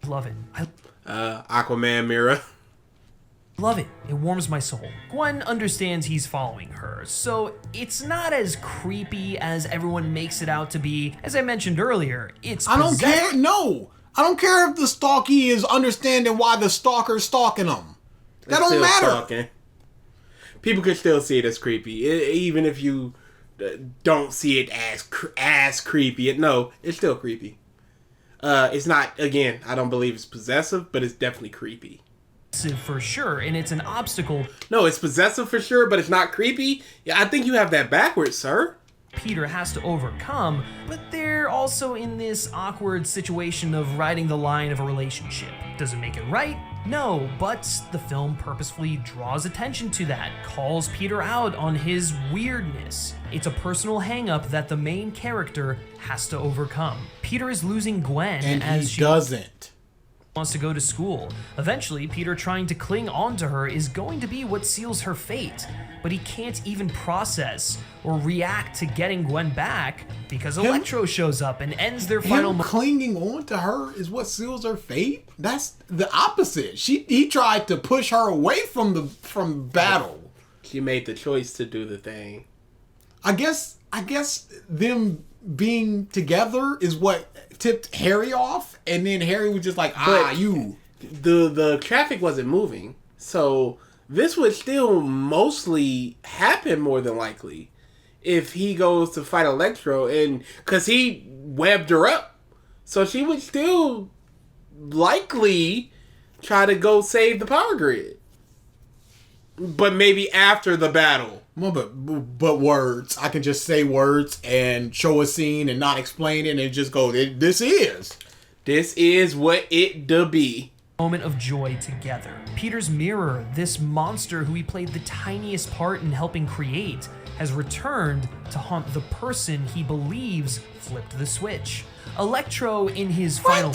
Love it. Aquaman Mira. Love it. It warms my soul. Gwen understands he's following her, so it's not as creepy as everyone makes it out to be. As I mentioned earlier, I don't care. No, I don't care if the stalky is understanding why the stalker's stalking them. That don't matter. Stalking. People can still see it as creepy, even if you don't see it as creepy. It's still creepy. It's not. Again, I don't believe it's possessive, but it's definitely creepy. For sure, and it's an obstacle. No, it's possessive for sure, but it's not creepy. Yeah, I think you have that backwards, sir. Peter has to overcome, but they're also in this awkward situation of riding the line of a relationship. Does it make it right? No, but the film purposefully draws attention to that, calls Peter out on his weirdness. It's a personal hang-up that the main character has to overcome. Peter is losing Gwen and he doesn't. Wants to go to school. Eventually, Peter trying to cling on to her is going to be what seals her fate, but he can't even process or react to getting Gwen back because Electro shows up and ends their final. Clinging on to her is what seals her fate. That's the opposite. He tried to push her away from battle. She made the choice to do the thing. I guess them being together is what tipped Harry off, and then Harry was just like, the traffic wasn't moving, so this would still mostly happen more than likely if he goes to fight Electro, and because he webbed her up, so she would still likely try to go save the power grid, but maybe after the battle. Well, but words. I can just say words and show a scene and not explain it and just go, this is what it do be. Moment of joy together. Peter's mirror, this monster who he played the tiniest part in helping create, has returned to haunt the person he believes flipped the switch. Electro in his final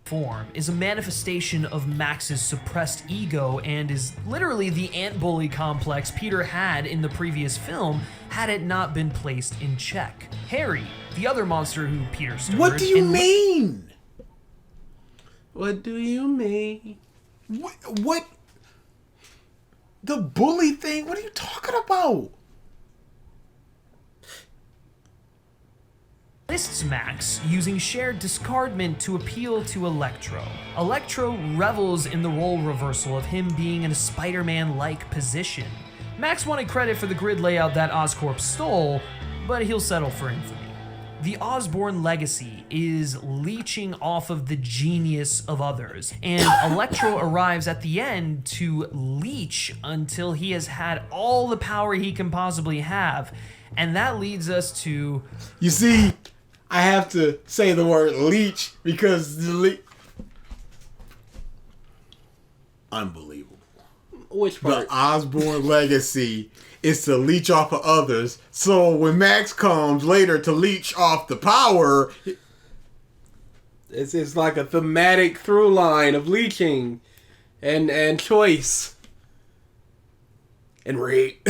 form is a manifestation of Max's suppressed ego and is literally the ant bully complex Peter had in the previous film had it not been placed in check. Harry, the other monster who Peter stirred. What do you mean? What do you mean? What? The bully thing? What are you talking about? Lists Max using shared discardment to appeal to Electro. Electro revels in the role reversal of him being in a Spider-Man-like position. Max wanted credit for the grid layout that Oscorp stole, but he'll settle for infamy. The Osborn legacy is leeching off of the genius of others, and Electro arrives at the end to leech until he has had all the power he can possibly have, and that leads us to... You see, I have to say the word leech because unbelievable. Which part? The Osborn legacy is to leech off of others. So when Max comes later to leech off the power, it's like a thematic through line of leeching and choice and rape.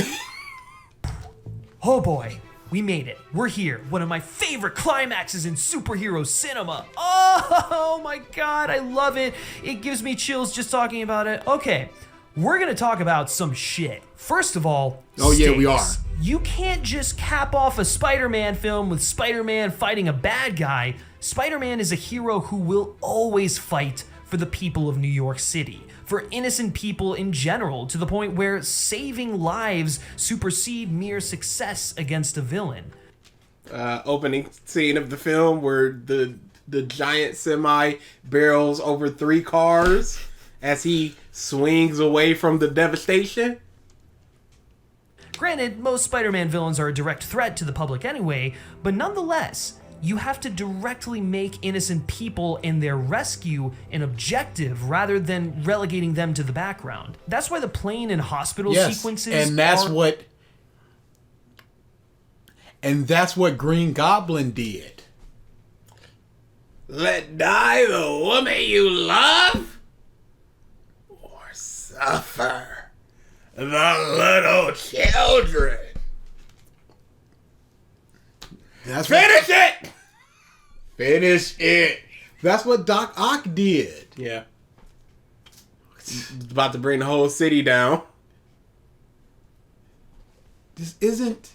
Oh boy, we made it. We're here. One of my favorite climaxes in superhero cinema. Oh my god, I love it. It gives me chills just talking about it. Okay, we're gonna talk about some shit. First of all, yeah, we are. You can't just cap off a Spider-Man film with Spider-Man fighting a bad guy. Spider-Man is a hero who will always fight for the people of New York City, for innocent people in general, to the point where saving lives supersede mere success against a villain. Opening scene of the film where the giant semi barrels over 3 cars as he swings away from the devastation. Granted, most Spider-Man villains are a direct threat to the public anyway, but nonetheless, you have to directly make innocent people and their rescue an objective rather than relegating them to the background. That's why the plane and hospital sequences and that's what Green Goblin did. Let die the woman you love, or suffer the little children. Finish it! Finish it. That's what Doc Ock did. Yeah. About to bring the whole city down. This isn't...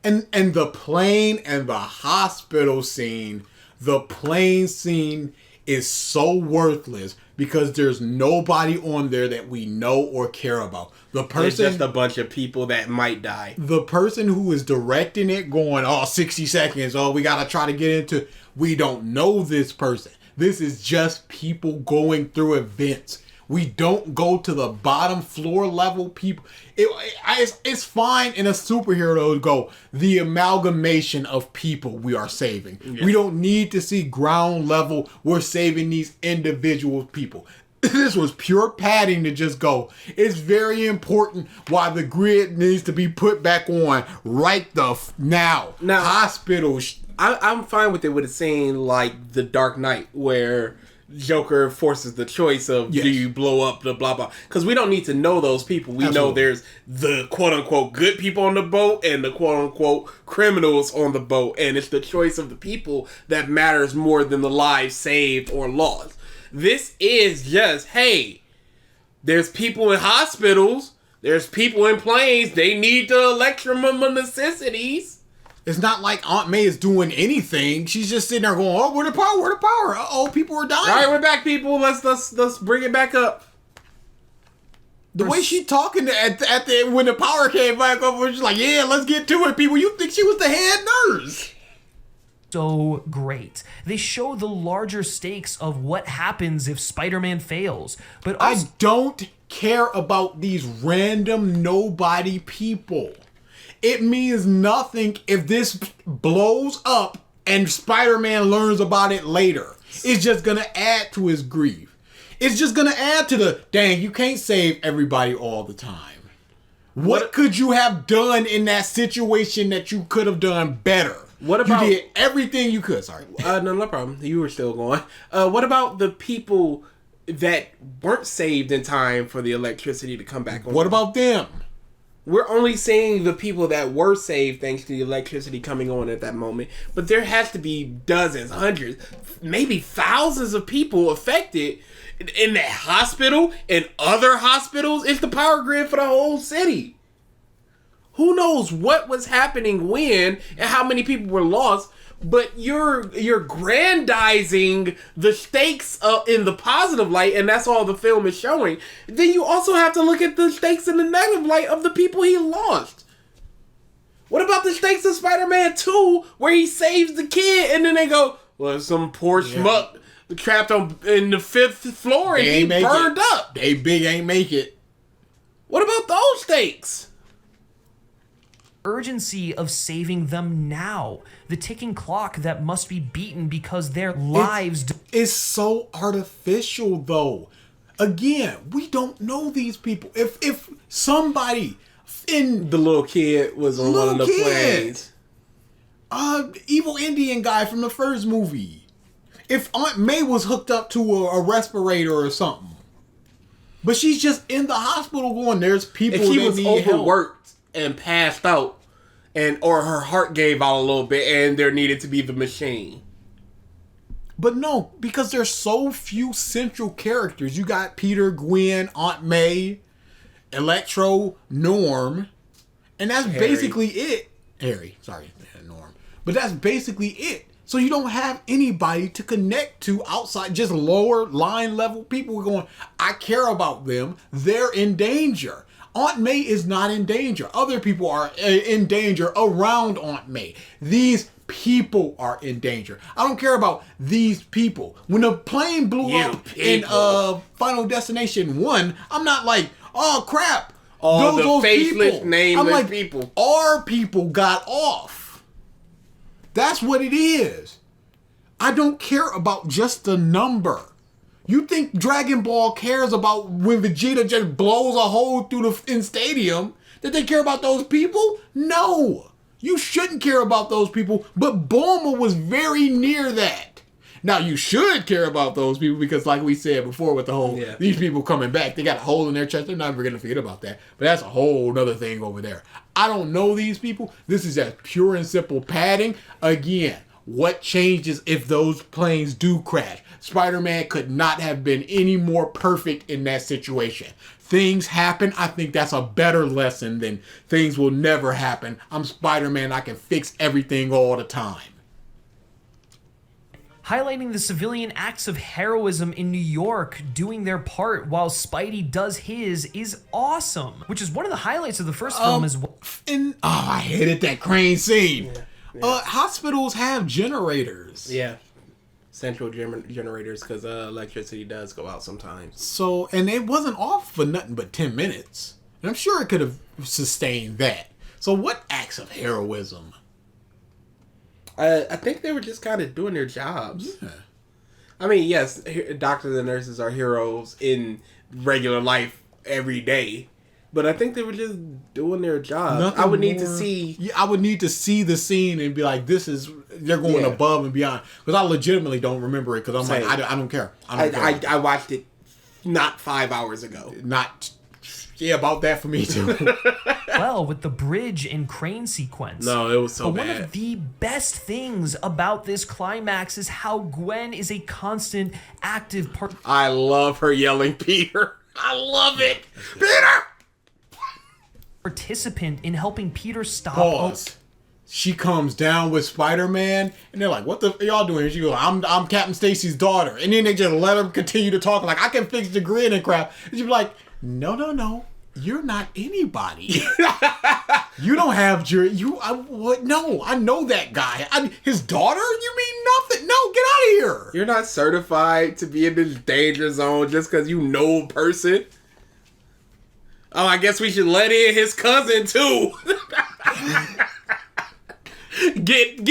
And the plane and the hospital scene, the plane scene is so worthless because there's nobody on there that we know or care about. The person, it's just a bunch of people that might die. The person who is directing it going, 60 seconds, we gotta try to get into... We don't know this person. This is just people going through events. We don't go to the bottom floor level people. It's fine in a superhero to go, the amalgamation of people we are saving. Yeah. We don't need to see ground level, we're saving these individual people. This was pure padding to just go, it's very important why the grid needs to be put back on right now. Hospitals. I'm fine with it with a scene like The Dark Knight where Joker forces the choice of do you blow up the blah blah, because we don't need to know those people. We know there's the quote unquote good people on the boat and the quote unquote criminals on the boat, and it's the choice of the people that matters more than the lives saved or lost. This is just, hey, there's people in hospitals, there's people in planes, they need the electrum of necessities. It's not like Aunt May is doing anything. She's just sitting there going, where the power? Where the power? People are dying. All right, we're back, people. Let's bring it back up. The way she talking at the when the power came back up, was like, yeah, let's get to it, people. You think she was the head nurse? So great. They show the larger stakes of what happens if Spider-Man fails. But also, I don't care about these random nobody people. It means nothing if this blows up and Spider-Man learns about it later. It's just going to add to his grief. It's just going to add to the, dang, you can't save everybody all the time. What could you have done in that situation that you could have done better? What about... You did everything you could. Sorry. No problem. You were still going. What about the people that weren't saved in time for the electricity to come back on? What about them? we're only seeing the people that were saved thanks to the electricity coming on at that moment. But there has to be dozens, hundreds, maybe thousands of people affected in that hospital and other hospitals. It's the power grid for the whole city. Who knows what was happening when and how many people were lost, but you're grandizing the stakes in the positive light, and that's all the film is showing. Then you also have to look at the stakes in the negative light of the people he lost. What about the stakes of Spider-Man 2, where he saves the kid, and then they go, well, some poor schmuck trapped in the 5th floor, and he burned up. They big ain't make it. What about those stakes? Urgency of saving them now. The ticking clock that must be beaten because their lives... It's so artificial, though. Again, we don't know these people. If somebody in... The little kid was on one of the planes. Evil Indian guy from the first movie. If Aunt May was hooked up to a respirator or something. But she's just in the hospital going, there's people that need was overworked and passed out, or her heart gave out a little bit, and there needed to be the machine. But no, because there's so few central characters. You got Peter, Gwen, Aunt May, Electro, Norm, and that's basically it. Harry, sorry, Norm. But that's basically it. So you don't have anybody to connect to outside, just lower line level people going, I care about them. They're in danger. Aunt May is not in danger. Other people are in danger around Aunt May. These people are in danger. I don't care about these people. When the plane blew up in Final Destination 1, I'm not like, oh crap. Those faceless, people. Nameless I'm like, people. Our people got off. That's what it is. I don't care about just the number. You think Dragon Ball cares about when Vegeta just blows a hole through the stadium? Did they care about those people? No. You shouldn't care about those people, but Bulma was very near that. Now, you should care about those people because like we said before with the whole, these people coming back, they got a hole in their chest. They're never going to forget about that. But that's a whole other thing over there. I don't know these people. This is just pure and simple padding. Again, what changes if those planes do crash? Spider-Man could not have been any more perfect in that situation. Things happen. I think that's a better lesson than things will never happen. I'm Spider-Man. I can fix everything all the time. Highlighting the civilian acts of heroism in New York doing their part while Spidey does his is awesome, which is one of the highlights of the first film as well. I hated that crane scene. Hospitals have generators. Yeah. Central generators because electricity does go out sometimes. So, and it wasn't off for nothing but 10 minutes. And I'm sure it could have sustained that. So what acts of heroism? I think they were just kind of doing their jobs. Yeah. I mean, yes, doctors and nurses are heroes in regular life every day. But I think they were just doing their job. I would need to see... Yeah, I would need to see the scene and be like, they're going above and beyond. Because I legitimately don't remember it because I'm like, I don't care. I watched it not 5 hours ago. About that for me too. Well, with the bridge and crane sequence. No, it was so bad. One of the best things about this climax is how Gwen is a constant, active part. I love her yelling, Peter. I love it. Peter! Participant in helping Peter stop. Pause. She comes down with Spider-Man, and they're like, "What the y'all doing?" And she goes, "I'm Captain Stacy's daughter." And then they just let her continue to talk like, "I can fix the grid and crap." And she's like, "No, you're not anybody. You don't have No, I know that guy. His daughter? You mean nothing? No, get out of here. You're not certified to be in this danger zone just because you know a person." Oh, I guess we should let in his cousin too. Hit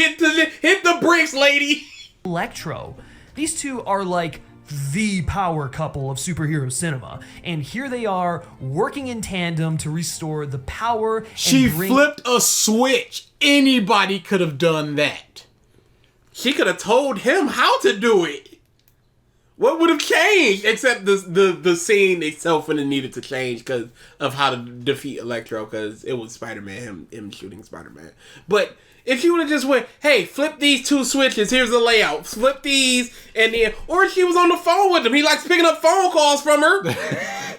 the bricks, lady. Electro. These two are like the power couple of superhero cinema, and here they are working in tandem to restore the power. She flipped a switch. Anybody could have done that. She could have told him how to do it. What would have changed? Except the scene itself would have needed to change because of how to defeat Electro, because it was Spider-Man, him shooting Spider-Man. But if she would have just went, hey, flip these 2 switches, here's the layout, flip these, and then, or she was on the phone with him, he likes picking up phone calls from her.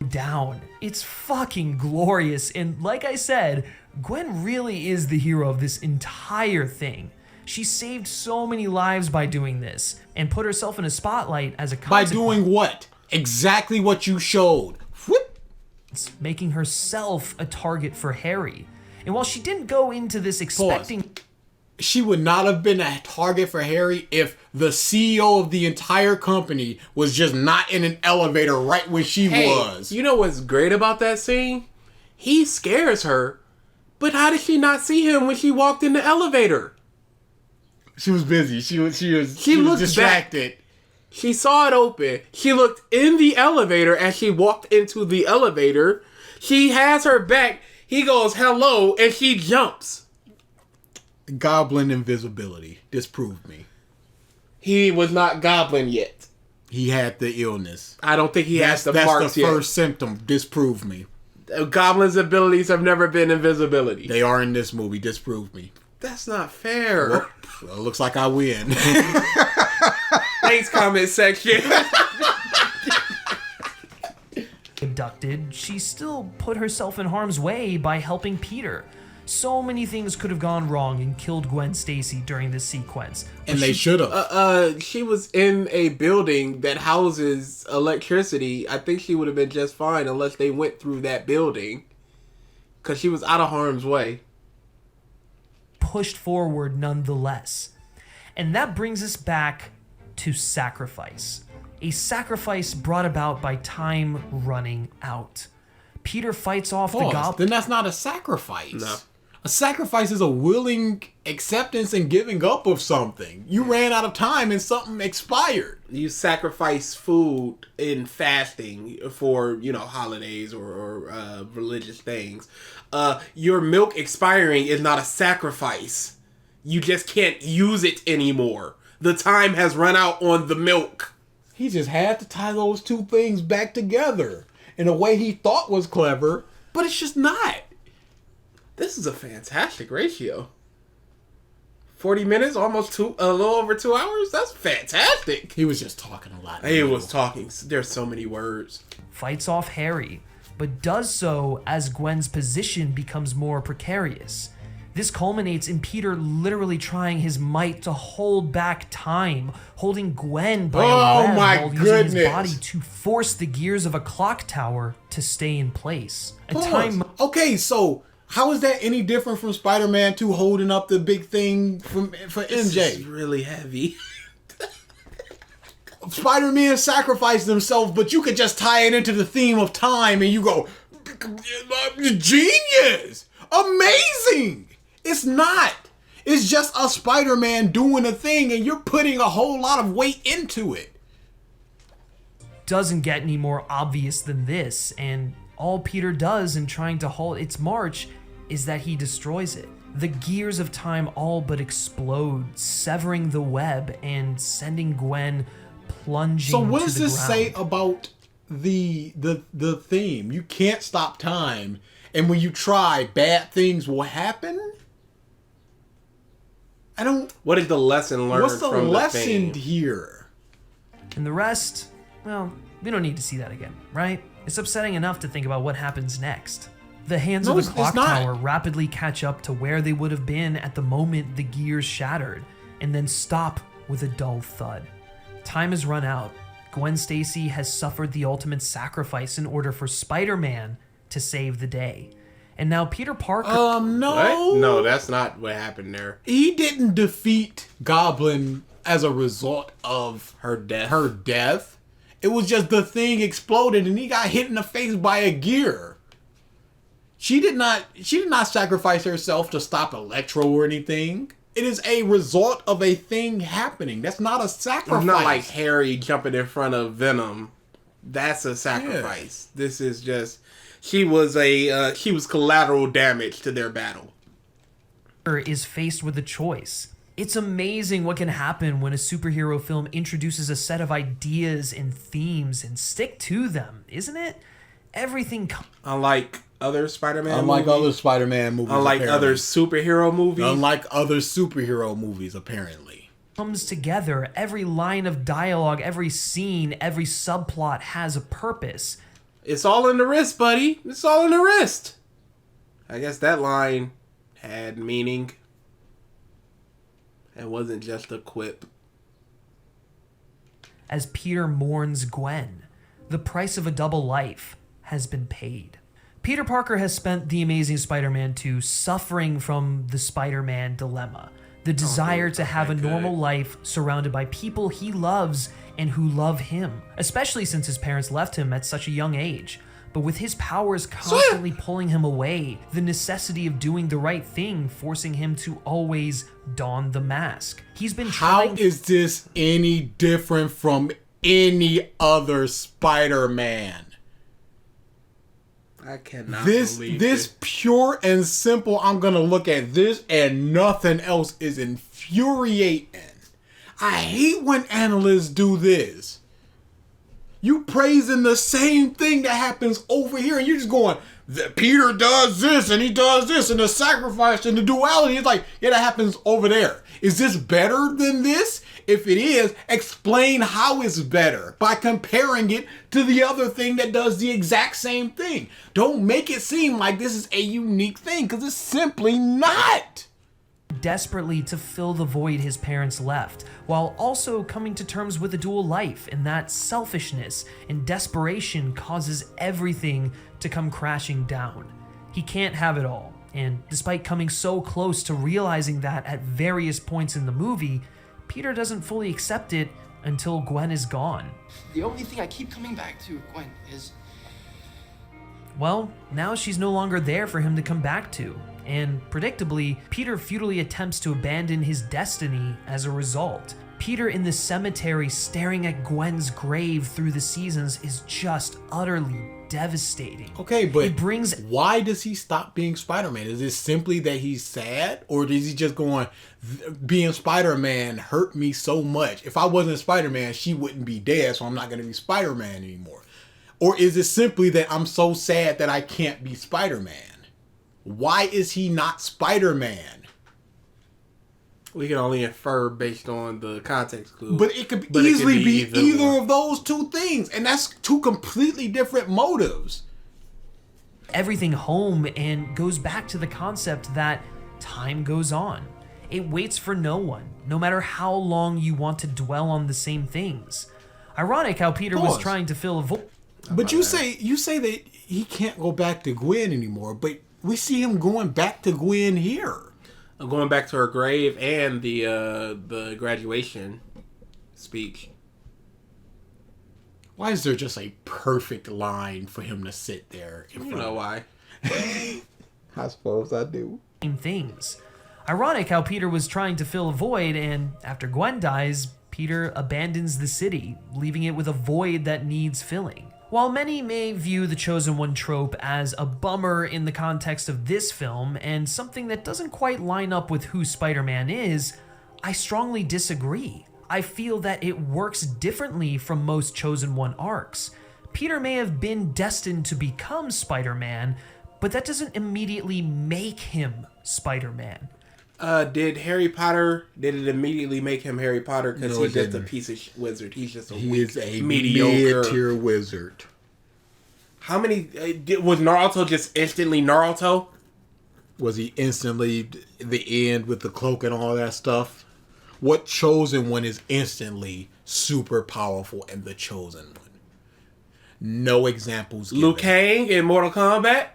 Down. It's fucking glorious, and like I said, Gwen really is the hero of this entire thing. She saved so many lives by doing this, and put herself in a spotlight as a consequence. By doing what? Exactly what you showed. Whoop. Making herself a target for Harry. And while she didn't go into this expecting... Pause. She would not have been a target for Harry if the CEO of the entire company was just not in an elevator right when she was. You know what's great about that scene? He scares her, but how did she not see him when she walked in the elevator? She was busy. She was distracted. Back. She saw it open. She looked in the elevator as she walked into the elevator. She has her back. He goes, hello, and she jumps. Goblin invisibility. Disproved me. He was not Goblin yet. He had the illness. I don't think he has the parts yet. That's the first symptom. Disproved me. Goblin's abilities have never been invisibility. They are in this movie. Disproved me. That's not fair. Well, it looks like I win. Thanks, comment section. Abducted, she still put herself in harm's way by helping Peter. So many things could have gone wrong and killed Gwen Stacy during this sequence. And they should have. She was in a building that houses electricity. I think she would have been just fine unless they went through that building. Because she was out of harm's way. Pushed forward nonetheless. And that brings us back to sacrifice. A sacrifice brought about by time running out. Peter fights off the goblin. Then that's not a sacrifice. No. A sacrifice is a willing acceptance and giving up of something. You ran out of time and something expired. You sacrifice food in fasting for, holidays or religious things. Your milk expiring is not a sacrifice. You just can't use it anymore. The time has run out on the milk. He just had to tie those 2 things back together in a way he thought was clever, but it's just not. This is a fantastic ratio. 40 minutes, a little over 2 hours? That's fantastic. He was just talking a lot. He was talking. There's so many words. Fights off Harry, but does so as Gwen's position becomes more precarious. This culminates in Peter literally trying his might to hold back time, holding Gwen by a web while using his body to force the gears of a clock tower to stay in place. Okay, so how is that any different from Spider-Man 2 holding up the big thing for MJ? This is really heavy. Spider-Man sacrificed himself, but you could just tie it into the theme of time and you go, genius! Amazing! It's not. It's just a Spider-Man doing a thing and you're putting a whole lot of weight into it. Doesn't get any more obvious than this, and all Peter does in trying to halt its march is that he destroys it. The gears of time all but explode, severing the web and sending Gwen plunging to the ground. So what does this say about the theme? You can't stop time, and when you try, bad things will happen? What is the lesson learned from the theme? What's the lesson here? And the rest, well, we don't need to see that again, right? It's upsetting enough to think about what happens next. The hands of the clock tower rapidly catch up to where they would have been at the moment the gears shattered, and then stop with a dull thud. Time has run out. Gwen Stacy has suffered the ultimate sacrifice in order for Spider-Man to save the day. And now Peter Parker... No. What? No, that's not what happened there. He didn't defeat Goblin as a result of her death. It was just the thing exploded and he got hit in the face by a gear. She did not sacrifice herself to stop Electro or anything. It is a result of a thing happening. That's not a sacrifice. It's not like Harry jumping in front of Venom. That's a sacrifice. Yeah. This is just she was collateral damage to their battle. Is faced with a choice. It's amazing what can happen when a superhero film introduces a set of ideas and themes and stick to them, isn't it? Everything... Unlike other Spider-Man Unlike movies. other Spider-Man movies. Unlike apparently. other superhero movies. Unlike other superhero movies, apparently. Comes together. Every line of dialogue, every scene, every subplot has a purpose. It's all in the wrist, buddy. It's all in the wrist. I guess that line had meaning. It wasn't just a quip. As Peter mourns Gwen, the price of a double life has been paid. Peter Parker has spent The Amazing Spider-Man 2 suffering from the Spider-Man dilemma, the desire to have a normal life surrounded by people he loves and who love him, especially since his parents left him at such a young age. But with his powers constantly pulling him away, the necessity of doing the right thing forcing him to always don the mask. He's been trying... How is this any different from any other Spider-Man? I cannot This believe it. pure and simple, I'm gonna look at this and nothing else is infuriating. I hate when analysts do this. You praising the same thing that happens over here and you're just going, Peter does this and he does this and the sacrifice and the duality. It's like, yeah, that happens over there. Is this better than this? If it is, explain how it's better by comparing it to the other thing that does the exact same thing. Don't make it seem like this is a unique thing because it's simply not. Desperately to fill the void his parents left, while also coming to terms with a dual life, and that selfishness and desperation causes everything to come crashing down. He can't have it all, and despite coming so close to realizing that at various points in the movie, Peter doesn't fully accept it until Gwen is gone. The only thing I keep coming back to, Gwen, is... Well, now she's no longer there for him to come back to. And predictably, Peter futilely attempts to abandon his destiny as a result. Peter in the cemetery staring at Gwen's grave through the seasons is just utterly devastating. Okay, but it brings... why does he stop being Spider-Man? Is it simply that he's sad? Or is he just going, being Spider-Man hurt me so much. If I wasn't Spider-Man, she wouldn't be dead, so I'm not going to be Spider-Man anymore. Or is it simply that I'm so sad that I can't be Spider-Man? Why is he not Spider-Man? We can only infer based on the context clue. But it could easily be either of those two things. And that's two completely different motives. Everything home and goes back to the concept that time goes on. It waits for no one, no matter how long you want to dwell on the same things. Ironic how Peter was trying to fill a void. But you say that he can't go back to Gwen anymore, but we see him going back to Gwen here. Going back to her grave and the graduation speech. Why is there just a perfect line for him to sit there in front? You know why. I suppose I do. Same things. Ironic how Peter was trying to fill a void, and after Gwen dies, Peter abandons the city, leaving it with a void that needs filling. While many may view the Chosen One trope as a bummer in the context of this film and something that doesn't quite line up with who Spider-Man is, I strongly disagree. I feel that it works differently from most Chosen One arcs. Peter may have been destined to become Spider-Man, but that doesn't immediately make him Spider-Man. Did it immediately make him Harry Potter? Because No, he's it just a didn't. piece of wizard. He's just He is a mediocre mid-tier wizard. How many was Naruto just instantly Naruto? Was he instantly the end with the cloak and all that stuff? What Chosen One is instantly super powerful and the Chosen One? No examples given. Liu Kang in Mortal Kombat,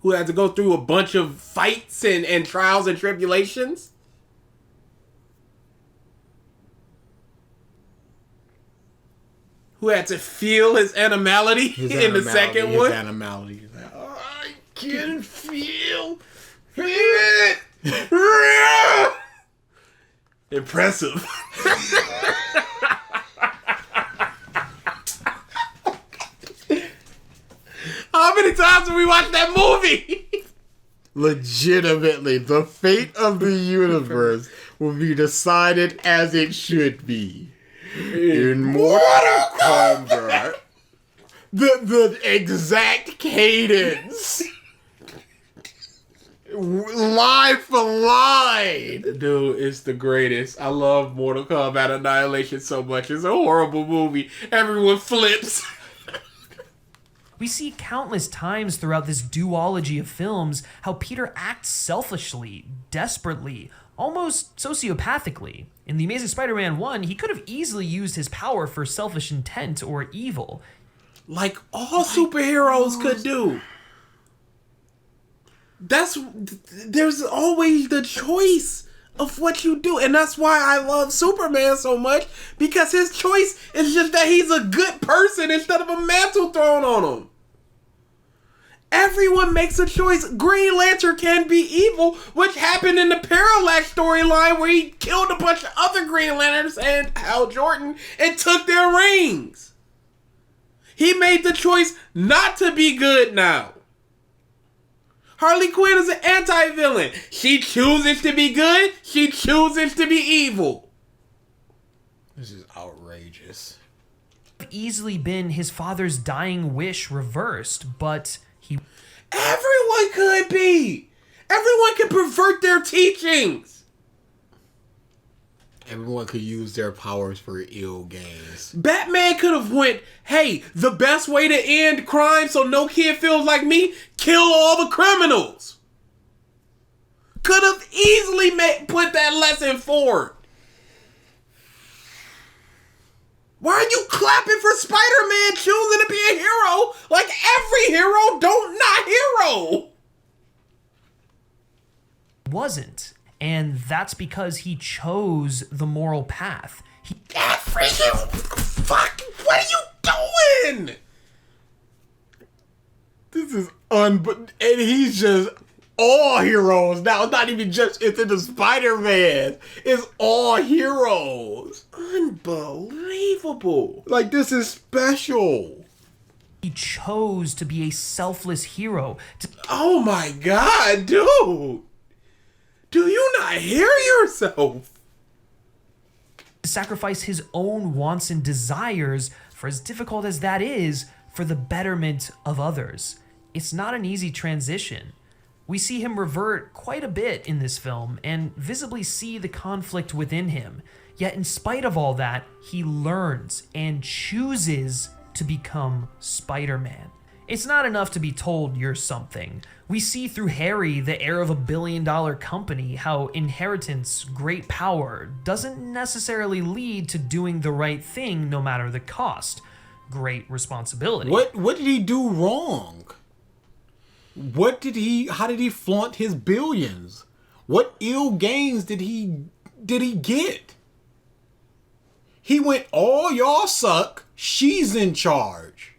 who had to go through a bunch of fights and trials and tribulations. Who had to feel his animality in the second one. His animality. He's like, oh, I can feel it. Impressive. How many times have we watched that movie? legitimately, the fate of the universe will be decided as it should be. In Mortal Kombat, the exact cadence, line for line. Dude, it's the greatest. I love Mortal Kombat Annihilation so much. It's a horrible movie. Everyone flips. We see countless times throughout this duology of films how Peter acts selfishly, desperately, almost sociopathically. In The Amazing Spider-Man 1, he could have easily used his power for selfish intent or evil. Like all superheroes could do. There's always the choice of what you do. And that's why I love Superman so much, because his choice is just that he's a good person instead of a mantle thrown on him. Everyone makes a choice. Green Lantern can be evil, which happened in the Parallax storyline where he killed a bunch of other Green Lanterns and Hal Jordan and took their rings. He made the choice not to be good now. Harley Quinn is an anti-villain. She chooses to be good. She chooses to be evil. This is outrageous. Easily been his father's dying wish reversed, but everyone could be. Everyone can pervert their teachings. Everyone could use their powers for ill gains. Batman could have went, hey, the best way to end crime so no kid feels like me, kill all the criminals. Could have easily put that lesson forward. Why are you clapping for Spider-Man choosing to be a hero like every hero not hero? Wasn't. And that's because he chose the moral path. Fuck, what are you doing? This is and he's just all heroes now. It's not even just into the Spider-Man. It's all heroes. Unbelievable. Like, this is special. He chose to be a selfless hero. Oh my God, dude. Do you not hear yourself? To sacrifice his own wants and desires, for as difficult as that is, for the betterment of others. It's not an easy transition. We see him revert quite a bit in this film and visibly see the conflict within him. Yet in spite of all that, he learns and chooses to become Spider-Man. It's not enough to be told you're something. We see through Harry, the heir of a billion-dollar company, how inheritance, great power, doesn't necessarily lead to doing the right thing no matter the cost. Great responsibility. What did he do wrong? How did he flaunt his billions? What ill gains did he get? He went, all y'all suck, she's in charge.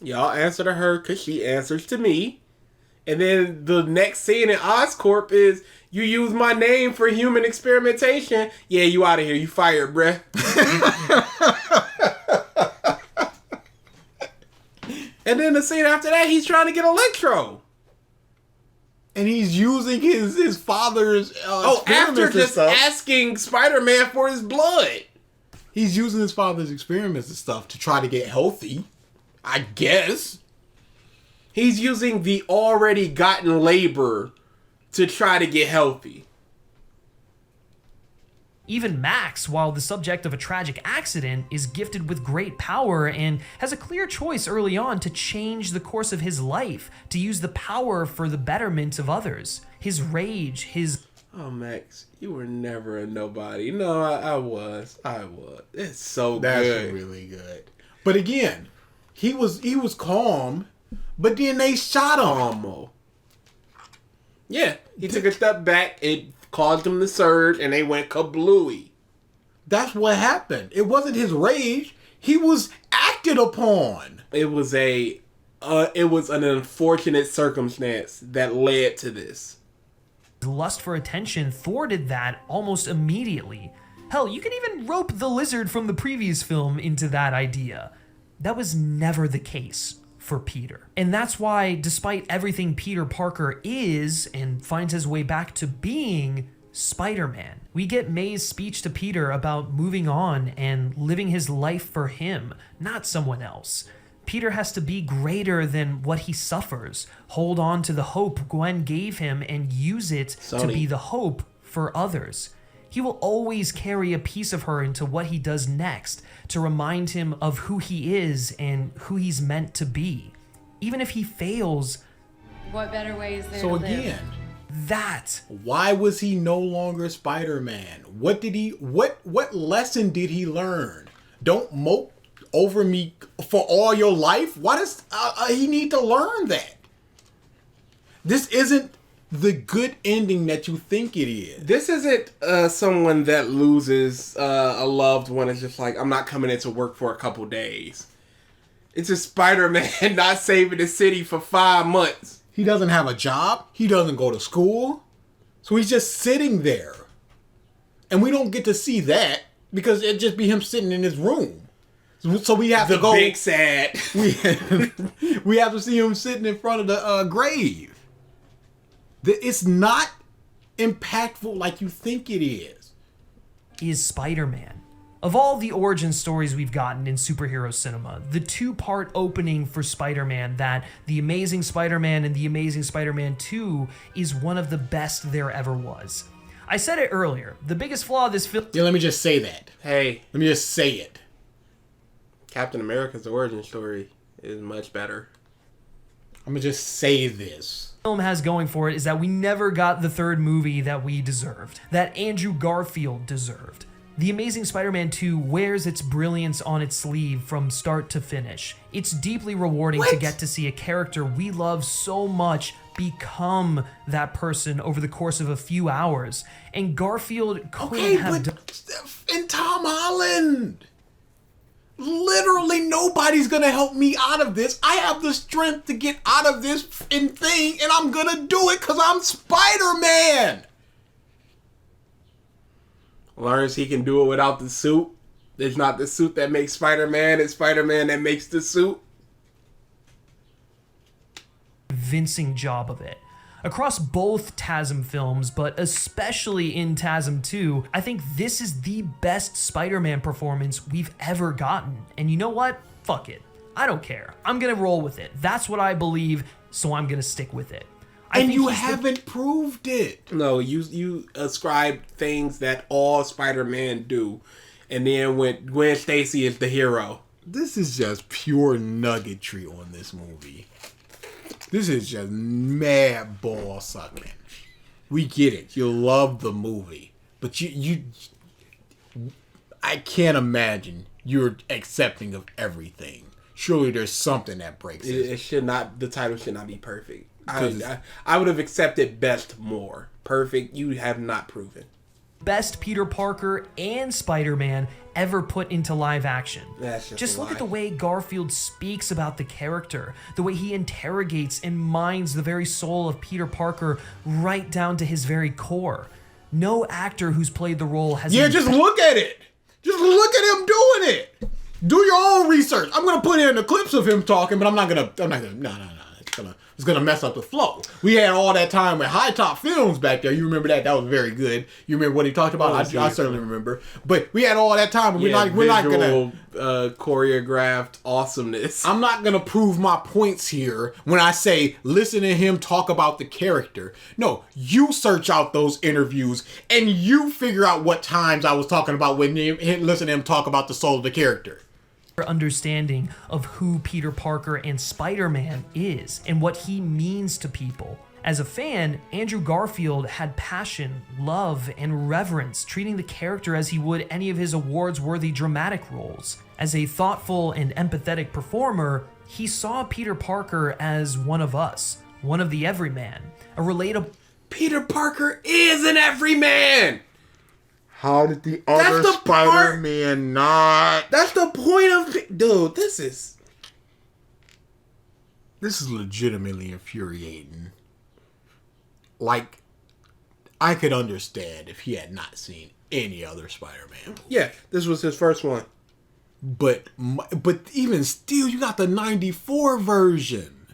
Y'all answer to her because she answers to me. And then the next scene in Oscorp is, you use my name for human experimentation. Yeah, you out of here. You fired, bruh. And then the scene after that, he's trying to get Electro. And he's using his father's after just asking Spider-Man for his blood. He's using his father's experiments and stuff to try to get healthy, I guess. He's using the already gotten labor to try to get healthy. Even Max, while the subject of a tragic accident, is gifted with great power and has a clear choice early on to change the course of his life, to use the power for the betterment of others. His rage, his... Oh, Max, you were never a nobody. No, I was. It's so good. That's really good. But again, he was calm, but then they shot him. Yeah, he took a step back, it caused him to surge, and they went kablooey. That's what happened. It wasn't his rage. He was acted upon. It was an unfortunate circumstance that led to this. Lust for attention thwarted that almost immediately. Hell, you can even rope the lizard from the previous film into that idea. That was never the case for Peter. And that's why, despite everything Peter Parker is and finds his way back to being Spider-Man, we get May's speech to Peter about moving on and living his life for him, not someone else. Peter has to be greater than what he suffers, hold on to the hope Gwen gave him and use it to be the hope for others. He will always carry a piece of her into what he does next to remind him of who he is and who he's meant to be. Even if he fails. What better way is there So to again, that. Why was he no longer Spider-Man? What lesson did he learn? Don't mope over me for all your life? Why does he need to learn that? This isn't the good ending that you think it is. This isn't someone that loses a loved one. It's just like, I'm not coming into work for a couple days. It's a Spider-Man not saving the city for 5 months. He doesn't have a job. He doesn't go to school. So he's just sitting there. And we don't get to see that because it'd just be him sitting in his room. So we have to go. Big sad. We have to see him sitting in front of the grave. It's not impactful like you think it is. Is Spider-Man. Of all the origin stories we've gotten in superhero cinema, the 2-part opening for Spider-Man, that The Amazing Spider-Man and The Amazing Spider-Man 2, is one of the best there ever was. I said it earlier, the biggest flaw of this film... Yeah, let me just say that. Hey. Let me just say it. Captain America's origin story is much better. I'm going to just say this. Film has going for it is that we never got the 3rd movie that we deserved, that Andrew Garfield deserved. The Amazing Spider-Man 2 wears its brilliance on its sleeve from start to finish. It's deeply rewarding to get to see a character we love so much become that person over the course of a few hours. And Garfield couldn't have done... And Tom Holland! Literally nobody's gonna help me out of this. I have the strength to get out of this thing, and I'm gonna do it because I'm Spider-Man! Learns he can do it without the suit. It's not the suit that makes Spider-Man, it's Spider-Man that makes the suit. Convincing job of it. Across both TASM films, but especially in TASM 2, I think this is the best Spider-Man performance we've ever gotten. And you know what? Fuck it. I don't care. I'm gonna roll with it. That's what I believe, so I'm gonna stick with it. And you haven't proved it. No, you ascribe things that all Spider-Man do, and then when Gwen Stacy is the hero. This is just pure nuggetry on this movie. This is just mad ball sucking. We get it. You love the movie, but I can't imagine you're accepting of everything. Surely there's something that breaks it. It should not. The title should not be perfect. I would have accepted best more. Perfect, you have not proven. Best Peter Parker and Spider-Man ever put into live action. Just look at the way Garfield speaks about the character, the way he interrogates and mines the very soul of Peter Parker right down to his very core. No actor who's played the role has... Yeah, just look at it. Just look at him doing it. Do your own research. I'm gonna put in the clips of him talking, but I'm not gonna. No. It's gonna mess up the flow. We had all that time with HiTop Films back there. You remember that? That was very good. You remember what he talked about? I certainly remember. But we had all that time. And we're not gonna choreographed awesomeness. I'm not gonna prove my points here when I say listen to him talk about the character. No, you search out those interviews and you figure out what times I was talking about when you listen to him talk about the soul of the character. Understanding of who Peter Parker and Spider-Man is and what he means to people. As a fan, Andrew Garfield had passion, love, and reverence, treating the character as he would any of his awards-worthy dramatic roles. As a thoughtful and empathetic performer, he saw Peter Parker as one of us, one of the everyman, a relatable... Peter Parker is an everyman! How did the other Spider-Man not? That's the point of... Dude, this is legitimately infuriating. Like, I could understand if he had not seen any other Spider-Man movie. Yeah, this was his first one. But even still, you got the 94 version.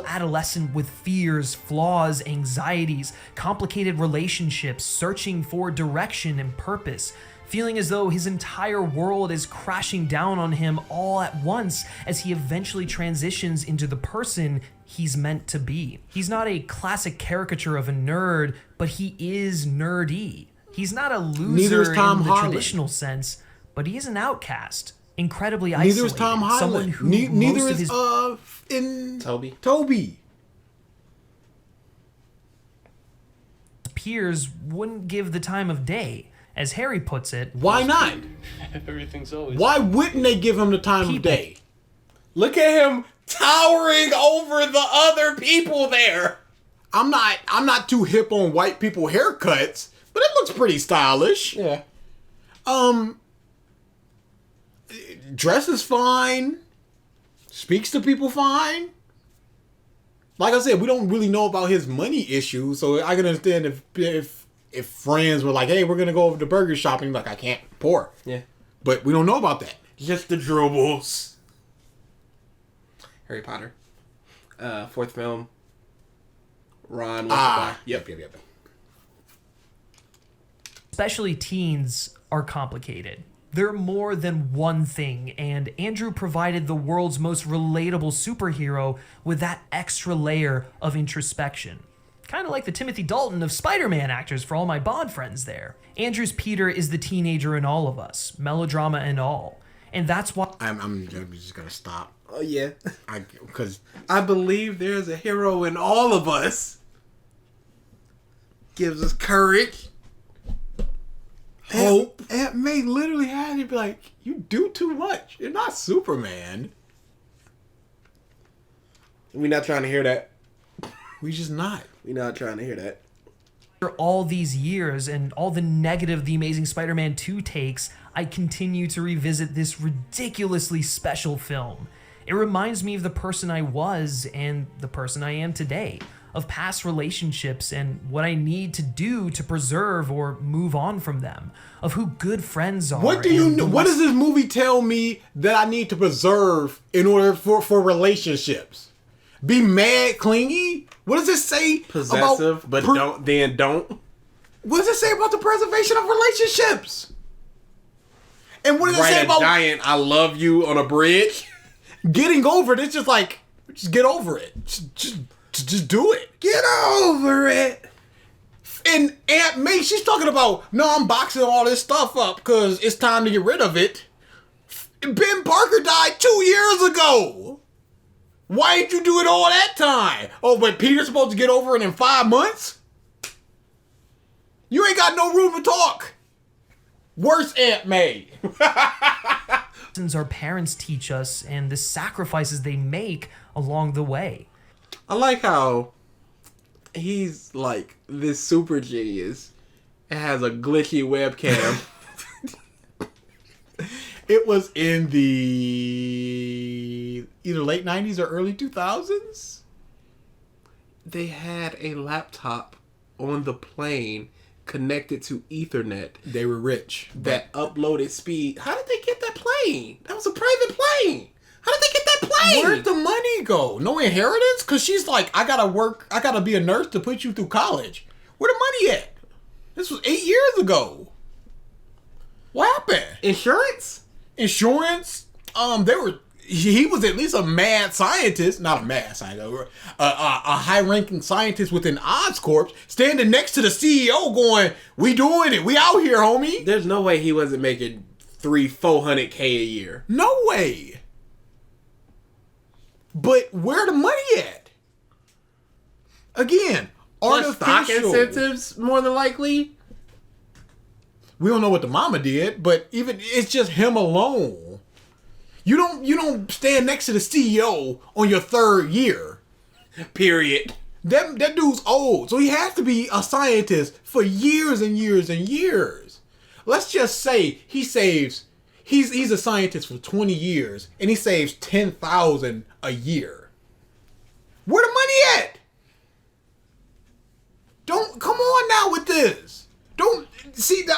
Adolescent with fears, flaws, anxieties, complicated relationships, searching for direction and purpose, feeling as though his entire world is crashing down on him all at once as he eventually transitions into the person he's meant to be. He's not a classic caricature of a nerd, but he is nerdy. He's not a loser in the traditional sense, but he is an outcast. Incredibly isolated. Neither is Tom Holland. Someone who Neither is Toby. Peers wouldn't give the time of day. As Harry puts it, why not? Everything's always. Why wouldn't they give him the time of day? Look at him towering over the other people there. I'm not too hip on white people haircuts, but it looks pretty stylish. Yeah. Dresses fine. Speaks to people fine. Like I said, we don't really know about his money issues, so I can understand if friends were like, "Hey, we're gonna go over to burger shop," and like, "I can't, poor." Yeah. But we don't know about that. Just the dribbles. Harry Potter. Fourth film. Ron. Yep. Especially teens are complicated. They're more than one thing, and Andrew provided the world's most relatable superhero with that extra layer of introspection. Kind of like the Timothy Dalton of Spider-Man actors for all my Bond friends there. Andrew's Peter is the teenager in all of us, melodrama and all. And that's why... I'm just gonna stop. Oh, yeah. Because I believe there's a hero in all of us. Gives us courage. Hope. Aunt May literally had to be like, "You do too much. You're not Superman." We're not trying to hear that. We just not. We're not trying to hear that. After all these years and all the negative The Amazing Spider-Man 2 takes, I continue to revisit this ridiculously special film. It reminds me of the person I was and the person I am today, of past relationships and what I need to do to preserve or move on from them, of who good friends are. What do you know? What does this movie tell me that I need to preserve in order for relationships? Be mad, clingy? What does it say? Possessive, but don't. What does it say about the preservation of relationships? And what does it say about giant "I love you" on a bridge? Getting over it? It's just like, just get over it. Just do it. Get over it. And Aunt May, she's talking about, "No, I'm boxing all this stuff up because it's time to get rid of it." Ben Parker died 2 years ago. Why did you do it all that time? Oh, but Peter's supposed to get over it in 5 months? You ain't got no room to talk. Worse Aunt May. Our parents teach us and the sacrifices they make along the way. I like how he's like this super genius and has a glitchy webcam. It was in the either late 90s or early 2000s. They had a laptop on the plane connected to Ethernet. They were rich. That uploaded speed. How did they get that plane? That was a private plane. How did they get that plane? Where'd the money go? No inheritance? Because she's like, I gotta be a nurse to put you through college. Where the money at? This was 8 years ago. What happened? Insurance? He was at least a mad scientist, not a mad scientist, a high-ranking scientist within Oscorp, standing next to the CEO going, "We doing it. We out here, homie." There's no way he wasn't making $400K a year. No way. But where the money at? Again, Plus stock artificial incentives, more than likely. We don't know what the mama did, but even it's just him alone. You don't stand next to the CEO on your 3rd year. Period. That dude's old, so he has to be a scientist for years and years and years. Let's just say he's a scientist for 20 years and he saves $10,000 a year. Where the money at? Don't come on now with this. Don't see the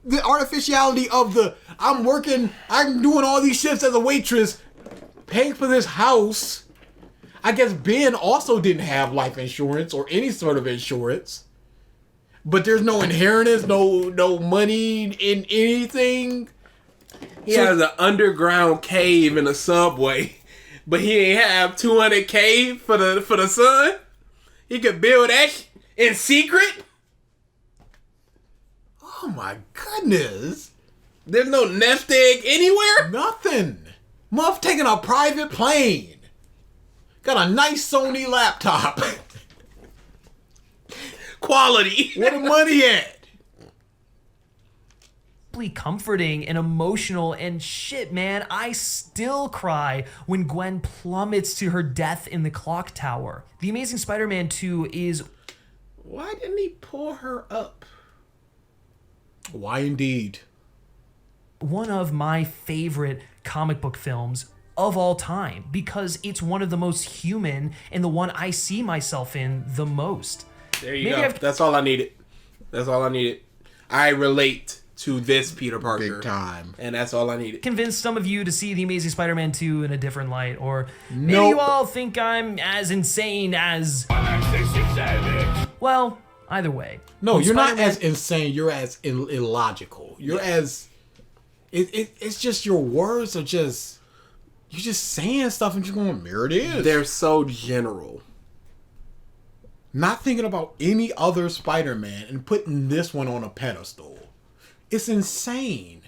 the artificiality of I'm doing all these shifts as a waitress, paying for this house. I guess Ben also didn't have life insurance or any sort of insurance. But there's no inheritance, no money in anything. He has an underground cave in a subway, but he ain't have 200K for the son. He could build that in secret. Oh my goodness! There's no nest egg anywhere. Nothing. Muff taking a private plane. Got a nice Sony laptop. Quality. Where the money at? Comforting and emotional, and shit, man, I still cry when Gwen plummets to her death in the clock tower. The Amazing Spider-Man 2 is... Why didn't he pull her up? Why indeed? One of my favorite comic book films of all time, because it's one of the most human and the one I see myself in the most. There you go. That's all I needed. That's all I needed. I relate to this Peter Parker. Big time. And that's all I needed. Convince some of you to see The Amazing Spider-Man 2 in a different light, or maybe you all think I'm as insane as... Well, either way. No, when you're Spider-Man... not as insane. You're as illogical. You're as... It's just your words are just... You're just saying stuff and you're going, there it is. They're so general. Not thinking about any other Spider-Man and putting this one on a pedestal. It's insane.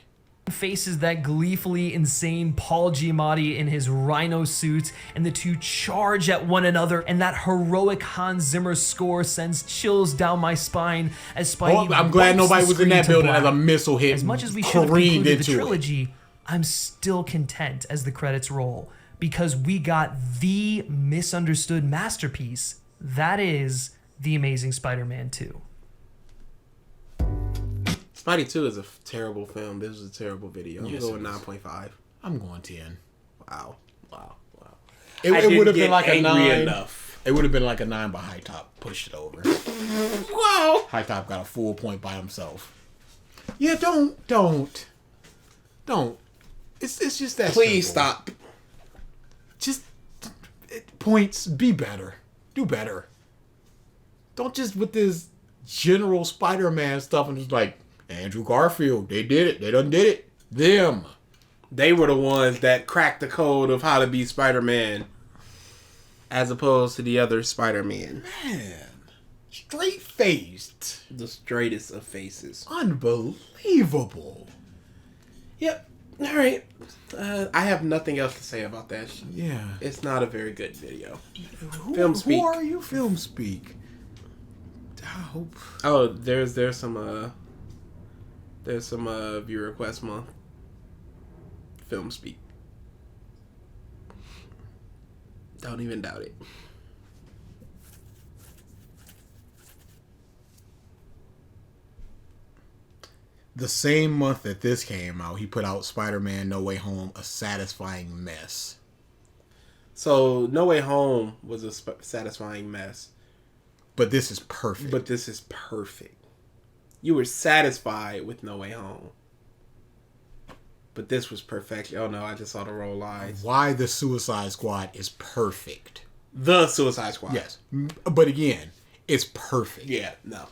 Faces that gleefully insane Paul Giamatti in his rhino suit, and the two charge at one another, and that heroic Hans Zimmer score sends chills down my spine as Spidey... I'm glad nobody was in that building as a black. missile hit. As much as we should have concluded the trilogy, I'm still content as the credits roll, because we got the misunderstood masterpiece that is The Amazing Spider-Man 2. Spidey 2 is a terrible film. This was a terrible video. I'm going 9.5. I'm going 10. Wow. It would have been like a 9. Enough. It would have been like a 9, but HiTop pushed it over. Wow. HiTop got a full point by himself. Yeah, don't. It's just that. Please simple. stop. Just points. Be better. Do better. Don't just with this general Spider-Man stuff and just like Andrew Garfield. They did it. They done did it. Them. They were the ones that cracked the code of how to be Spider-Man, as opposed to the other Spider-Man. Man, straight faced. The straightest of faces. Unbelievable. Yep. All right. I have nothing else to say about that. Yeah. It's not a very good video. FilmSpeak. Who are you, FilmSpeak? I hope. Oh, there's some viewer request month. FilmSpeak. Don't even doubt it. The same month that this came out, he put out Spider-Man No Way Home, A Satisfying Mess. So, No Way Home was a satisfying mess. But this is perfect. You were satisfied with No Way Home. But this was perfection. Oh no, I just saw the roll eyes. Why the Suicide Squad is perfect. The Suicide Squad. Yes. But again, it's perfect. Yeah, no.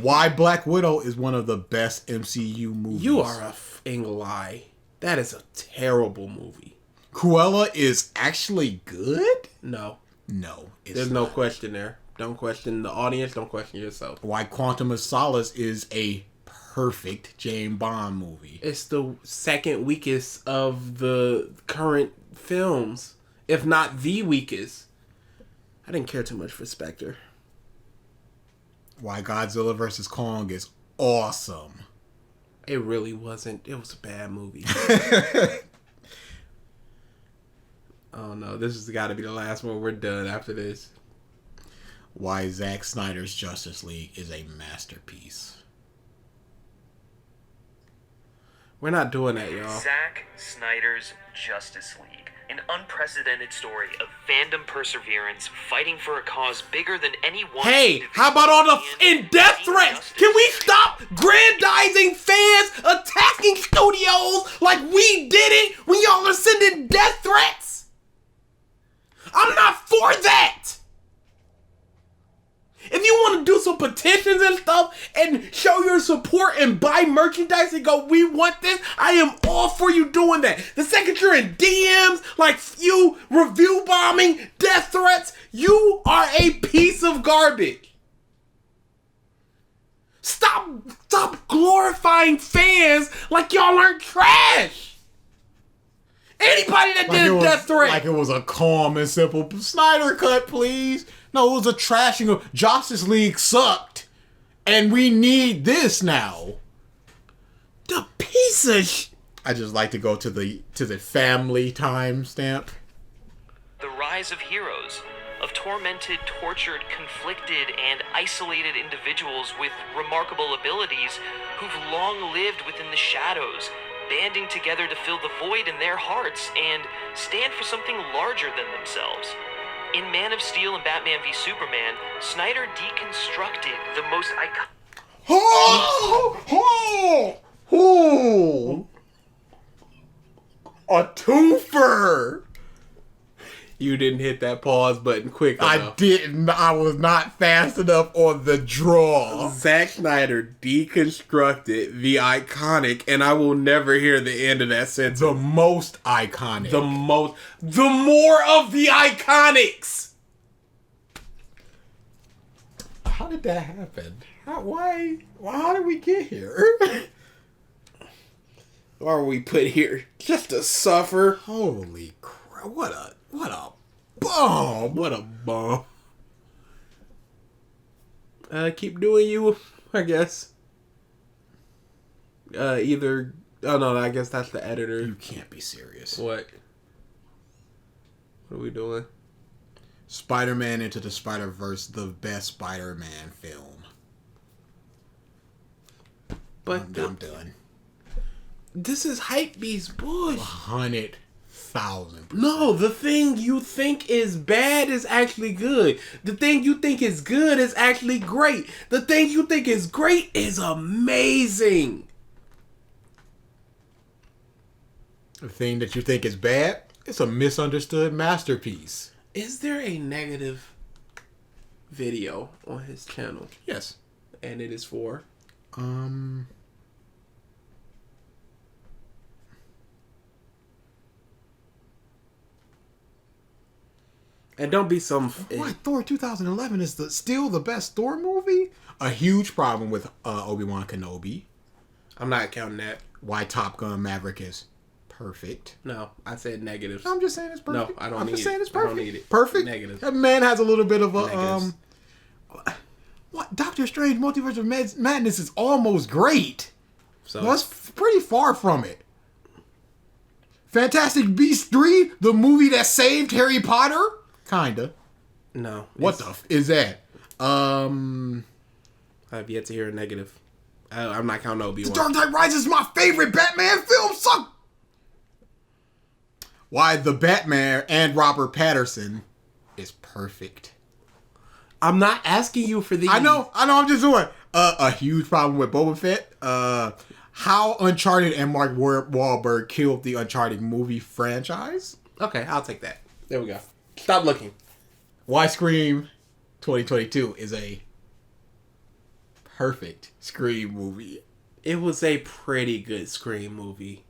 Why Black Widow is one of the best MCU movies. You are a f***ing lie. That is a terrible movie. Cruella is actually good? No. No. There's no question there. Don't question the audience. Don't question yourself. Why Quantum of Solace is a perfect James Bond movie. It's the second weakest of the current films, if not the weakest. I didn't care too much for Spectre. Why Godzilla vs. Kong is awesome. It really wasn't. It was a bad movie. Oh no, this has got to be the last one. We're done after this. Why Zack Snyder's Justice League is a masterpiece. We're not doing that, y'all. Zack Snyder's Justice League. an unprecedented story of fandom perseverance, fighting for a cause bigger than any one. Hey, how about all the in death threats? Can we stop grandizing fans attacking studios like we did it when y'all are sending death threats? I'm not for that. If you want to do some petitions and stuff and show your support and buy merchandise and go, we want this, I am all for you doing that. The second you're in DMs, like you review bombing, death threats, you are a piece of garbage. Stop glorifying fans like y'all aren't trash. Anybody that did a death threat. Like it was a calm and simple Snyder cut, please. No, it was a trashing of Justice League sucked, and we need this now. The piece of I just like to go to the family timestamp. The rise of heroes, of tormented, tortured, conflicted, and isolated individuals with remarkable abilities who've long lived within the shadows, banding together to fill the void in their hearts and stand for something larger than themselves. In Man of Steel and Batman v Superman, Snyder deconstructed the most iconic... A twofer! You didn't hit that pause button quick enough. I didn't. I was not fast enough on the draw. Zack Snyder deconstructed the iconic, and I will never hear the end of that sentence. The most iconic. The more of the iconics. How did that happen? How did we get here? Why are we put here? Just to suffer? Holy crap! What a bomb! What a bomb! Keep doing you, I guess. Either. Oh no, I guess that's the editor. You can't be serious. What? What are we doing? Spider-Man Into the Spider-Verse, the best Spider-Man film. But I'm done. This is Hypebeast bullshit. 100,000%. No, the thing you think is bad is actually good. The thing you think is good is actually great. The thing you think is great is amazing. The thing that you think is bad, it's a misunderstood masterpiece. Is there a negative video on his channel? Yes. And it is for? And don't be some... What? Thor 2011 is still the best Thor movie? A huge problem with Obi-Wan Kenobi. I'm not counting that. Why Top Gun Maverick is perfect. No, I said negatives. I'm just saying it's perfect. No, I don't I'm need just saying it's I perfect. don't need it. Perfect? Negatives. That man has a little bit of a... Negatives. What? Doctor Strange Multiverse of Madness is almost great. So that's pretty far from it. Fantastic Beasts 3, the movie that saved Harry Potter? Kinda. No. What the is that? I've yet to hear a negative. I'm not counting Obi-Wan. The Dark Knight Rises is my favorite Batman film. Suck. Why the Batman and Robert Pattinson is perfect. I'm not asking you for these. I know. I'm just doing a huge problem with Boba Fett. How Uncharted and Mark Wahlberg killed the Uncharted movie franchise. Okay, I'll take that. There we go. Stop looking. Why Scream 2022 is a perfect Scream movie. It was a pretty good Scream movie.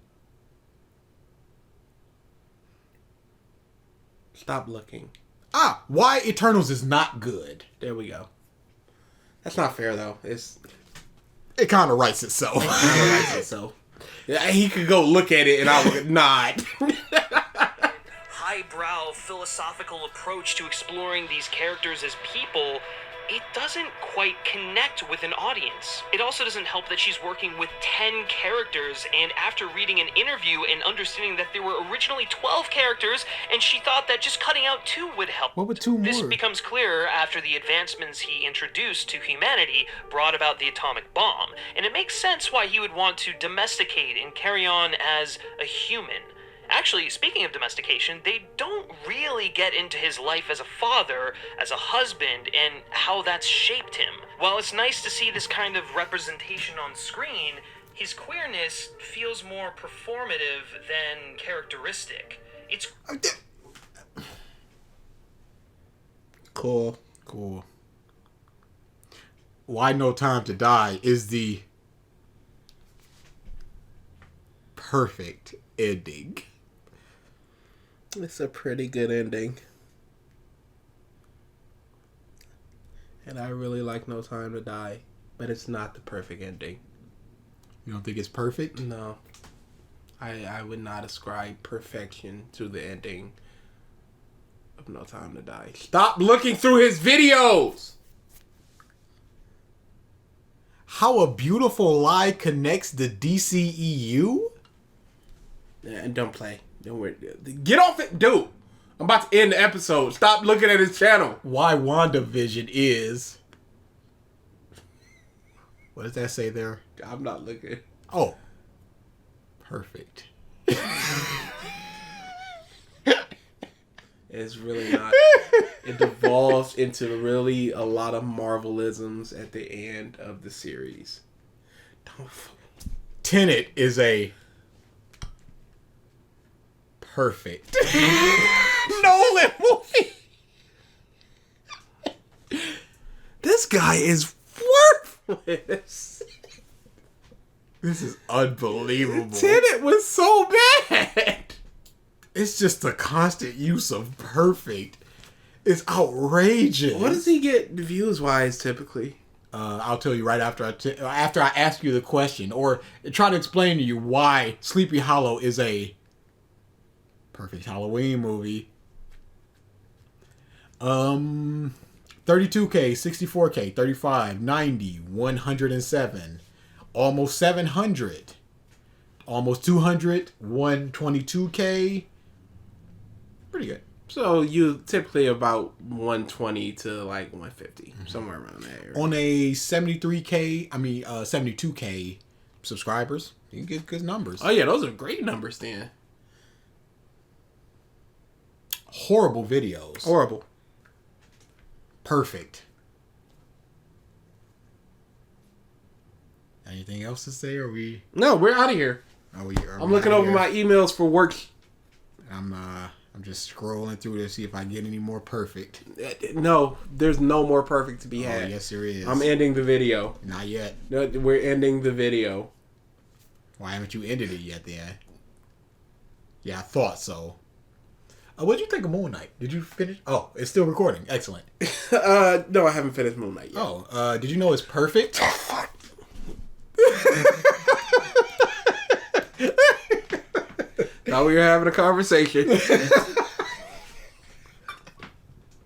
Stop looking. Why Eternals is not good. There we go. That's not fair though. It kind of writes itself. Yeah, he could go look at it and I would not. Highbrow philosophical approach to exploring these characters as people, it doesn't quite connect with an audience. It also doesn't help that she's working with 10 characters, and after reading an interview and understanding that there were originally 12 characters, and she thought that just cutting out 2 would help. What would 2 more? This becomes clearer after the advancements he introduced to humanity brought about the atomic bomb, and it makes sense why he would want to domesticate and carry on as a human. Actually, speaking of domestication, they don't really get into his life as a father, as a husband, and how that's shaped him. While it's nice to see this kind of representation on screen, his queerness feels more performative than characteristic. It's... Cool. Why No Time to Die is the perfect ending. It's a pretty good ending. And I really like No Time to Die, but it's not the perfect ending. You don't think it's perfect? No. I would not ascribe perfection to the ending of No Time to Die. Stop looking through his videos! How a Beautiful Lie connects the DCEU? Yeah, don't play. Don't worry. Get off it, dude. I'm about to end the episode. Stop looking at his channel. Why WandaVision is... What does that say there? I'm not looking. Oh. Perfect. It's really not. It devolves into really a lot of Marvelisms at the end of the series. Tenet is a perfect Nolan movie. This guy is worthless. This is unbelievable. Tenet was so bad. It's just the constant use of perfect. It's outrageous. What does he get views wise typically? I'll tell you right after after I ask you the question, or try to explain to you why Sleepy Hollow is a perfect Halloween movie. 32K, 64K, 35, 90, 107, almost 700, almost 200, 122K. Pretty good. So you typically about 120 to like 150, somewhere around that area. On a 72K subscribers, you can get good numbers. Oh yeah, those are great numbers then. Horrible videos. Horrible. Perfect. Anything else to say? Or we? No, we're out of here. I'm looking over my emails for work. I'm just scrolling through to see if I get any more perfect. No, there's no more perfect to be had. Yes, there is. I'm ending the video. Not yet. No, we're ending the video. Why haven't you ended it yet then? Yeah, I thought so. What'd you think of Moon Knight? Did you finish? Oh, it's still recording. Excellent. No, I haven't finished Moon Knight yet. Oh, did you know it's perfect? Oh, fuck. Thought we were having a conversation.